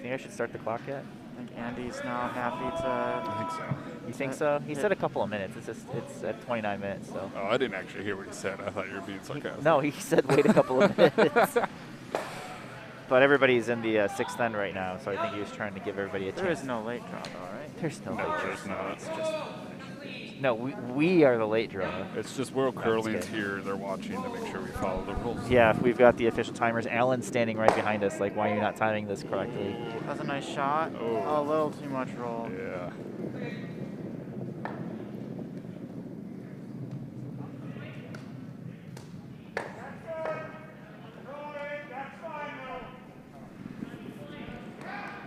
Speaker 3: Think I should start the clock yet?
Speaker 4: I think Andy's now happy
Speaker 2: I
Speaker 4: to.
Speaker 2: think so.
Speaker 3: You think so? He said a couple of minutes. It's at 29 minutes, so.
Speaker 2: Oh, I didn't actually hear what he said. I thought you were being sarcastic.
Speaker 3: No, he said wait a couple of minutes. But everybody's in the 6th end right now, so I think he was trying to give everybody a chance.
Speaker 4: There is no late draw though, right?
Speaker 3: There's no
Speaker 2: No,
Speaker 3: late
Speaker 2: there's
Speaker 3: draw.
Speaker 2: not.
Speaker 3: It's just no. We are the late draw.
Speaker 2: It's just World Curling's
Speaker 3: good.
Speaker 2: here. They're watching to make sure we follow the rules.
Speaker 3: Yeah, we've got the official timers. Alan's standing right behind us. Like, why are you not timing this correctly?
Speaker 4: That's a nice shot.
Speaker 2: Oh.
Speaker 4: A little too much roll.
Speaker 2: Yeah.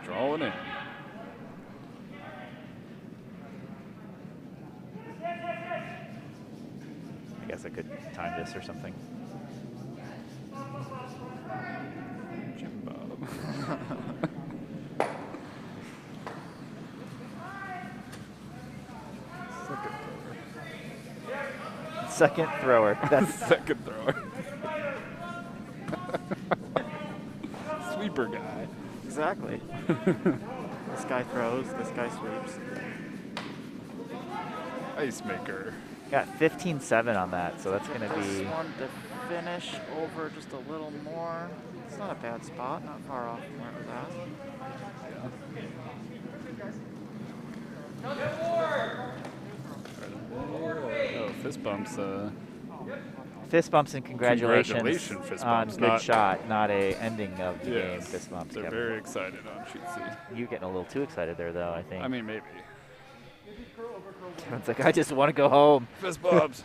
Speaker 2: Drawing in.
Speaker 3: I guess I could time this or something.
Speaker 2: Jim Bob.
Speaker 3: Second thrower. That's
Speaker 2: Second thrower. Sweeper guy.
Speaker 4: Exactly. This guy throws, this guy sweeps.
Speaker 2: Ice maker.
Speaker 3: got 15-7 on that, so that's going to
Speaker 4: This
Speaker 3: be.
Speaker 4: one to finish over just a little more. It's not a bad spot, not far off from where it was at.
Speaker 2: Oh, fist bumps.
Speaker 3: Fist bumps and congratulations,
Speaker 2: fist
Speaker 3: on
Speaker 2: bumps,
Speaker 3: good
Speaker 2: not-
Speaker 3: shot, not a ending of the game.
Speaker 2: Yes,
Speaker 3: Fist bumps.
Speaker 2: they're
Speaker 3: Kevin.
Speaker 2: very excited on sheet C.
Speaker 3: You getting a little too excited there, though, I think.
Speaker 2: I mean, maybe.
Speaker 3: It's like, I just want to go home.
Speaker 2: Fist bumps.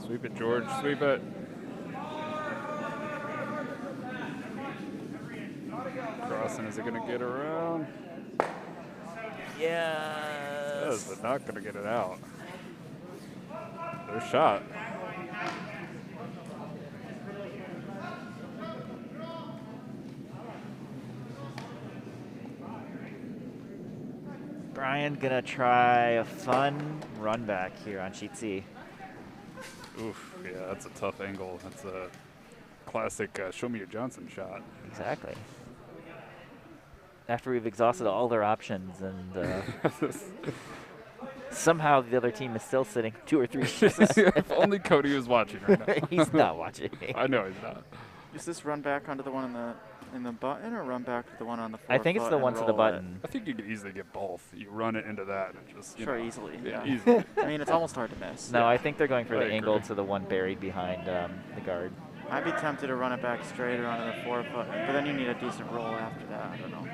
Speaker 2: Sweep it, George. Sweep it. Crossing. Is it going to get around?
Speaker 3: Yes.
Speaker 2: But not going to get it out. Their shot.
Speaker 3: Brian gonna try a fun run back here on sheet C.
Speaker 2: Oof. Yeah, that's a tough angle. That's a classic show me your Johnson shot.
Speaker 3: Exactly. After we've exhausted all their options and somehow the other team is still sitting 2 or 3 shots.
Speaker 2: If only Cody was watching right now.
Speaker 3: He's not watching.
Speaker 2: I know he's not.
Speaker 4: Is this run back onto the one in the button or run back to the one on the
Speaker 3: I think it's
Speaker 4: forefoot
Speaker 3: the
Speaker 4: and
Speaker 3: one to the
Speaker 4: roll
Speaker 3: button.
Speaker 2: I think you could easily get both. You run it into that and just, you
Speaker 4: Sure,
Speaker 2: know,
Speaker 4: easily.
Speaker 2: Yeah,
Speaker 4: Yeah.
Speaker 2: easily.
Speaker 4: I mean, it's almost hard to miss.
Speaker 3: No, I think they're going for
Speaker 2: I
Speaker 3: the angle
Speaker 2: agree.
Speaker 3: to the one buried behind the guard.
Speaker 4: I'd be tempted to run it back straight or onto the forefoot, but then you need a decent roll after that. I don't know.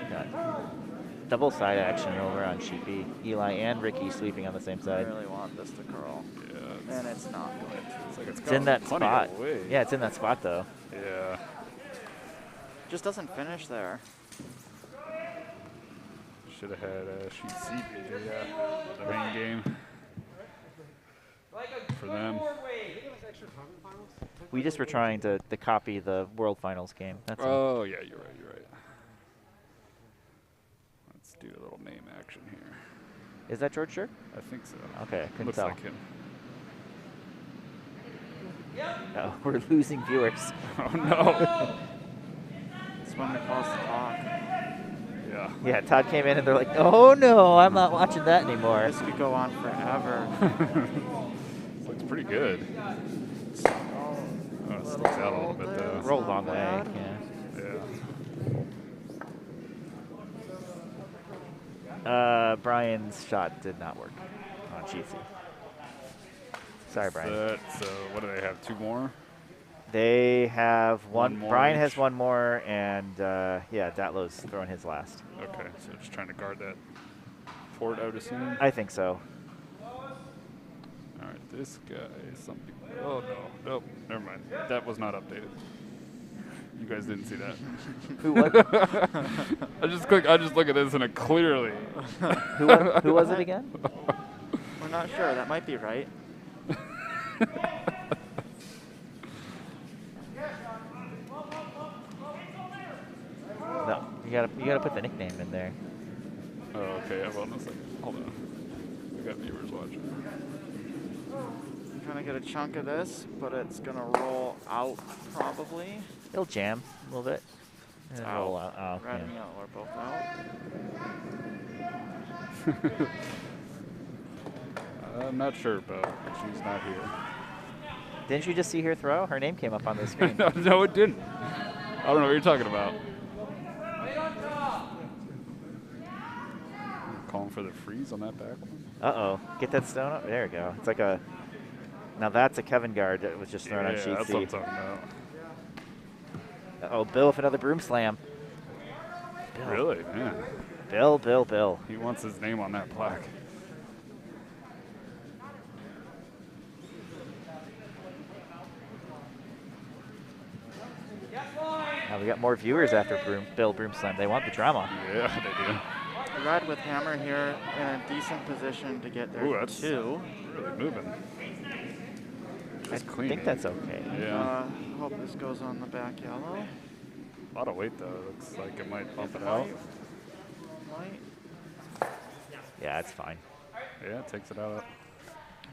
Speaker 3: Got double side action over on sheet B. Eli and Ricky sweeping on the same
Speaker 4: I
Speaker 3: side.
Speaker 4: really want this to curl,
Speaker 2: Yeah,
Speaker 4: and it's not going to.
Speaker 2: it's like
Speaker 3: It's in that
Speaker 2: plenty
Speaker 3: spot.
Speaker 2: of way.
Speaker 3: Yeah, it's in that spot though.
Speaker 2: Yeah.
Speaker 4: Just doesn't finish there.
Speaker 2: Should have had sheet C, maybe, the main game for them.
Speaker 3: We just were trying to copy the World Finals game. That's all.
Speaker 2: Oh, yeah, you're right, you're right. Let's do a little name action here.
Speaker 3: Is that George Shirk?
Speaker 2: I think so.
Speaker 3: Okay, couldn't
Speaker 2: Looks
Speaker 3: tell.
Speaker 2: like him.
Speaker 3: Oh, we're losing viewers.
Speaker 2: Oh, no.
Speaker 4: It's when we pause the clock.
Speaker 2: Yeah.
Speaker 3: Yeah, Todd came in and they're like, oh no, I'm not watching that anymore.
Speaker 4: This could go on forever.
Speaker 2: This looks pretty good. Oh, it sticks out a little bit, though.
Speaker 3: Roll a long way.
Speaker 2: Yeah.
Speaker 3: Brian's shot did not work on sheet C. Sorry, Brian.
Speaker 2: So, what do they have? 2 more?
Speaker 3: They have
Speaker 2: One
Speaker 3: one.
Speaker 2: more
Speaker 3: Brian has
Speaker 2: each.
Speaker 3: one more, and yeah, Datlowe's throwing his last.
Speaker 2: Okay, so just trying to guard that fort, I would assume.
Speaker 3: I think so.
Speaker 2: All right, this guy is something. Oh, no. Nope, never mind. That was not updated. You guys didn't see that.
Speaker 3: Who was?
Speaker 2: I just look at this and it clearly.
Speaker 3: Who was it again?
Speaker 4: We're not sure. That might be right.
Speaker 3: No, you gotta put the nickname in there.
Speaker 2: Oh, okay. Hold on a second. Hold on. We got viewers watching.
Speaker 4: I'm trying to get a chunk of this, but it's gonna roll out probably.
Speaker 3: It'll jam a little bit. And then roll out. Oh,
Speaker 4: Red
Speaker 3: yeah.
Speaker 4: and yellow are both out.
Speaker 2: I'm not sure, Bo. She's not here.
Speaker 3: Didn't you just see her throw? Her name came up on the screen.
Speaker 2: No, it didn't. I don't know what you're talking about. Calling for the freeze on that back one.
Speaker 3: Uh-oh. Get that stone up. There we go. It's like a... Now that's a Kevin guard that was just thrown on sheet
Speaker 2: that's what
Speaker 3: C.
Speaker 2: I'm talking about.
Speaker 3: Uh-oh, Bill with another broom slam. Bill.
Speaker 2: Really, man.
Speaker 3: Bill.
Speaker 2: He wants his name on that plaque.
Speaker 3: Now we got more viewers after Bill Broomslam. They want the drama.
Speaker 2: Yeah, they do.
Speaker 4: Red with hammer here in a decent position to get their
Speaker 2: Ooh, that's
Speaker 4: 2.
Speaker 2: really moving.
Speaker 3: I
Speaker 2: Just clean.
Speaker 3: think that's okay.
Speaker 2: Yeah.
Speaker 4: Hope this goes on the back yellow.
Speaker 2: A lot of weight though. Looks like it might bump it out.
Speaker 4: Might.
Speaker 3: Yeah, it's fine.
Speaker 2: Yeah, it takes it out.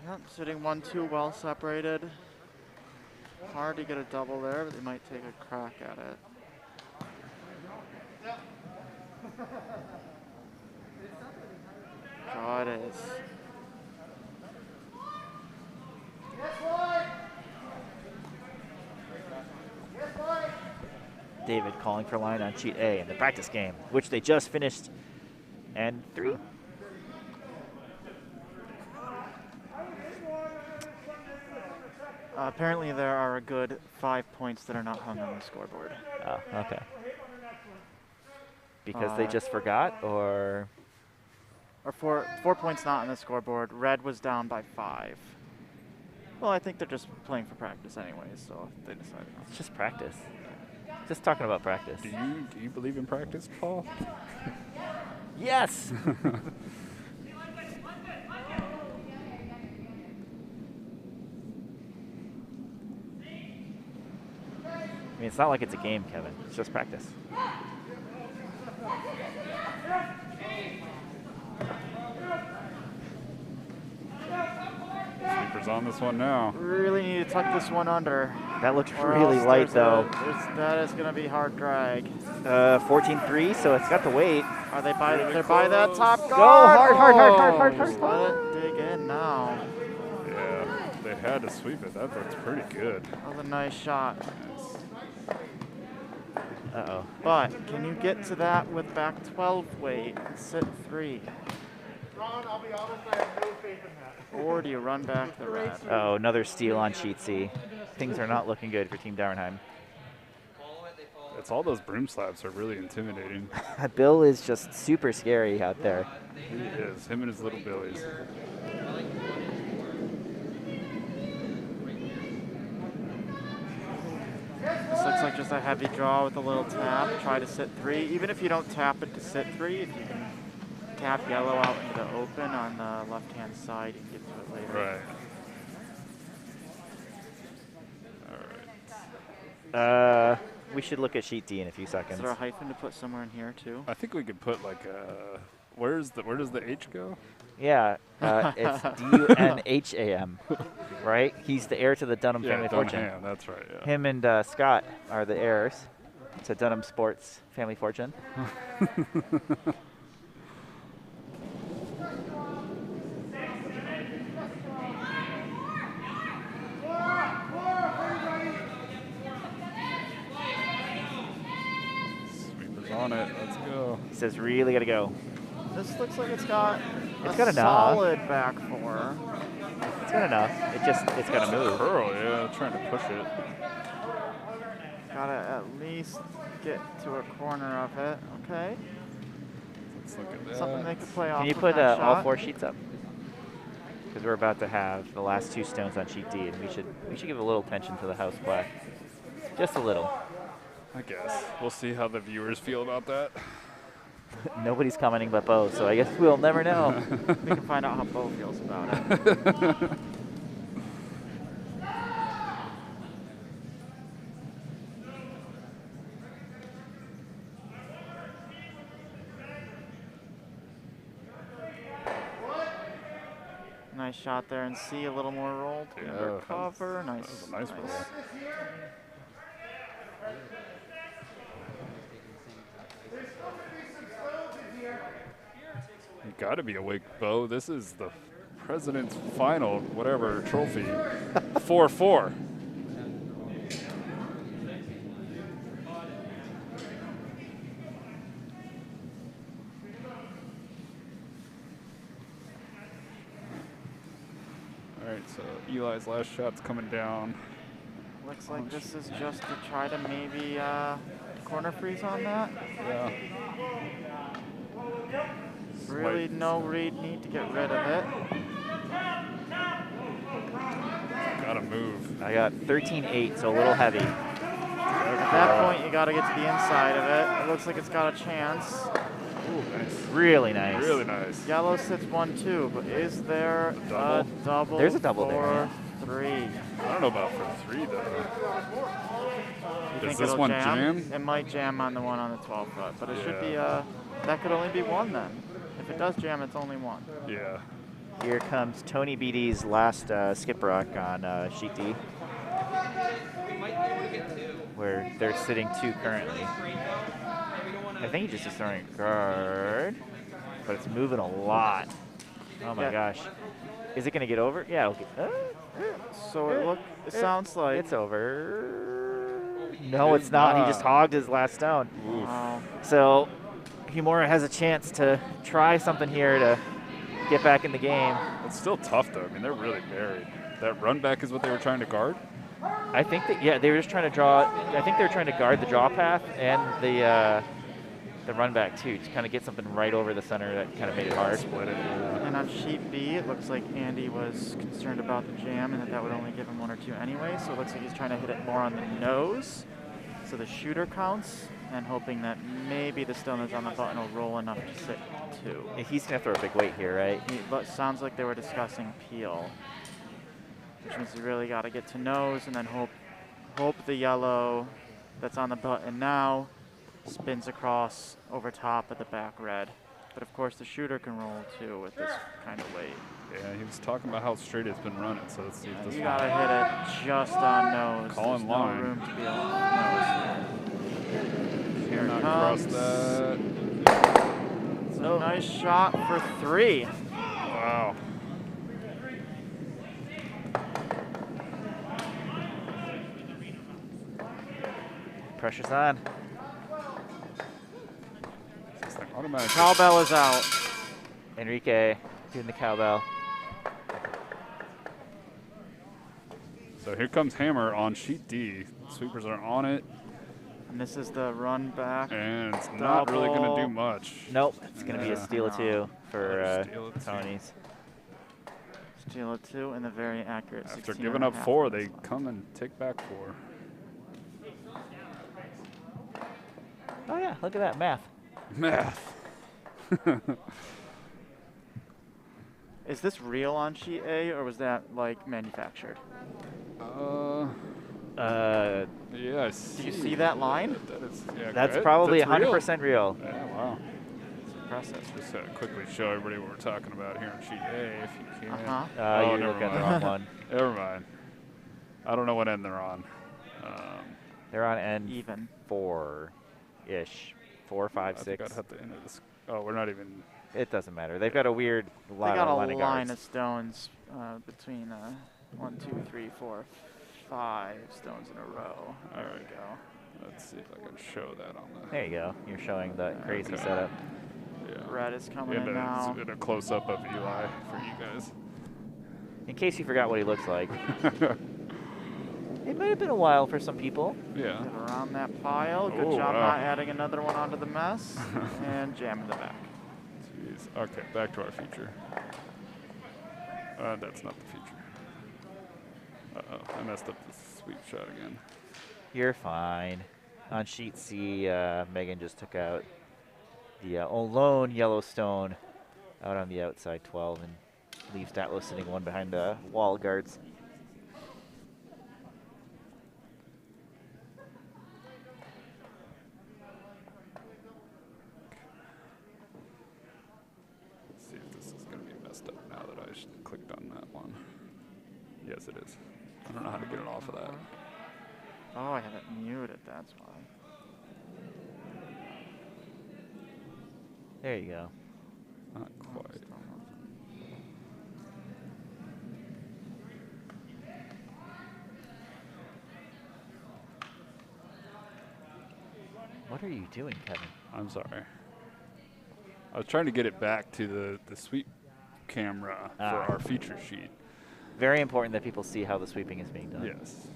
Speaker 4: Yep, sitting 1-2, well separated. Hard to get a double there, but they might take a crack at it. God, it is.
Speaker 3: David calling for line on sheet A in the practice game, which they just finished. And 3.
Speaker 4: Apparently there are a good 5 points that are not hung on the scoreboard.
Speaker 3: Oh, okay. Because they just forgot, or?
Speaker 4: Or 4 points not on the scoreboard. Red was down by 5. Well, I think they're just playing for practice anyways, so they decided not
Speaker 3: It's just practice. Just talking about practice.
Speaker 2: Do you believe in practice, Paul?
Speaker 3: Yes! I mean, it's not like it's a game, Kevin. It's just practice.
Speaker 2: Sleeper's on this one now.
Speaker 4: Really need to tuck this one under.
Speaker 3: That looks
Speaker 4: or
Speaker 3: really
Speaker 4: else
Speaker 3: light, though.
Speaker 4: That is going to be hard drag.
Speaker 3: 14-3, so it's got the weight.
Speaker 4: Are they by? They're by that top guard.
Speaker 3: Go hard.
Speaker 4: Let it dig in now.
Speaker 2: Yeah, they had to sweep it. That looks pretty good.
Speaker 4: That was a nice shot.
Speaker 3: Uh-oh.
Speaker 4: But can you get to that with back 12 weight and sit 3?
Speaker 1: Ron, I'll be honest, I have no faith in that.
Speaker 4: Or do you run back the red?
Speaker 3: Oh, another steal on sheet C. Things are not looking good for Team Dauernheim.
Speaker 2: It's all those broom slabs are really intimidating.
Speaker 3: Bill is just super scary out there.
Speaker 2: He is. Him and his little billies.
Speaker 4: This looks like just a heavy draw with a little tap. Try to sit 3. Even if you don't tap it to sit 3, if you can tap yellow out into the open on the left-hand side, you can get to it later.
Speaker 2: Right.
Speaker 3: We should look at sheet D in a few seconds.
Speaker 4: Is there a hyphen to put somewhere in here too?
Speaker 2: I think we could put like a. Where does the H go?
Speaker 3: Yeah, it's Dunham, right? He's the heir to the Dunnam family fortune.
Speaker 2: Dunham, that's right. Yeah.
Speaker 3: Him and Scott are the heirs to Dunnam Sports family fortune.
Speaker 2: Sweeper's on it. Let's go.
Speaker 3: He says, really got to go.
Speaker 4: This looks like it's got
Speaker 3: enough.
Speaker 4: Solid back 4.
Speaker 3: It's got enough. It's got to move.
Speaker 2: Curl, yeah, trying to push it.
Speaker 4: Gotta at least get to a corner of it. Okay.
Speaker 2: Let's look at that.
Speaker 4: Something they could play off.
Speaker 3: Can you
Speaker 4: of
Speaker 3: put
Speaker 4: that
Speaker 3: all
Speaker 4: shot.
Speaker 3: 4 sheets up? Because we're about to have the last 2 stones on sheet D, and we should give a little attention to the house plaque. Just a little.
Speaker 2: I guess. We'll see how the viewers feel about that.
Speaker 3: Nobody's commenting but Bo, so I guess we'll never know.
Speaker 4: We can find out how Bo feels about it. Nice shot there, and see a little more roll to
Speaker 2: Yeah,
Speaker 4: undercover.
Speaker 2: that was a nice roll. You got to be awake, Bo. This is the President's Final, whatever, trophy. 4-4. All right, so Eli's last shot's coming down.
Speaker 4: Looks like this is just to try to maybe corner freeze on that.
Speaker 2: Yeah.
Speaker 4: Really no need to get rid of it.
Speaker 2: Gotta move.
Speaker 3: I got 13-8, so a little heavy.
Speaker 4: At that point, you got to get to the inside of it. It looks like it's got a chance.
Speaker 2: Ooh, nice.
Speaker 3: Really nice.
Speaker 2: Really nice.
Speaker 4: Yellow sits 1-2, but is there a double?
Speaker 3: There's a double
Speaker 4: for
Speaker 3: there,
Speaker 4: 3?
Speaker 2: I don't know about for 3 though.
Speaker 4: You
Speaker 2: Does
Speaker 4: think
Speaker 2: this
Speaker 4: it'll
Speaker 2: one
Speaker 4: jam?
Speaker 2: jam?
Speaker 4: It might jam on the one on the 12 foot, but it should be that could only be 1 then. If it does jam, it's only 1.
Speaker 2: Yeah.
Speaker 3: Here comes Tony Beatty's last skip rock on sheet D, where they're sitting 2 currently. I think he just is throwing a guard, but it's moving a lot. Oh my gosh. Is it going to get over? Yeah. It'll get,
Speaker 4: So it sounds like
Speaker 3: it's over. No, it's not. He just hogged his last stone.
Speaker 4: Wow.
Speaker 3: So Humora has a chance to try something here to get back in the game.
Speaker 2: It's still tough though. I mean, they're really buried. That run back is what they were trying to guard?
Speaker 3: I think that, yeah, they were just trying to draw. I think they were trying to guard the draw path and the run back too, to kind of get something right over the center that kind of made it hard.
Speaker 2: Split it.
Speaker 4: And on sheet B, it looks like Andy was concerned about the jam and that would only give him 1 or 2 anyway. So it looks like he's trying to hit it more on the nose, so the shooter counts, and hoping that maybe the stone that's on the button will roll enough to sit 2.
Speaker 3: Yeah, he's gonna throw a big weight here, right?
Speaker 4: It sounds like they were discussing peel, which means you really got to get to nose and then hope the yellow that's on the button now spins across over top of the back red. But of course the shooter can roll too with this kind of weight.
Speaker 2: Yeah, he was talking about how straight it's been running, so let's see if this
Speaker 4: You
Speaker 2: one.
Speaker 4: gotta hit it just on nose.
Speaker 2: Call in
Speaker 4: There's
Speaker 2: line.
Speaker 4: no room to be on nose. Here it
Speaker 2: Not cross
Speaker 4: comes.
Speaker 2: that.
Speaker 4: It's a nice shot for 3.
Speaker 2: Wow.
Speaker 3: Pressure's on.
Speaker 2: It's like automatic.
Speaker 4: Cowbell is out.
Speaker 3: Enrique doing the cowbell.
Speaker 2: So here comes Hammer on sheet D. Sweepers are on it,
Speaker 4: And this is the run back.
Speaker 2: and it's not really going to do
Speaker 4: Double.
Speaker 2: much.
Speaker 3: Nope, it's gonna be a
Speaker 2: Yeah.
Speaker 3: steal of 2 for
Speaker 2: Another steal of 2.
Speaker 3: Tony's.
Speaker 4: Steal it 2 and the very accurate
Speaker 2: After
Speaker 4: 16
Speaker 2: giving
Speaker 4: and a
Speaker 2: up
Speaker 4: half
Speaker 2: 4,
Speaker 4: on
Speaker 2: they
Speaker 4: this one.
Speaker 2: come and take back 4.
Speaker 3: Oh yeah, look at that math.
Speaker 2: Math.
Speaker 4: Is this real on sheet A or was that like manufactured?
Speaker 2: Yeah, I see.
Speaker 4: Do you see that line?
Speaker 2: That is, yeah,
Speaker 3: That's
Speaker 2: good.
Speaker 3: probably
Speaker 2: That's
Speaker 3: 100% real.
Speaker 2: Yeah, wow.
Speaker 4: It's impressive.
Speaker 2: Just quickly show everybody what we're talking about here on sheet A, if you can.
Speaker 4: Uh-huh.
Speaker 2: Oh,
Speaker 3: You're
Speaker 2: never
Speaker 3: looking at the
Speaker 2: mind.
Speaker 3: wrong one.
Speaker 2: Never mind. I don't know what end they're on.
Speaker 3: They're on end
Speaker 4: Even.
Speaker 3: 4-ish. 4, 5,
Speaker 2: I think
Speaker 3: 6.
Speaker 2: I'd have to enter this. Oh, we're not even.
Speaker 3: It doesn't matter. They've got a weird
Speaker 4: They
Speaker 3: line,
Speaker 4: got a
Speaker 3: line of
Speaker 4: line
Speaker 3: guards.
Speaker 4: of stones between 1, 2, 3, 4, 5 stones in a row. There we
Speaker 2: Alright.
Speaker 4: go.
Speaker 2: Let's see if I can show that on the.
Speaker 3: There you go. You're showing the crazy
Speaker 2: Okay.
Speaker 3: setup.
Speaker 2: Yeah.
Speaker 4: Red is coming
Speaker 2: And
Speaker 4: in now.
Speaker 2: a close up of Eli for you guys.
Speaker 3: In case you forgot what he looks like. It might have been a while for some people.
Speaker 2: Yeah.
Speaker 4: Get around that pile. Good
Speaker 2: Oh,
Speaker 4: job
Speaker 2: wow.
Speaker 4: not adding another one onto the mess. And jam in the back.
Speaker 2: Jeez. Okay, back to our feature. That's not the feature. Uh-oh, I messed up the sweep shot again.
Speaker 3: You're fine. On sheet C, Megan just took out the lone Yellowstone out on the outside 12 and leaves Datlowe sitting 1 behind the wall guards.
Speaker 2: Let's see if this is going to be messed up now that I clicked on that one. Yes, it is. I don't know how to get it off of that.
Speaker 4: Oh, I have it muted, that's why.
Speaker 3: There you go.
Speaker 2: Not quite.
Speaker 3: What are you doing, Kevin?
Speaker 2: I'm sorry. I was trying to get it back to the sweep camera for our feature sheet.
Speaker 3: Very important that people see how the sweeping is being done.
Speaker 2: Yes.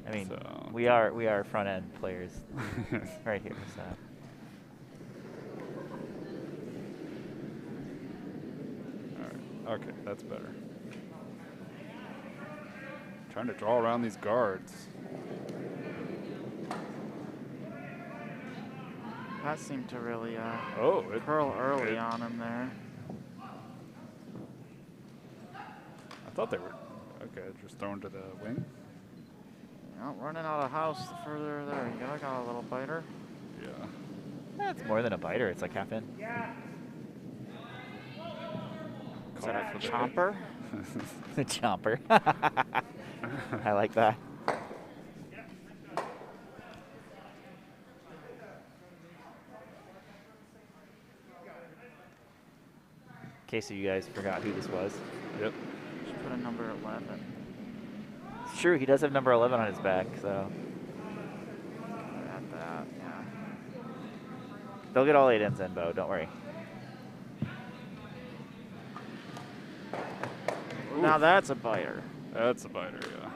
Speaker 3: I mean,
Speaker 2: So-
Speaker 3: we are front end players right here. So
Speaker 2: All right. Okay, that's better. Trying to draw around these guards.
Speaker 4: That seemed to really
Speaker 2: Oh,
Speaker 4: curl early
Speaker 2: it-
Speaker 4: on him there.
Speaker 2: I thought they were okay. Just thrown to the wing.
Speaker 4: Well, running out of house the further there you go. I got a little biter.
Speaker 2: Yeah.
Speaker 3: that's more than a biter. It's like half in.
Speaker 4: Is that a
Speaker 2: Call for the-
Speaker 4: chomper?
Speaker 3: The chomper. I like that. In case you guys forgot who this was.
Speaker 2: Yep.
Speaker 4: Should put a number 11.
Speaker 3: It's true, he does have number 11 on his back, so.
Speaker 4: At that, yeah.
Speaker 3: They'll get all 8 ends in, Bo, don't worry.
Speaker 4: Now that's a biter.
Speaker 2: That's a biter, yeah.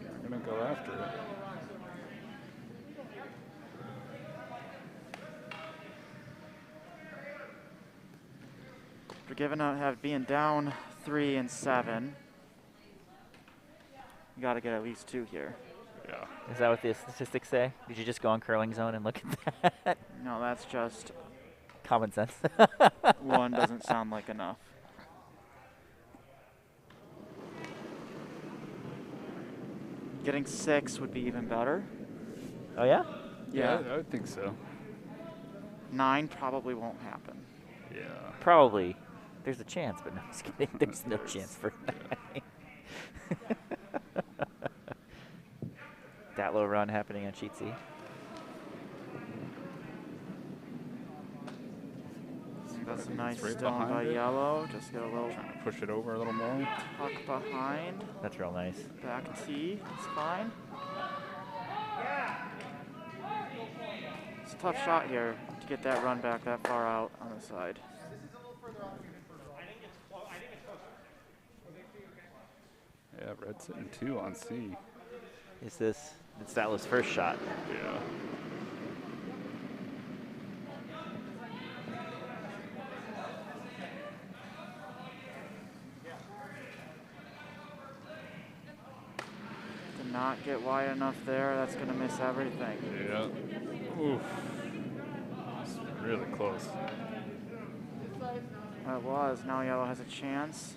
Speaker 2: They're gonna go after it.
Speaker 4: For giving out, being down 3 and 7, you got to get at least 2 here.
Speaker 2: Yeah.
Speaker 3: Is that what the statistics say? Did you just go on curling zone and look at that?
Speaker 4: No, that's just
Speaker 3: Common sense.
Speaker 4: 1 doesn't sound like enough. Getting 6 would be even better.
Speaker 3: Oh, yeah?
Speaker 4: Yeah.
Speaker 2: I would think so.
Speaker 4: 9 probably won't happen.
Speaker 2: Yeah.
Speaker 3: Probably. There's a chance, but no, I'm just kidding. There's no chance for that. Datlowe run happening on sheet C.
Speaker 4: That's a nice
Speaker 2: right
Speaker 4: stone by
Speaker 2: behind it.
Speaker 4: yellow. Just get a little
Speaker 2: Trying to push it over a little more.
Speaker 4: tuck behind.
Speaker 3: That's real nice.
Speaker 4: Back T. It's fine. It's a tough shot here to get that run back that far out on the side.
Speaker 2: Yeah, red sitting 2 on C.
Speaker 3: It's Datlow's first shot.
Speaker 2: Yeah.
Speaker 4: To not get wide enough there, that's going to miss everything.
Speaker 2: Yeah. Oof. It's really close.
Speaker 4: That was. Now yellow has a chance.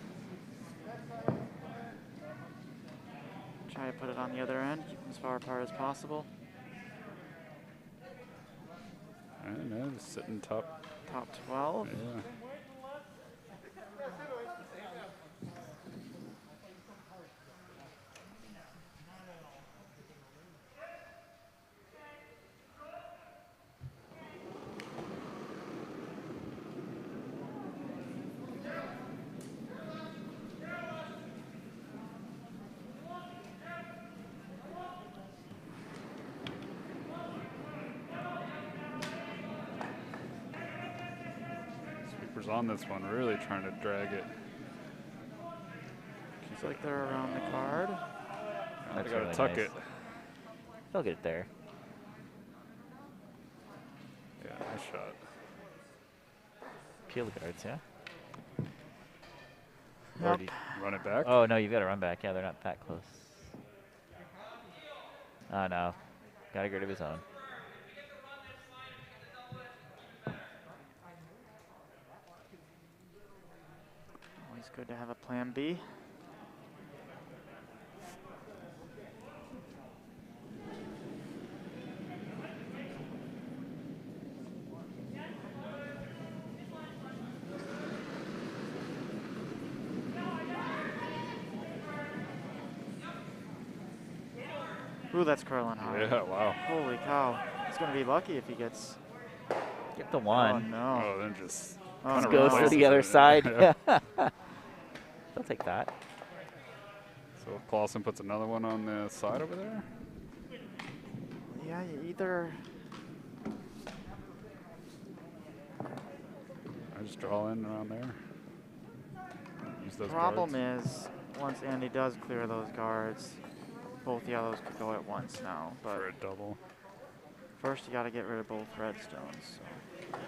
Speaker 4: Try to put it on the other end, keep them as far apart as possible.
Speaker 2: I don't know, just sitting top.
Speaker 4: Top 12.
Speaker 2: Yeah. Sweepers on this one, really trying to drag it.
Speaker 4: Looks like they're around the card.
Speaker 2: They
Speaker 3: That's
Speaker 2: gotta
Speaker 3: really
Speaker 2: tuck
Speaker 3: nice.
Speaker 2: it.
Speaker 3: They'll get it there.
Speaker 2: Yeah, nice shot.
Speaker 3: Peel the guards, yeah?
Speaker 4: Yep.
Speaker 3: Or do you-
Speaker 2: Run it back.
Speaker 3: oh, no, you've got to run back. Yeah, they're not that close. Oh, no. Got to get rid of his own.
Speaker 4: Always good to have a plan B. Ooh, that's curling high.
Speaker 2: Yeah, wow.
Speaker 4: Holy cow. He's going to be lucky if he gets...
Speaker 3: Get the
Speaker 4: Oh,
Speaker 3: one.
Speaker 4: no.
Speaker 2: Oh, then just
Speaker 4: Oh,
Speaker 2: kinda
Speaker 3: Just goes to
Speaker 2: replaces
Speaker 3: the other
Speaker 2: it.
Speaker 3: side.
Speaker 2: Yeah.
Speaker 3: They'll take that.
Speaker 2: So Clawson puts another one on the side over there.
Speaker 4: Yeah, you either...
Speaker 2: I just draw in around there. Use those
Speaker 4: Problem
Speaker 2: guards.
Speaker 4: is, once Andy does clear those guards, both yellows could go at once now. But
Speaker 2: For a double.
Speaker 4: first, you got to get rid of both redstones. So.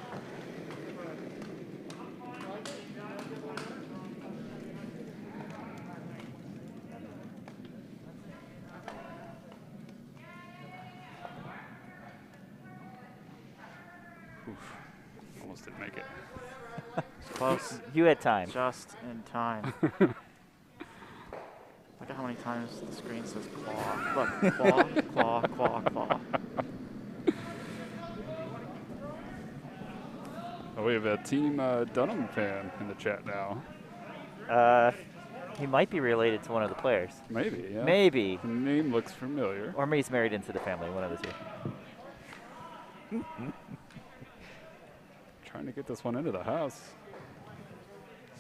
Speaker 2: Oof. Almost didn't make it.
Speaker 4: Close.
Speaker 3: You had time.
Speaker 4: Just in time. Look at how many times the screen says claw. Look, claw, claw, claw, claw.
Speaker 2: Oh, we have a Team Dunnam fan in the chat now.
Speaker 3: He might be related to one of the players.
Speaker 2: Maybe, yeah.
Speaker 3: Maybe.
Speaker 2: The name looks familiar.
Speaker 3: Or maybe he's married into the family, one of the two.
Speaker 2: Trying to get this one into the house.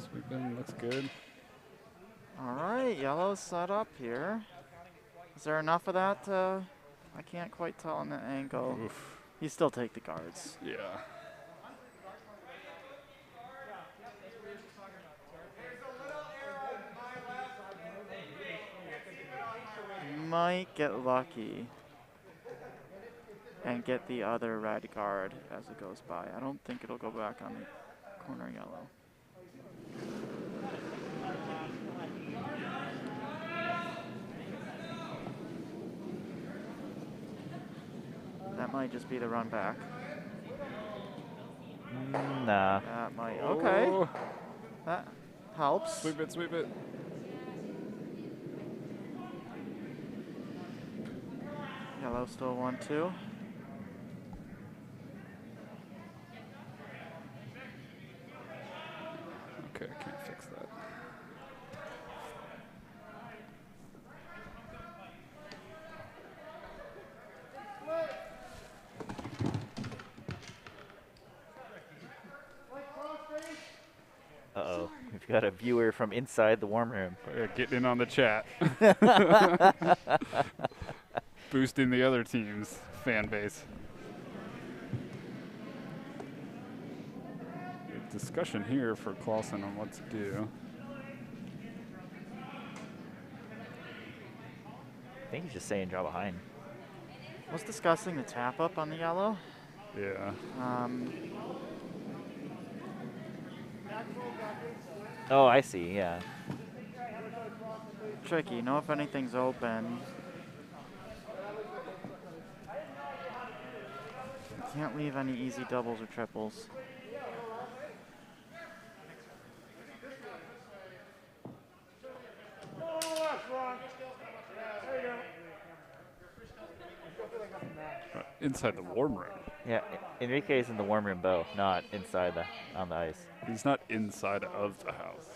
Speaker 2: Sweeping looks good.
Speaker 4: All right, yellow's set up here. Is there enough of that? I can't quite tell on the angle.
Speaker 2: Oof.
Speaker 4: You still take the guards.
Speaker 2: Yeah.
Speaker 4: Might get lucky and get the other red guard as it goes by. I don't think it'll go back on the corner yellow. That might just be the run back.
Speaker 3: Nah.
Speaker 4: That might. Okay.
Speaker 2: Oh.
Speaker 4: That helps.
Speaker 2: Sweep it, sweep it.
Speaker 4: Yellow still 1-2.
Speaker 2: Okay, I can't fix that.
Speaker 3: Uh-oh. We've got a viewer from inside the warm room.
Speaker 2: Getting in on the chat. Boosting the other team's fan base. Discussion here for Clawson on what to do.
Speaker 3: I think he's just saying draw behind.
Speaker 4: Was discussing the tap up on the yellow.
Speaker 2: Yeah.
Speaker 3: Oh, I see, yeah.
Speaker 4: Tricky. Know if anything's open. Can't leave any easy doubles or triples.
Speaker 2: Inside the warm room.
Speaker 3: Yeah, Enrique is in the warm room, Bo, not inside on the ice.
Speaker 2: He's not inside of the house.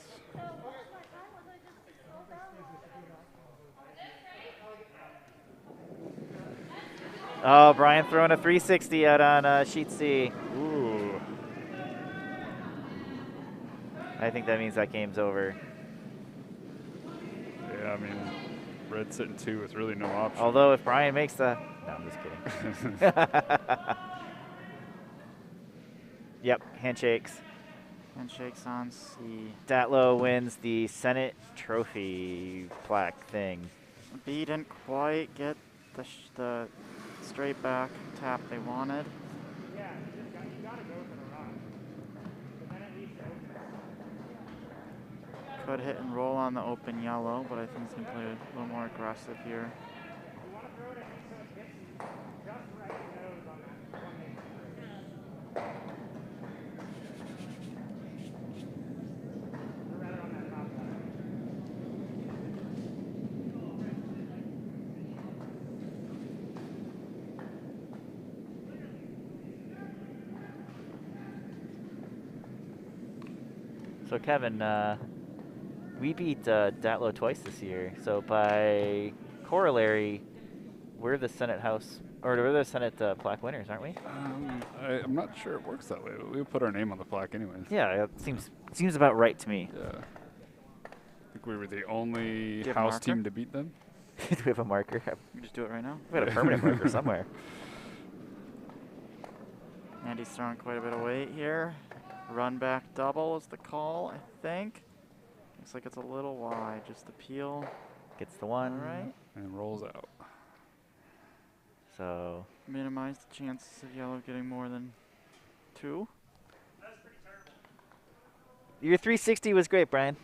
Speaker 3: Oh, Brian throwing a 360 out on sheet C.
Speaker 2: Ooh.
Speaker 3: I think that means that game's over.
Speaker 2: Yeah, I mean, red sitting 2 with really no option.
Speaker 3: Although if Brian makes the... No, I'm just kidding. Yep, handshakes.
Speaker 4: Handshakes on C.
Speaker 3: Datlowe wins the Senate Trophy plaque thing.
Speaker 4: B didn't quite get the straight back tap they wanted. Could hit and roll on the open yellow, but I think he's going to play a little more aggressive here.
Speaker 3: So Kevin, we beat Datlowe twice this year. So by corollary, we're the Senate House, or we're the Senate plaque winners, aren't we?
Speaker 2: I'm not sure it works that way, but we'll put our name on the plaque anyways.
Speaker 3: Yeah, it seems about right to me.
Speaker 2: Yeah. I think we were the only
Speaker 4: have a
Speaker 2: house
Speaker 4: marker?
Speaker 2: team to beat them.
Speaker 3: Do we have a marker?
Speaker 4: You just do it right now.
Speaker 3: We got a permanent marker somewhere.
Speaker 4: Andy's throwing quite a bit of weight here. Run back double is the call, I think. Looks like it's a little wide. Just the peel.
Speaker 3: Gets the one.
Speaker 4: All right.
Speaker 2: And rolls out.
Speaker 3: So
Speaker 4: Minimize the chances of yellow getting more than 2.
Speaker 3: your 360 was great, Brian.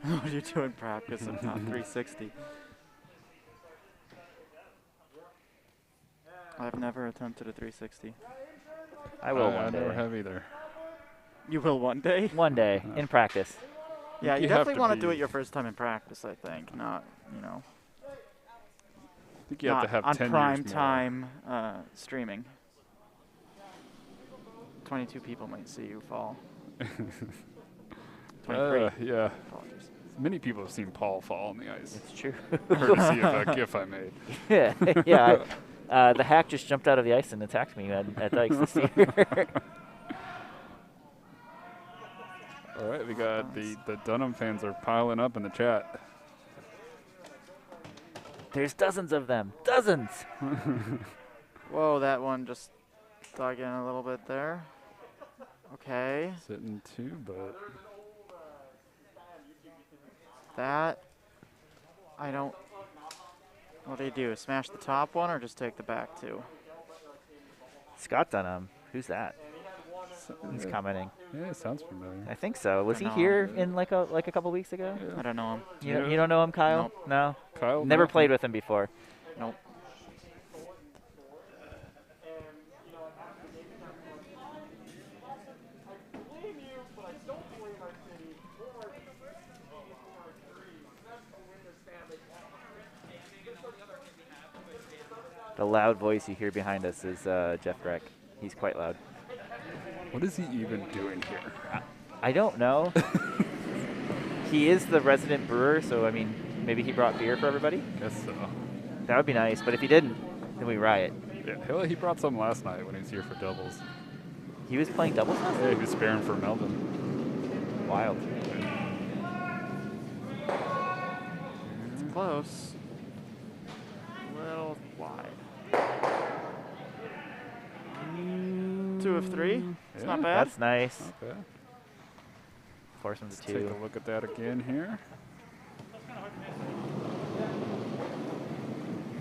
Speaker 4: What do you do in practice if not 360? I've never attempted a 360.
Speaker 3: I will
Speaker 2: I
Speaker 3: one
Speaker 2: never
Speaker 3: day.
Speaker 2: have either.
Speaker 4: You will one day?
Speaker 3: One day in practice.
Speaker 4: Yeah, you
Speaker 2: You have
Speaker 4: definitely
Speaker 2: to
Speaker 4: want to do
Speaker 2: be-
Speaker 4: it your first time in practice, I think. Not, you know,
Speaker 2: I think you have to
Speaker 4: not
Speaker 2: have
Speaker 4: on
Speaker 2: 10
Speaker 4: prime
Speaker 2: years more.
Speaker 4: time streaming. 22 people might see you fall. 23.
Speaker 2: Yeah.
Speaker 4: Apologies.
Speaker 2: Many people have seen Paul fall on the ice.
Speaker 3: It's true.
Speaker 2: Courtesy of that GIF I made.
Speaker 3: Yeah, yeah. The hack just jumped out of the ice and attacked me at Dykes this year.
Speaker 2: All right, we got the Dunnam fans are piling up in the chat.
Speaker 3: There's dozens of them. Dozens.
Speaker 4: Whoa, that one just dug in a little bit there. Okay.
Speaker 2: Sitting 2, but
Speaker 4: That, I don't, what do you do? Smash the top one or just take the back 2?
Speaker 3: Scott Dunnam. Who's that? He's
Speaker 2: yeah,
Speaker 3: commenting.
Speaker 2: yeah, it sounds familiar.
Speaker 3: I think so. Was he
Speaker 4: know.
Speaker 3: here in like a couple weeks ago?
Speaker 2: Yeah.
Speaker 4: I don't know him.
Speaker 3: You don't know him, Kyle?
Speaker 4: Nope.
Speaker 3: No.
Speaker 2: Kyle,
Speaker 3: Never
Speaker 2: no?
Speaker 3: played with him before.
Speaker 4: Nope.
Speaker 3: The loud voice you hear behind us is Jeff Greck. He's quite loud.
Speaker 2: What is he even doing here?
Speaker 3: I don't know. He is the resident brewer, so I mean, maybe he brought beer for everybody.
Speaker 2: Guess so.
Speaker 3: That would be nice. But if he didn't, then we riot.
Speaker 2: Yeah, he brought some last night when he was here for doubles.
Speaker 3: He was playing doubles last
Speaker 2: Yeah,
Speaker 3: night?
Speaker 2: he was sparing for Melvin.
Speaker 3: Wild.
Speaker 4: It's close. A little wide. 2 of 3. It's not
Speaker 2: Yeah,
Speaker 4: bad.
Speaker 3: That's nice.
Speaker 2: Not bad.
Speaker 3: Force him to
Speaker 2: Let's
Speaker 3: 2.
Speaker 2: take a look at that again here.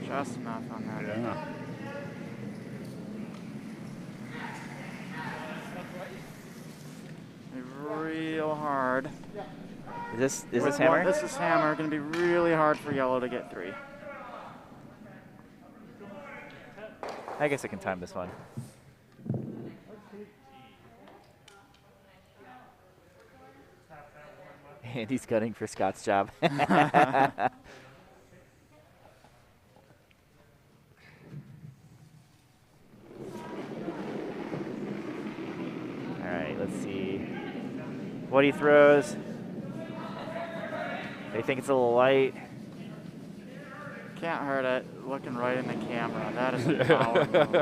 Speaker 4: Just enough on that.
Speaker 2: Yeah.
Speaker 4: Real hard.
Speaker 3: Is this hammer?
Speaker 4: This is hammer. Going to be really hard for yellow to get 3.
Speaker 3: I guess I can time this one. And he's gunning for Scott's job. All right, let's see what he throws. They think it's a little light.
Speaker 4: Can't hurt it. Looking right in the camera. That is a power move. Gonna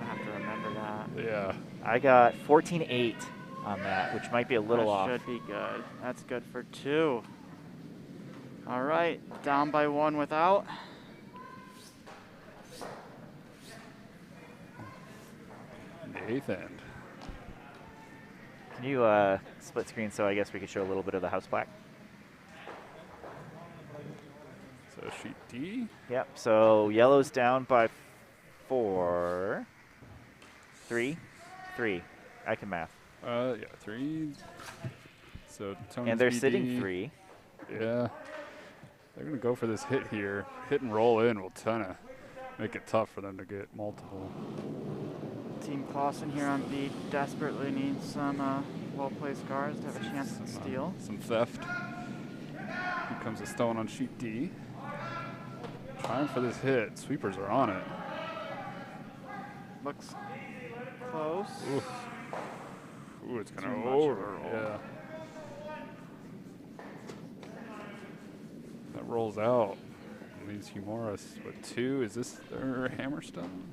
Speaker 4: have to remember that.
Speaker 2: Yeah.
Speaker 3: I got 14-8 on that, which might be a little
Speaker 4: That
Speaker 3: off.
Speaker 4: should be good. That's good for 2. All right, down by 1 without.
Speaker 2: In the 8th end.
Speaker 3: Can you split screen so I guess we could show a little bit of the house plaque?
Speaker 2: So sheet D.
Speaker 3: Yep, so yellow's down by 4. 3. I can math.
Speaker 2: Yeah, 3. So Tony's
Speaker 3: And they're
Speaker 2: BD.
Speaker 3: sitting 3.
Speaker 2: Yeah. They're going to go for this hit here. Hit and roll in will kind of make it tough for them to get multiple.
Speaker 4: Team Clawson here on B desperately needs some well-placed guards to have a chance to steal.
Speaker 2: Some theft. Here comes a stone on sheet D. Trying for this hit. Sweepers are on it.
Speaker 4: Looks close.
Speaker 2: Ooh, it's going
Speaker 4: Too
Speaker 2: to
Speaker 4: much of a
Speaker 2: over.
Speaker 4: roll.
Speaker 2: Yeah. That rolls out. Leaves Humora with 2. Is this their hammerstone?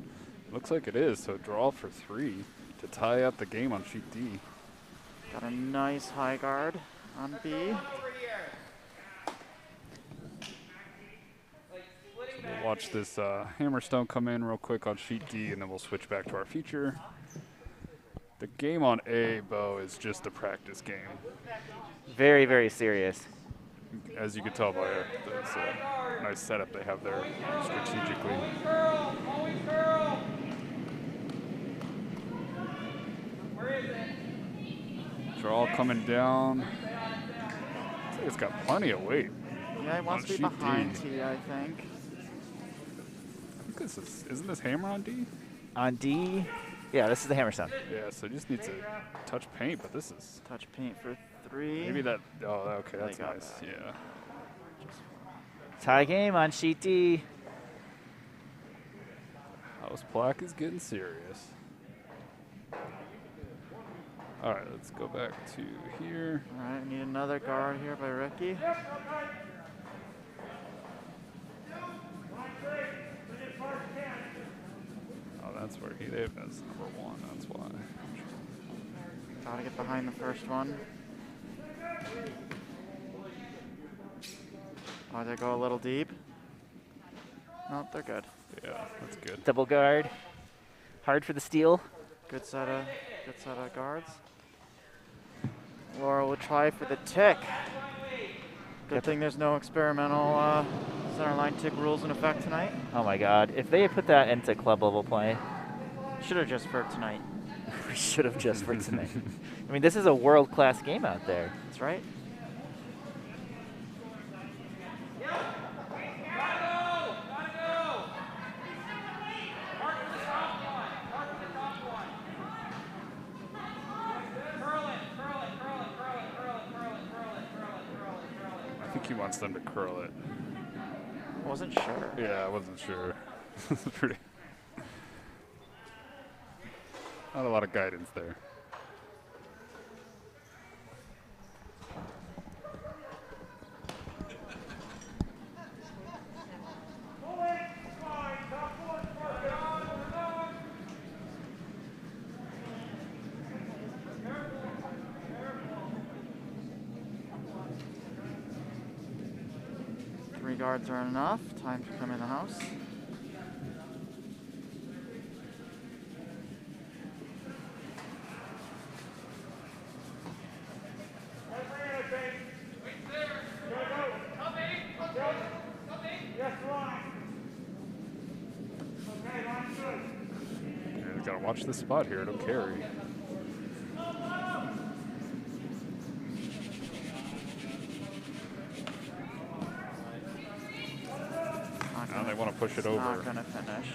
Speaker 2: Looks like it is, so draw for 3 to tie up the game on sheet D.
Speaker 4: Got a nice high guard on B.
Speaker 2: We'll watch this Hammerstone come in real quick on sheet D, and then we'll switch back to our feature. The game on A, Bo, is just a practice game.
Speaker 3: Very, very serious.
Speaker 2: As you can tell by this nice setup they have there strategically. Draw coming down. Looks like it's got plenty of weight.
Speaker 4: Yeah, he wants to be
Speaker 2: sheet
Speaker 4: behind
Speaker 2: D.
Speaker 4: T, I think.
Speaker 2: I think this is, isn't this hammer on D?
Speaker 3: On D, yeah, this is the Hammerstone.
Speaker 2: Yeah, so it just needs to touch paint, but this is
Speaker 4: Touch paint for 3.
Speaker 2: maybe that. Oh, okay,
Speaker 4: They
Speaker 2: that's
Speaker 4: got
Speaker 2: nice.
Speaker 4: that.
Speaker 2: Yeah.
Speaker 3: Tie game on sheet D.
Speaker 2: House Plaque is getting serious. All right, let's go back to here.
Speaker 4: All right, we need another guard here by Ricky.
Speaker 2: Oh, that's where he lived as number 1. That's why.
Speaker 4: Gotta get behind the first one. Oh, they go a little deep. Nope, they're good.
Speaker 2: Yeah, that's good.
Speaker 3: Double guard. Hard for the steal.
Speaker 4: Good set of guards. Laura will try for the tick. Good thing there's no experimental center line tick rules in effect tonight.
Speaker 3: Oh my God! If they had put that into club level play,
Speaker 4: Should have just for tonight.
Speaker 3: we should have just for tonight. I mean, this is a world-class game out there.
Speaker 4: That's right.
Speaker 2: I think he wants them to curl it.
Speaker 4: Wasn't sure.
Speaker 2: Yeah, I wasn't sure. Pretty. Not a lot of guidance there.
Speaker 4: Three guards are enough. Time to come in the house.
Speaker 2: Yeah, gotta watch this spot here. It'll carry. Now they want to push it over.
Speaker 4: Not gonna finish.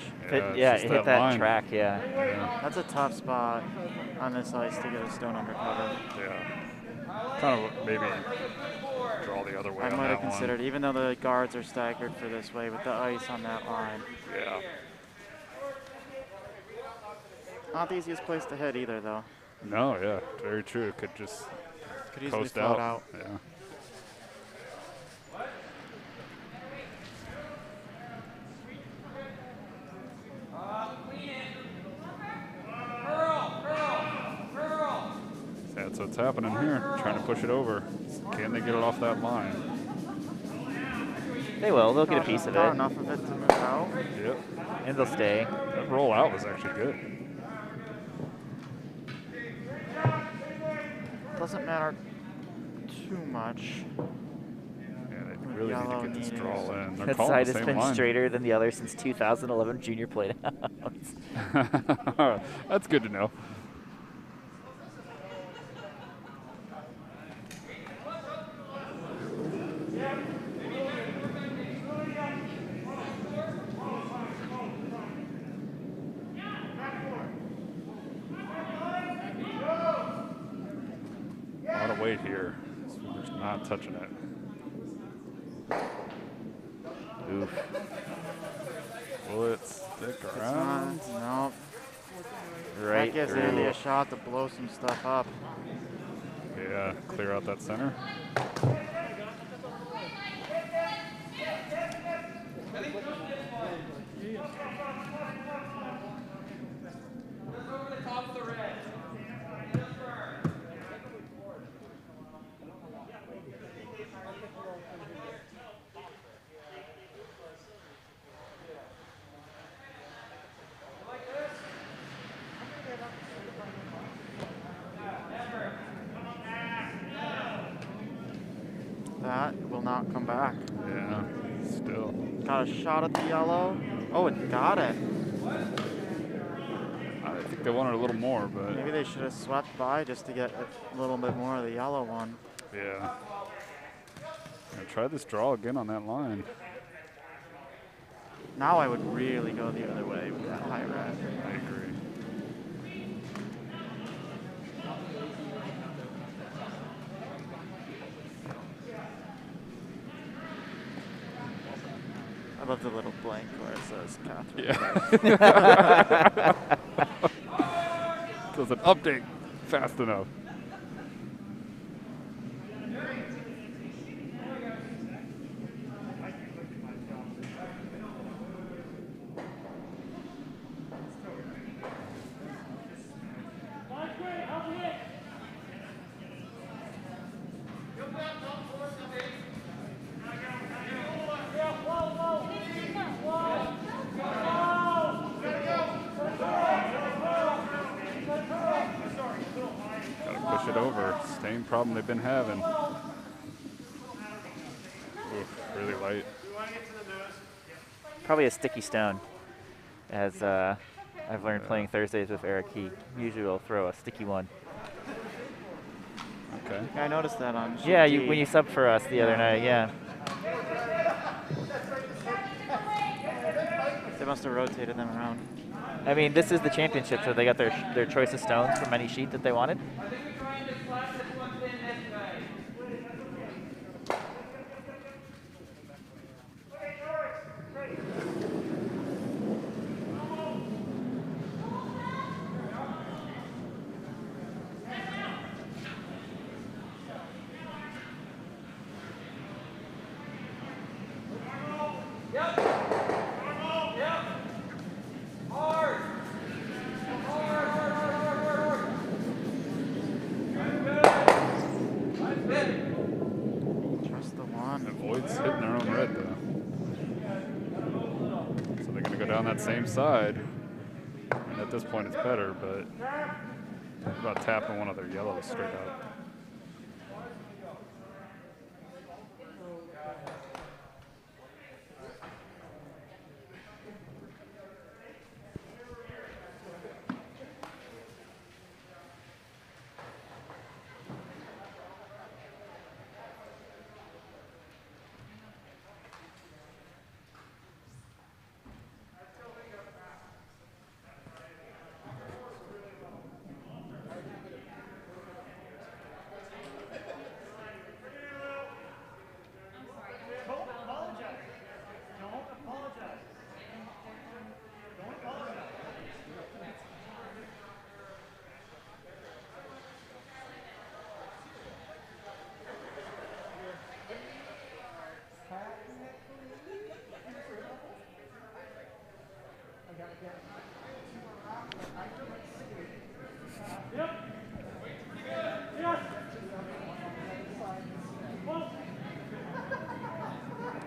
Speaker 3: Yeah,
Speaker 2: it's
Speaker 3: it
Speaker 2: just
Speaker 3: hit that
Speaker 2: line.
Speaker 3: track. Yeah.
Speaker 2: Yeah.
Speaker 4: That's a tough spot on this ice to get a stone undercover.
Speaker 2: Yeah. Kind of maybe draw the other way
Speaker 4: I
Speaker 2: on
Speaker 4: might have
Speaker 2: that
Speaker 4: considered, even though the guards are staggered for this way with the ice on that line.
Speaker 2: one. Yeah.
Speaker 4: Not the easiest place to hit either, though.
Speaker 2: No, yeah. Very true. It could just
Speaker 4: Could easily
Speaker 2: coast
Speaker 4: float
Speaker 2: out.
Speaker 4: out.
Speaker 2: Yeah. That's what's happening here. Trying to push it over. Can they get it off that line?
Speaker 3: They will. They'll get a piece of
Speaker 4: Not
Speaker 3: it,
Speaker 4: enough of it to move out.
Speaker 2: Yep.
Speaker 3: and they'll stay.
Speaker 2: That roll out was actually good.
Speaker 4: Doesn't matter too much.
Speaker 2: Yeah, they really need to get this draw in. They're
Speaker 3: That
Speaker 2: calling
Speaker 3: side
Speaker 2: the
Speaker 3: has
Speaker 2: same
Speaker 3: been
Speaker 2: line.
Speaker 3: straighter than the other since 2011 junior played out.
Speaker 2: That's good to know. A lot of weight here. So we're just not touching it.
Speaker 3: Oof.
Speaker 2: Will it stick
Speaker 4: It's
Speaker 2: around?
Speaker 4: not, no.
Speaker 3: Right
Speaker 4: That gives
Speaker 3: through.
Speaker 4: Andy a shot to blow some stuff up.
Speaker 2: Yeah, clear out that center.
Speaker 4: will not come back.
Speaker 2: Yeah, still.
Speaker 4: Got a shot at the yellow. Oh, it got it.
Speaker 2: I think they wanted a little more, but
Speaker 4: Maybe they should have swept by just to get a little bit more of the yellow one.
Speaker 2: yeah. Try this draw again on that line.
Speaker 4: Now I would really go the other way with that high red.
Speaker 2: I agree.
Speaker 4: I love the little blank where it says Katherine.
Speaker 2: Yeah. Doesn't update fast enough. Push it over. Same problem they've been having. Oof, really light.
Speaker 3: Probably a sticky stone, as I've learned playing Thursdays with Eric. He usually will throw a sticky one.
Speaker 2: Okay.
Speaker 4: Yeah, I noticed that on
Speaker 3: Yeah,
Speaker 4: GT.
Speaker 3: when you subbed for us the other night, yeah.
Speaker 4: They must have rotated them around.
Speaker 3: I mean, this is the championship, so they got their choice of stones from any sheet that they wanted.
Speaker 4: Trust the one.
Speaker 2: Avoids hitting their own red, though. So they're going to go down that same side. And at this point, it's better, but it's about tapping one of their yellows straight up.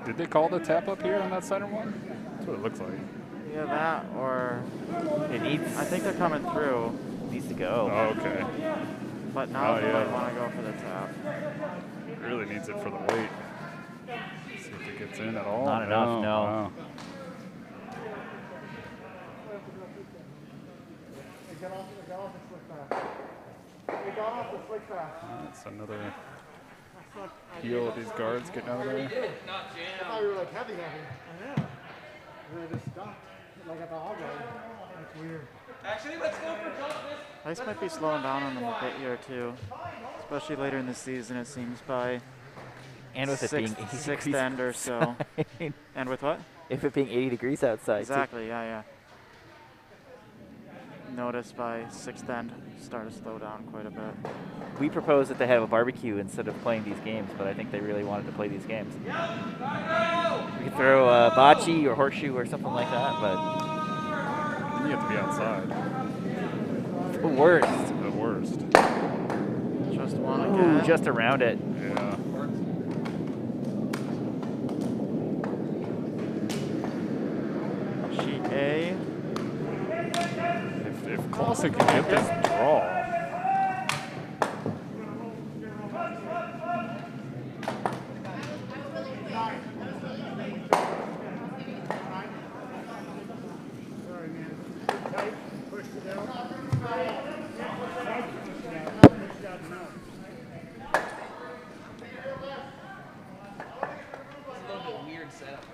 Speaker 2: Did they call the tap up here on that center one? That's what it looks like.
Speaker 4: Yeah, that or
Speaker 3: It needs.
Speaker 4: I think they're coming through,
Speaker 3: Needs to go.
Speaker 2: Oh, okay.
Speaker 4: but now
Speaker 2: Oh,
Speaker 4: they
Speaker 2: yeah.
Speaker 4: might want to go for the tap.
Speaker 2: Really needs it for the weight. See if it gets in at all.
Speaker 3: Not enough, no.
Speaker 2: Wow.
Speaker 1: They got off the slick path. They got off the slick path.
Speaker 2: That's another heel of these guards getting out of there.
Speaker 1: I thought we were like heavy. I know. And they just stopped. Like at the hog road. That's weird.
Speaker 5: Actually, let's go for justice.
Speaker 4: Ice might be slowing down on them a bit here too, especially later in the season. It seems by
Speaker 3: And with it being 80
Speaker 4: sixth
Speaker 3: degrees
Speaker 4: end or so.
Speaker 3: outside.
Speaker 4: And with what?
Speaker 3: If it being 80 degrees outside. too.
Speaker 4: Exactly. Yeah. Notice by sixth end start to slow down quite a bit.
Speaker 3: We proposed that they have a barbecue instead of playing these games, but I think they really wanted to play these games. We could throw a bocce or horseshoe or something like that, but
Speaker 2: You have to be outside.
Speaker 3: the worst.
Speaker 2: The worst.
Speaker 4: Just one
Speaker 3: Ooh,
Speaker 4: again.
Speaker 3: just around it.
Speaker 2: Yeah.
Speaker 4: Sheet A.
Speaker 2: If Clawson can get this draw.
Speaker 5: weird setup right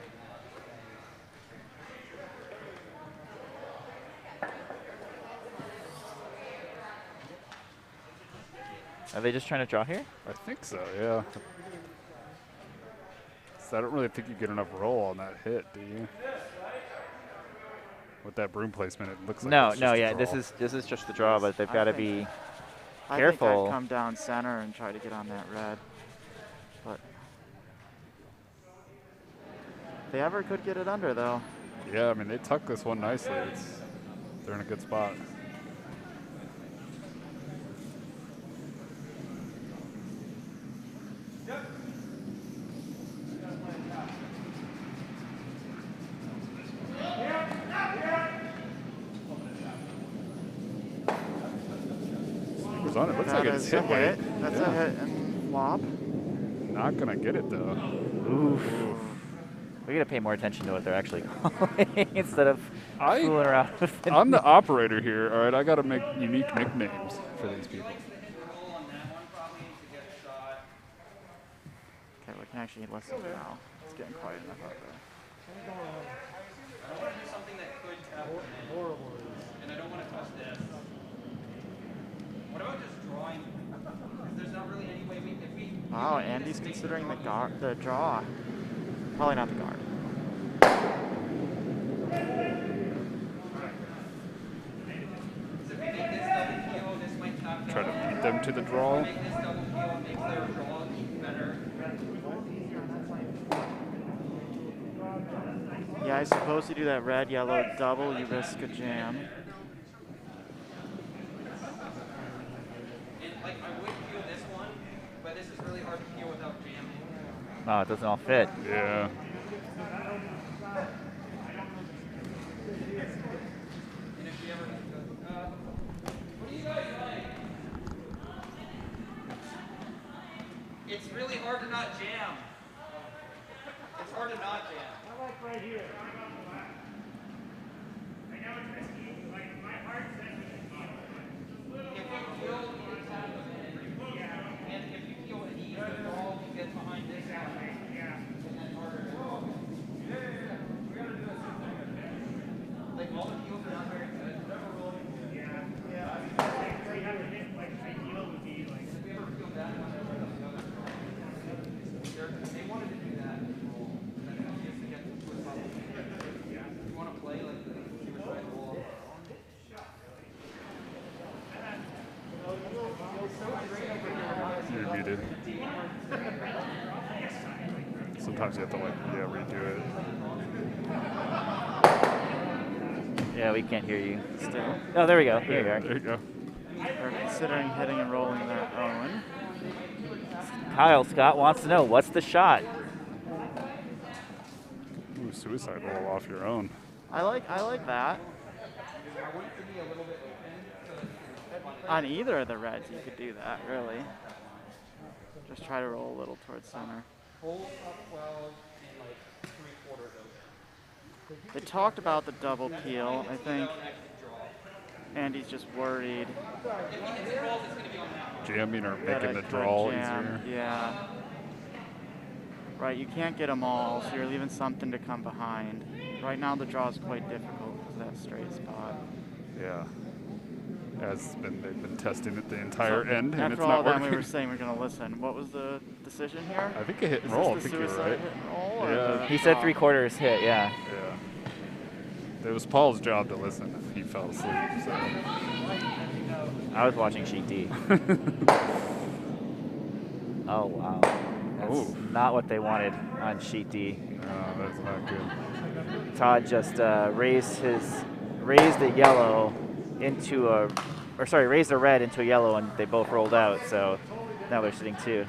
Speaker 5: now.
Speaker 3: Are they just trying to draw here?
Speaker 2: I think so, yeah. So I don't really think you get enough roll on that hit, do you? With that broom placement, it looks like
Speaker 3: No,
Speaker 2: it's
Speaker 3: no,
Speaker 2: just a
Speaker 3: yeah.
Speaker 2: draw.
Speaker 3: This is just the draw, but they've got to be
Speaker 4: I
Speaker 3: careful.
Speaker 4: think I'd come down center and try to get on that red. But if they ever could get it under, though.
Speaker 2: Yeah, I mean, they tuck this one nicely. They're in a good spot. On it. Looks like it's hit weight.
Speaker 4: That's a hit and flop.
Speaker 2: Not gonna get it though.
Speaker 3: Oof. We gotta pay more attention to what they're actually calling instead of fooling around with it.
Speaker 2: I'm the operator here. All right, I gotta make unique nicknames for these people.
Speaker 4: Okay, we can actually listen now. It's getting quiet enough out there.
Speaker 5: I want to do something that could tap the man, and I don't want to touch this. What about just drawing? Because there's not really any way if we.
Speaker 4: Wow, Andy's considering the draw. Probably not the guard.
Speaker 5: So if we make this double peel, this might tap.
Speaker 2: Try to beat them to the draw.
Speaker 5: Make this double peel, make their draw better.
Speaker 4: Yeah, I suppose you do that red-yellow double, you risk a jam.
Speaker 5: Like, I would peel this one, but this is really hard to peel without jamming.
Speaker 3: Oh, it doesn't all fit.
Speaker 2: Yeah.
Speaker 5: And if we ever what do you guys like? It's really hard to not jam. It's hard to not jam.
Speaker 1: I like right here. I know it's risky. Like, my heart says we should peel.
Speaker 5: If you peel, you can tap them in. And if you peel an E, the ball can get behind this one.
Speaker 1: Yeah.
Speaker 5: And then harder to go. Like, all the peels are not very good.
Speaker 1: Yeah. Yeah. Where you have to hit, like, ideal would be, like,
Speaker 5: If we ever peeled that one, they wanted to do that. And then just to get to the bubble. You want to play like the suicide wall?
Speaker 2: You're muted. Sometimes you have to redo it.
Speaker 3: Yeah, we can't hear you.
Speaker 4: Still.
Speaker 3: Oh, there we go. Here you are.
Speaker 2: There you go.
Speaker 4: They're considering hitting and rolling their own.
Speaker 3: Kyle Scott wants to know, what's the shot?
Speaker 2: Ooh, suicide roll off your own.
Speaker 4: I like that. On either of the reds, you could do that, really. Just try to roll a little towards center.
Speaker 5: Hold up 12 and like 3/4 of
Speaker 4: They talked about the double peel. I think Andy's just worried
Speaker 2: Jamming or
Speaker 4: that
Speaker 2: making
Speaker 4: it
Speaker 2: the
Speaker 4: could
Speaker 2: draw
Speaker 4: jam.
Speaker 2: easier.
Speaker 4: Yeah. Right, you can't get them all, so you're leaving something to come behind. Right now, the draw is quite difficult because of that straight spot.
Speaker 2: Yeah. They've been testing it the entire end, and it's
Speaker 4: After all
Speaker 2: not
Speaker 4: that,
Speaker 2: working.
Speaker 4: we were saying we're going to listen. What was the decision here?
Speaker 2: I think a hit and
Speaker 4: Is
Speaker 2: roll. I
Speaker 4: this the
Speaker 2: think you're
Speaker 4: suicide
Speaker 2: right.
Speaker 4: hit and roll? Or
Speaker 2: Yeah.
Speaker 4: the
Speaker 3: He said
Speaker 4: draw?
Speaker 3: 3/4 hit, yeah.
Speaker 2: Yeah. It was Paul's job to listen. He fell asleep. So.
Speaker 3: I was watching Sheet D. Oh, wow. That's
Speaker 2: Ooh.
Speaker 3: not what they wanted on Sheet D.
Speaker 2: No, that's not good.
Speaker 3: Todd just raised a yellow into a, or sorry, raised a red into a yellow, and they both rolled out. So now they're sitting 2.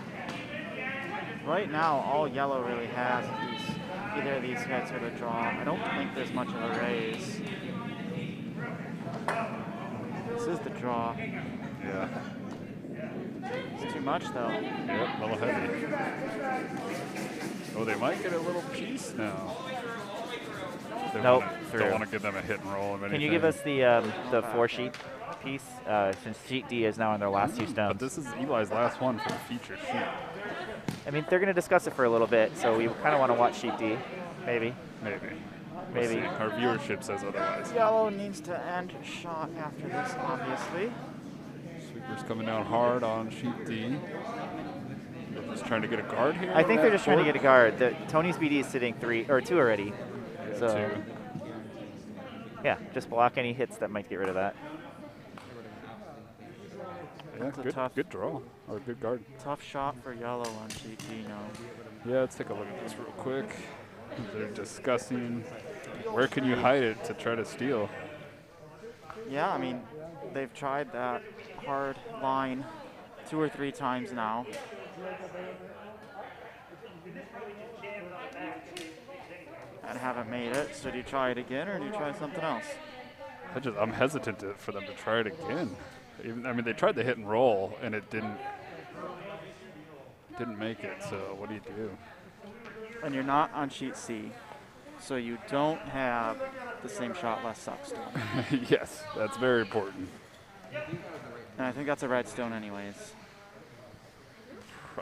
Speaker 4: Right now, all yellow really has is either of these hits or the draw. I don't think there's much of a raise. This is the draw.
Speaker 2: Yeah.
Speaker 4: It's too much, though.
Speaker 2: Yep, a little heavy. Oh, they might get a little piece now. They
Speaker 3: Nope,
Speaker 2: don't want to give them a hit and roll of anything.
Speaker 3: Can you give us the 4-sheet piece? Since Sheet D is now on their last 2
Speaker 2: But
Speaker 3: stones.
Speaker 2: this is Eli's last one for the feature sheet.
Speaker 3: I mean, they're going to discuss it for a little bit, so we kind of want to watch sheet D, maybe.
Speaker 2: Maybe.
Speaker 3: Maybe.
Speaker 2: We'll see. Our viewership says otherwise.
Speaker 4: Yellow needs to end shot after this, obviously.
Speaker 2: Sweeper's coming down hard on sheet D. They're just trying to get a guard here.
Speaker 3: I think they're just trying to
Speaker 2: Court.
Speaker 3: get a guard. Tony's BD is sitting 2 already.
Speaker 2: Yeah,
Speaker 3: So,
Speaker 2: 2.
Speaker 3: yeah, just block any hits that might get rid of that.
Speaker 2: Yeah, good draw. Or good guard.
Speaker 4: Tough shot for yellow on GT now.
Speaker 2: Yeah, let's take a look at this real quick. They're discussing where can you hide it to try to steal.
Speaker 4: Yeah, I mean, they've tried that hard line 2 or 3 times now. And haven't made it. So do you try it again or do you try something else?
Speaker 2: I'm hesitant for them to try it again. I mean, they tried the hit and roll and it didn't make it. So what do you do?
Speaker 4: And you're not on sheet C, so you don't have the same shot less suck stone.
Speaker 2: Yes, that's very important.
Speaker 4: And I think that's a red stone anyways.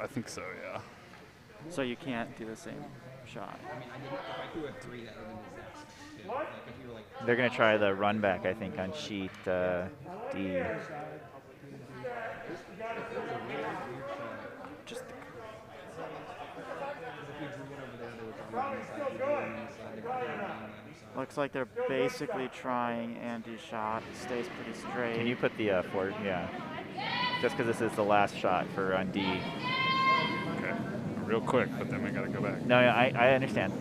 Speaker 2: I think so, yeah.
Speaker 4: So you can't do the same shot.
Speaker 5: I mean, if I threw a 3, that would have been disaster. Too. Like, if you were like,
Speaker 3: They're going to try the run back, I think, on sheet D.
Speaker 4: Just looks like they're basically trying Andy's shot. It stays pretty straight.
Speaker 3: Can you put the forward? Yeah. Just because this is the last shot for on D.
Speaker 2: Okay, real quick, but then we got to go back.
Speaker 3: No, I understand.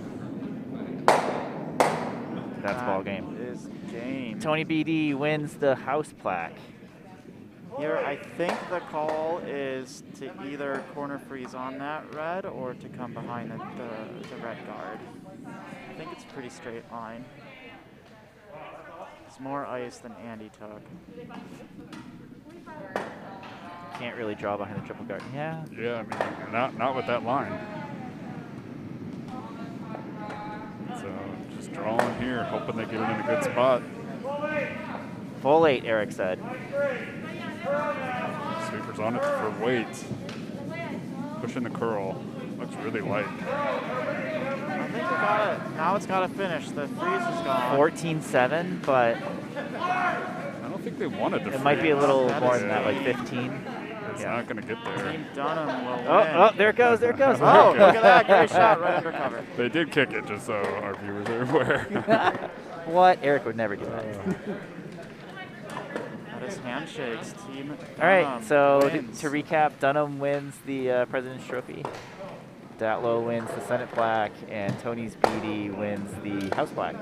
Speaker 3: That's ball game.
Speaker 4: Is game.
Speaker 3: Tony BD wins the house plaque.
Speaker 4: Here, I think the call is to either corner freeze on that red or to come behind the red guard. I think it's a pretty straight line. It's more ice than Andy took.
Speaker 3: Can't really draw behind the triple guard. Yeah.
Speaker 2: Yeah, I mean, not with that line. So just drawing here, hoping they get it in a good spot.
Speaker 3: Full 8, Eric said.
Speaker 2: Sweeper's on it for weight. Pushing the curl. Looks really light.
Speaker 4: I think we got it. Now it's got to finish. The freeze is gone.
Speaker 3: 14-7, but
Speaker 2: I don't think they wanted to
Speaker 3: it might be a
Speaker 2: freeze.
Speaker 3: little
Speaker 4: That
Speaker 3: more
Speaker 4: is
Speaker 3: than that, like 15.
Speaker 2: It's
Speaker 3: Yeah.
Speaker 2: not going to get there.
Speaker 4: Team Dunnam will win.
Speaker 3: Oh, there it goes, there it goes.
Speaker 4: Oh, look at that. Great shot right under cover.
Speaker 2: They did kick it, just so our viewers are aware.
Speaker 3: What? Eric would never do that.
Speaker 4: That is handshakes. Team
Speaker 3: All right,
Speaker 4: Dunnam
Speaker 3: so
Speaker 4: wins.
Speaker 3: to recap, Dunnam wins the President's Trophy. Datlowe wins the Senate plaque, and Tony's BD wins the House plaque.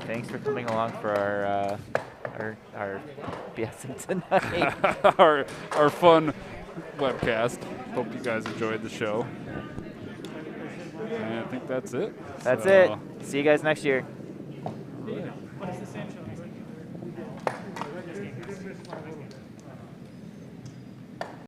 Speaker 3: Thanks for coming along for our BSing tonight.
Speaker 2: our fun webcast. Hope you guys enjoyed the show. And I think that's it.
Speaker 3: That's
Speaker 2: So,
Speaker 3: it. See you guys next year.
Speaker 2: all right.